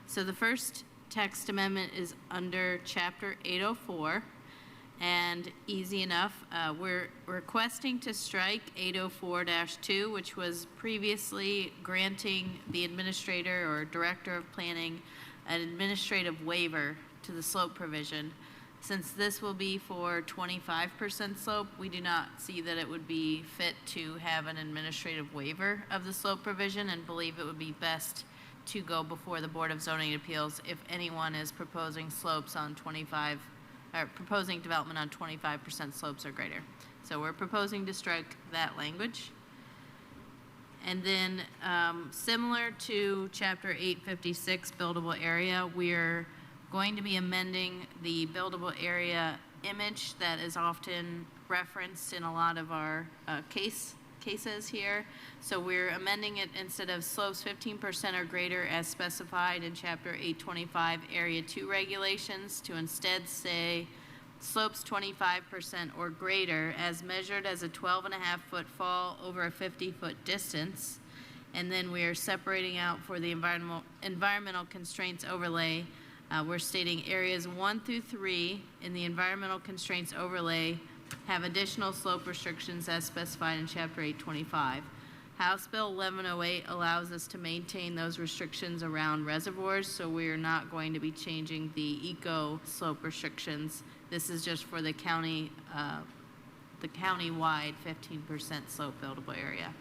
So the first text amendment is under Chapter 804, and easy enough. We're requesting to strike 804-2, which was previously granting the administrator or director of planning an administrative waiver to the slope provision. Since this will be for 25% slope, we do not see that it would be fit to have an administrative waiver of the slope provision, and believe it would be best to go before the Board of Zoning Appeals if anyone is proposing slopes on proposing development on 25% slopes or greater. So we're proposing to strike that language. And then similar to Chapter 856, buildable area, we're going to be amending the buildable area image that is often referenced in a lot of our cases here. So we're amending it, instead of slopes 15% or greater as specified in Chapter 825 Area 2 regulations, to instead say slopes 25% or greater as measured as a 12.5-foot fall over a 50-foot distance. And then we are separating out for the environmental constraints overlay. We're stating areas 1 through 3 in the environmental constraints overlay have additional slope restrictions as specified in Chapter 825. House Bill 1108 allows us to maintain those restrictions around reservoirs, so we are not going to be changing the eco slope restrictions. This is just for the county, the county-wide 15% slope buildable area.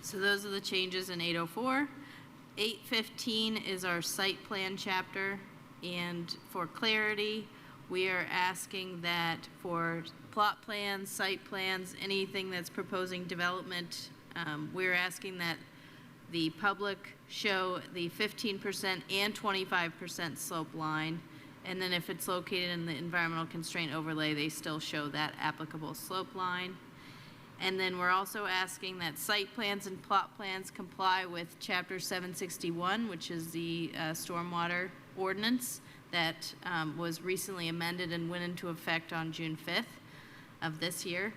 So those are the changes in 804. 815 is our site plan chapter, and for clarity, we are asking that for plot plans, site plans, anything that's proposing development, we're asking that the public show the 15% and 25% slope line, and then if it's located in the environmental constraint overlay, they still show that applicable slope line. And then we're also asking that site plans and plot plans comply with Chapter 761, which is the stormwater ordinance that was recently amended and went into effect on June 5th of this year.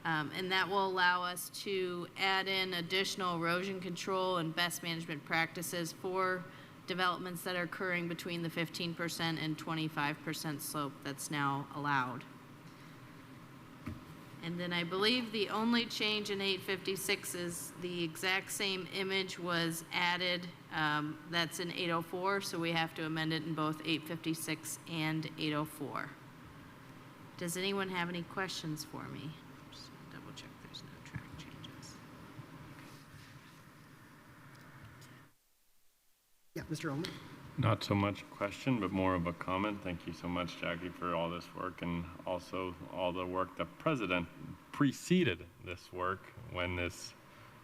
And that will allow us to add in additional erosion control and best management practices for developments that are occurring between the 15% and 25% slope that's now allowed. And then I believe the only change in 856 is the exact same image was added, that's in 804, so we have to amend it in both 856 and 804. Does anyone have any questions for me? Just double check there's no track changes. Yeah, Mr. Ullman? Not so much a question, but more of a comment. Thank you so much, Jackie, for all this work, and also all the work the president preceded this work when this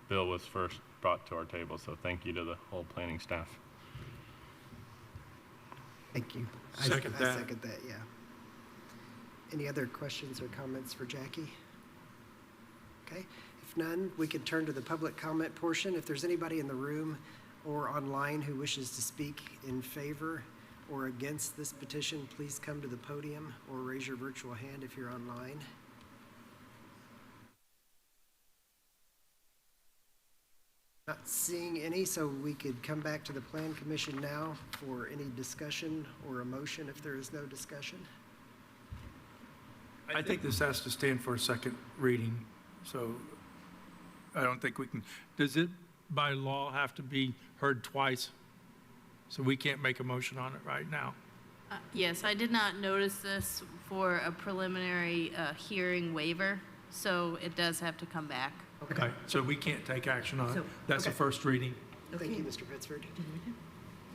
bill was first brought to our table. So thank you to the whole planning staff. Thank you. Second that. I second that, yeah. Any other questions or comments for Jackie? Okay, if none, we could turn to the public comment portion. If there's anybody in the room or online who wishes to speak in favor or against this petition, please come to the podium or raise your virtual hand if you're online. Not seeing any, so we could come back to the Plan Commission now for any discussion or a motion if there is no discussion. I think this has to stand for a second reading, so I don't think we can. Does it by law have to be heard twice? So we can't make a motion on it right now? Yes, I did not notice this for a preliminary hearing waiver, so it does have to come back. Okay, so we can't take action on it. That's the Okay. first reading. Thank you, Mr. Pittsford.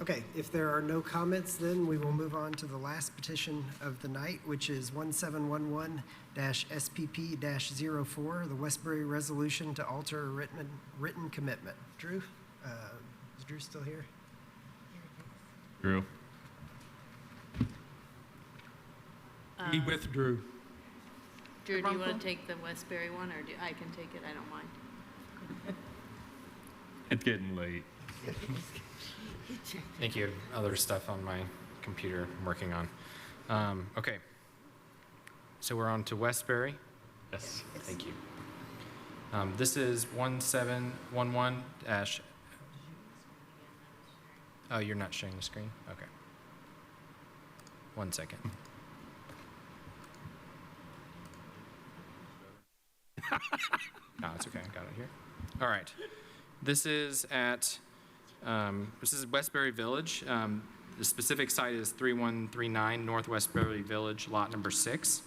Okay, if there are no comments, then we will move on to the last petition of the night, which is 1711-SPP-04, the Westbury Resolution to alter a written commitment. Drew, is Drew still here? Drew. He withdrew. Drew, do you want to take the Westbury one, or I can take it? I don't mind. It's getting late. Thank you. Other stuff on my computer I'm working on. Okay. So we're on to Westbury. Yes. Thank you. This is 1711 dash. Oh, you're not sharing the screen? Okay. 1 second. No, it's okay. I got it here. All right. This is at Westbury Village. The specific site is 3139 North Westbury Village, lot number 6.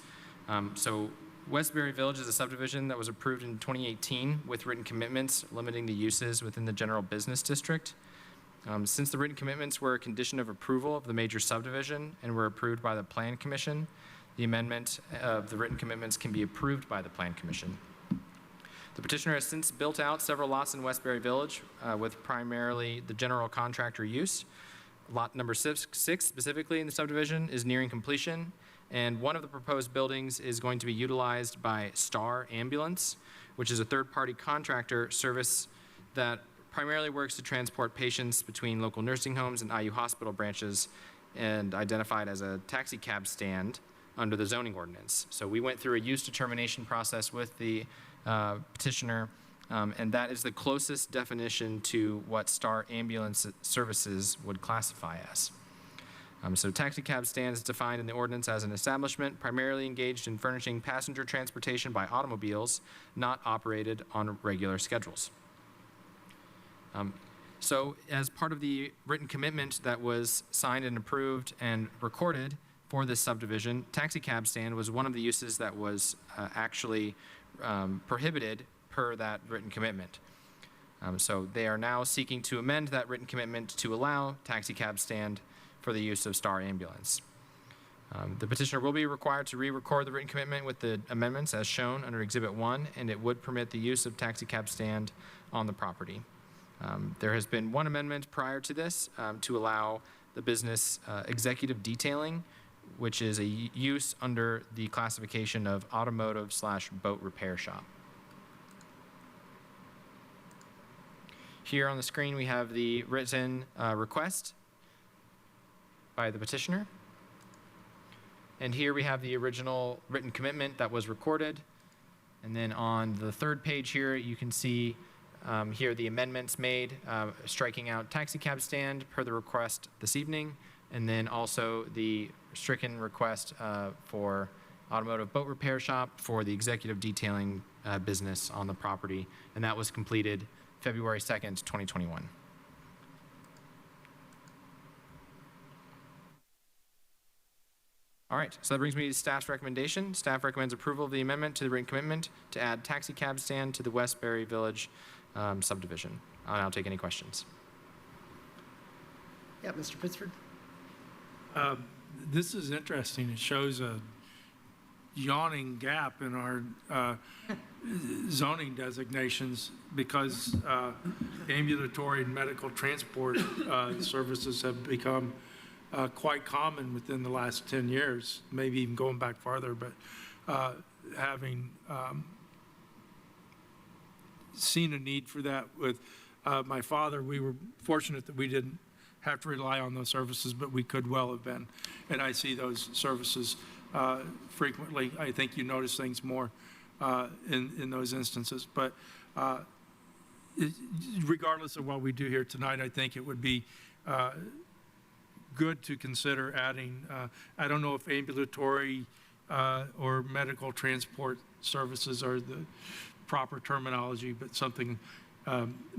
So Westbury Village is a subdivision that was approved in 2018 with written commitments limiting the uses within the general business district. Since the written commitments were a condition of approval of the major subdivision and were approved by the Plan Commission, the amendment of the written commitments can be approved by the Plan Commission. The petitioner has since built out several lots in Westbury Village with primarily the general contractor use. Lot number 6 specifically in the subdivision is nearing completion, and one of the proposed buildings is going to be utilized by Star Ambulance, which is a third-party contractor service that primarily works to transport patients between local nursing homes and IU hospital branches and identified as a taxi cab stand under the zoning ordinance. So we went through a use determination process with the petitioner, and that is the closest definition to what Star Ambulance Services would classify as. So taxi cab stand is defined in the ordinance as an establishment primarily engaged in furnishing passenger transportation by automobiles, not operated on regular schedules. So as part of the written commitment that was signed and approved and recorded for this subdivision, taxi cab stand was one of the uses that was actually prohibited per that written commitment. So they are now seeking to amend that written commitment to allow taxi cab stand for the use of Star Ambulance. The petitioner will be required to re-record the written commitment with the amendments as shown under Exhibit 1, and it would permit the use of taxi cab stand on the property. There has been one amendment prior to this to allow the business executive detailing, which is a use under the classification of automotive/boat repair shop. Here on the screen, we have the written request by the petitioner. And here we have the original written commitment that was recorded. And then on the third page here, you can see here the amendments made, striking out taxi cab stand per the request this evening, and then also the stricken request for automotive boat repair shop for the executive detailing business on the property, and that was completed February 2nd, 2021. All right, so that brings me to staff's recommendation. Staff recommends approval of the amendment to the written commitment to add taxi cab stand to the Westbury Village subdivision. I'll now take any questions. Yeah, Mr. Pittsford? This is interesting. It shows a yawning gap in our zoning designations because ambulatory and medical transport services have become quite common within the last 10 years, maybe even going back farther, but having seen a need for that with my father, we were fortunate that we didn't have to rely on those services, but we could well have been. And I see those services frequently. I think you notice things more in those instances. But regardless of what we do here tonight, I think it would be good to consider adding, I don't know if ambulatory or medical transport services are the proper terminology, but something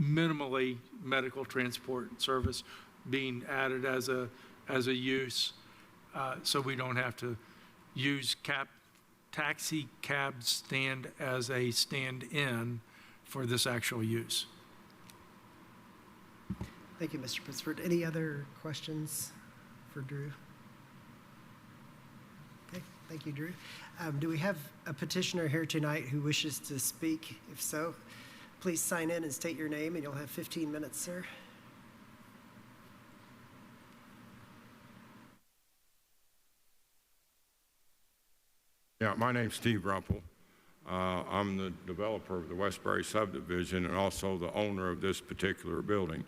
minimally medical transport service being added as a use, so we don't have to use taxi cab stand as a stand-in for this actual use. Thank you, Mr. Pittsford. Any other questions for Drew? Okay, thank you, Drew. Do we have a petitioner here tonight who wishes to speak? If so, please sign in and state your name, and you'll have 15 minutes, sir. Yeah, my name's Steve Rumpel. I'm the developer of the Westbury subdivision and also the owner of this particular building.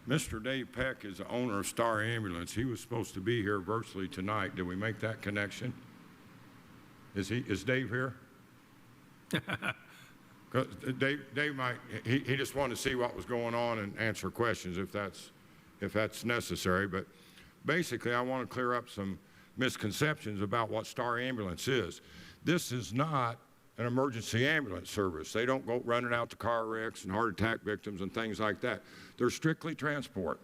Mr. Dave Peck is the owner of Star Ambulance. He was supposed to be here virtually tonight. Did we make that connection? Is Dave here? 'Cause Dave might, he just wanted to see what was going on and answer questions if that's necessary. But basically, I want to clear up some misconceptions about what Star Ambulance is. This is not an emergency ambulance service. They don't go running out to car wrecks and heart attack victims and things like that. They're strictly transport.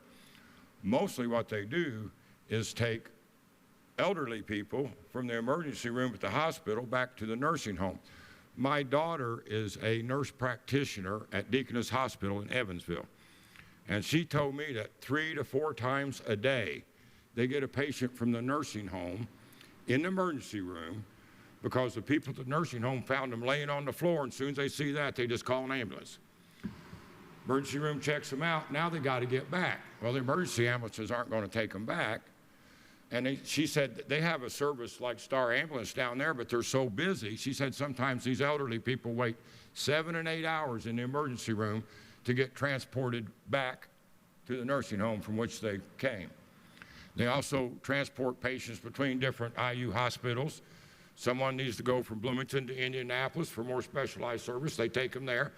Mostly what they do is take elderly people from the emergency room at the hospital back to the nursing home. My daughter is a nurse practitioner at Deaconess Hospital in Evansville, and she told me that 3 to 4 times a day they get a patient from the nursing home in the emergency room because the people at the nursing home found them laying on the floor, and as soon as they see that, they just call an ambulance. Emergency room checks them out. Now they got to get back. Well, the emergency ambulances aren't going to take them back. And she said they have a service like Star Ambulance down there, but they're so busy. She said sometimes these elderly people wait 7 and 8 hours in the emergency room to get transported back to the nursing home from which they came. They also transport patients between different IU hospitals. Someone needs to go from Bloomington to Indianapolis for more specialized service. They take them there.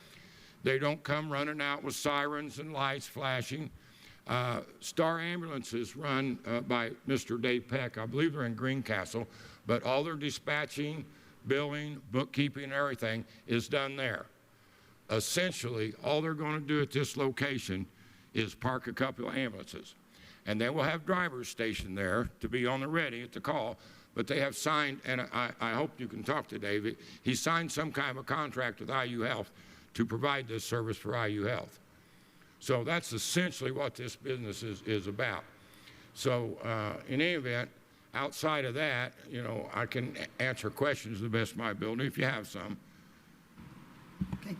They don't come running out with sirens and lights flashing. Star Ambulances run by Mr. Dave Peck. I believe they're in Greencastle, but all their dispatching, billing, bookkeeping, and everything is done there. Essentially, all they're going to do at this location is park a couple of ambulances. And they will have drivers stationed there to be on the ready at the call. But they have signed, and I hope you can talk to David, he signed some kind of a contract with IU Health to provide this service for IU Health. So that's essentially what this business is about. So in any event, outside of that, you know, I can answer questions to the best of my ability if you have some. Okay.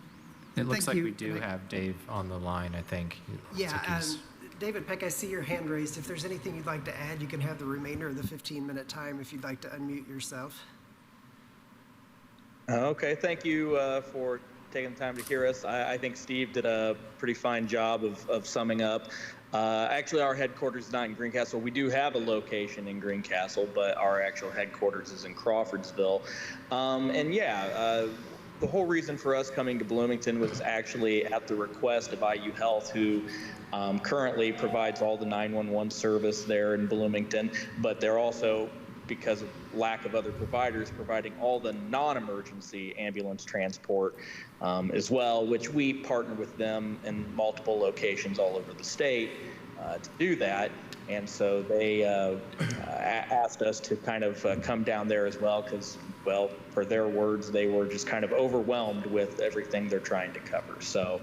It looks Thank like you. we do have Dave on the line, I think. It looks Yeah, like he's- David Peck, I see your hand raised. If there's anything you'd like to add, you can have the remainder of the 15-minute time if you'd like to unmute yourself. Okay, thank you for taking the time to hear us. I think Steve did a pretty fine job of summing up. Actually, our headquarters is not in Greencastle. We do have a location in Greencastle, but our actual headquarters is in Crawfordsville. The whole reason for us coming to Bloomington was actually at the request of IU Health, who currently provides all the 911 service there in Bloomington, but they're also, because of lack of other providers, providing all the non-emergency ambulance transport as well, which we partner with them in multiple locations all over the state to do that. And so they asked us to kind of come down there as well because, well, per their words, they were just kind of overwhelmed with everything they're trying to cover. So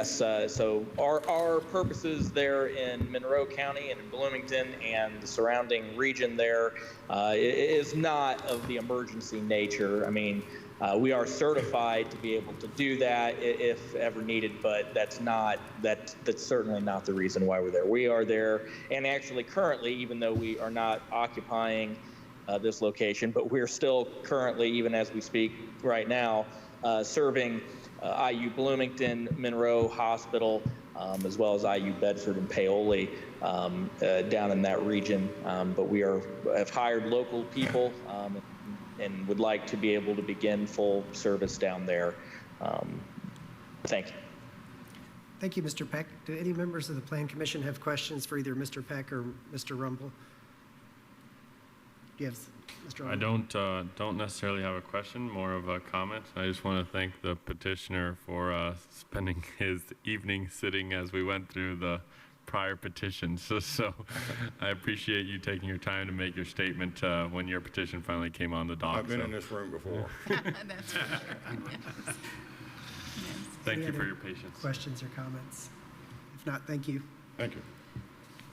so our purposes there in Monroe County and in Bloomington and the surrounding region there is not of the emergency nature. I mean, we are certified to be able to do that if ever needed, but that's certainly not the reason why we're there. We are there, and actually currently, even though we are not occupying this location, but we're still currently, even as we speak right now, serving IU Bloomington, Monroe Hospital, as well as IU Bedford and Paoli down in that region. But we have hired local people and would like to be able to begin full service down there. Thank you. Thank you, Mr. Peck. Do any members of the Plan Commission have questions for either Mr. Peck or Mr. Rumble? Do you have, Mr. Rumble? I don't necessarily have a question, more of a comment. I just want to thank the petitioner for spending his evening sitting as we went through the prior petitions. So I appreciate you taking your time to make your statement when your petition finally came on the dock. I've been in this room before. That's for sure. Yes. Thank Any you for other your patience. Questions or comments? If not, thank you. Thank you.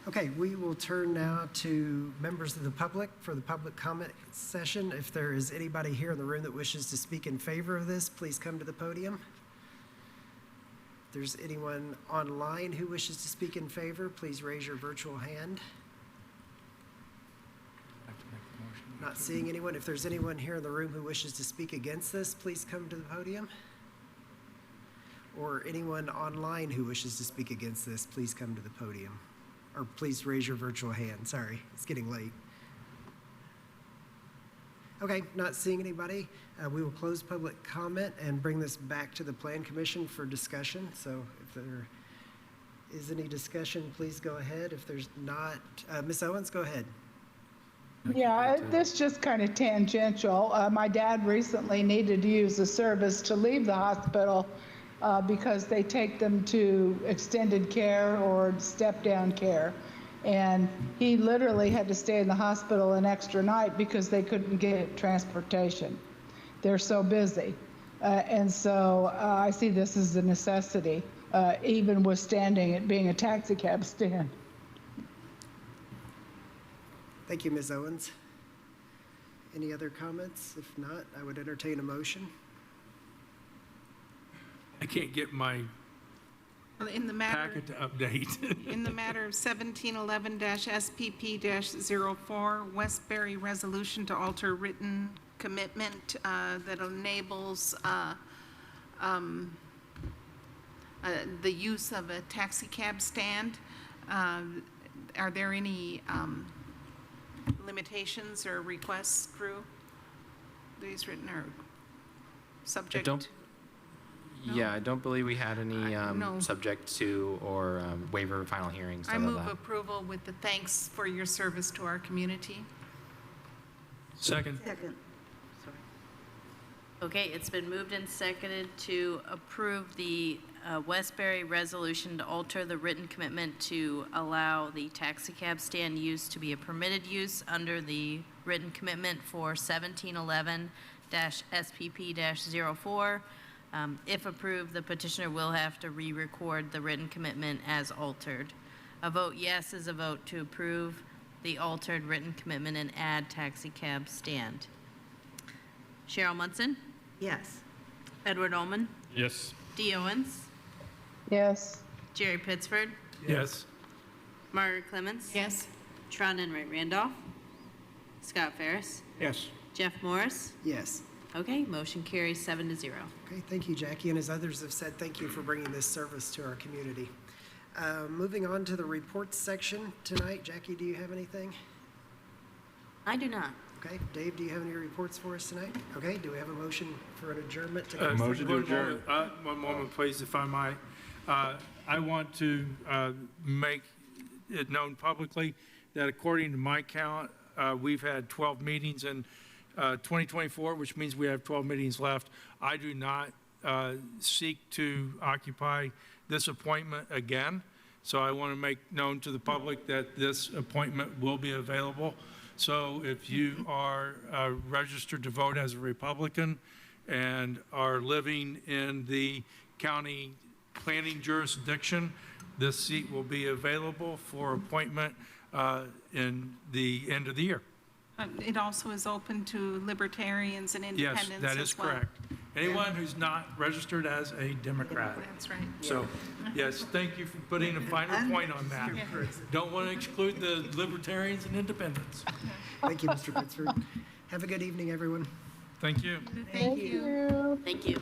Okay, we will turn now to members of the public for the public comment session. If there is anybody here in the room that wishes to speak in favor of this, please come to the podium. If there's anyone online who wishes to speak in favor, please raise your virtual hand. Have to make the motion. Not seeing anyone. If there's anyone here in the room who wishes to speak against this, please come to the podium. Or anyone online who wishes to speak against this, please come to the podium. Or please raise your virtual hand. Sorry, it's getting late. Okay, not seeing anybody. We will close public comment and bring this back to the Plan Commission for discussion. So if there is any discussion, please go ahead. If there's not, Ms. Owens, go ahead. Yeah, this just kind of tangential. My dad recently needed to use the service to leave the hospital because they take them to extended care or step-down care. And he literally had to stay in the hospital an extra night because they couldn't get transportation. They're so busy. And so I see this as a necessity, even withstanding it being a taxi cab stand. Thank you, Ms. Owens. Any other comments? If not, I would entertain a motion. I can't get my Well, in the matter, packet to update. in the matter of 1711-SPP-04, Westbury resolution to alter written commitment that enables the use of a taxi cab stand. Are there any limitations or requests, Drew? These written or subject? Yeah, I don't believe we had any no. subject to or waiver final hearings. I move approval with the thanks for your service to our community. Second. Second. Okay, it's been moved and seconded to approve the Westbury resolution to alter the written commitment to allow the taxi cab stand use to be a permitted use under the written commitment for 1711-SPP-04. If approved, the petitioner will have to re-record the written commitment as altered. A vote yes is a vote to approve the altered written commitment and add taxi cab stand. Cheryl Munson? Yes. Edward Ullman? Yes. Dee Owens? Yes. Jerry Pittsford? Yes. Margaret Clemens? Yes. Tron Enright Randolph? Scott Ferris? Yes. Jeff Morris? Yes. Okay, motion carries 7-0. Okay, thank you, Jackie. And as others have said, thank you for bringing this service to our community. Moving on to the reports section tonight. Jackie, do you have anything? I do not. Okay, Dave, do you have any reports for us tonight? Okay, do we have a motion for an adjournment to Motion to adjourn. One moment, please, if I might. I want to make it known publicly that according to my count, we've had 12 meetings in 2024, which means we have 12 meetings left. I do not seek to occupy this appointment again. So I want to make known to the public that this appointment will be available. So if you are registered to vote as a Republican and are living in the county planning jurisdiction, this seat will be available for appointment in the end of the year. It also is open to libertarians and Yes, independents that is as well. correct. Anyone who's not registered as a Democrat. That's right. So, yes, thank you for putting a finer point on that. Don't want to exclude the libertarians and independents. Thank you, Mr. Pittsford. Have a good evening, everyone. Thank you. Thank you. Thank you.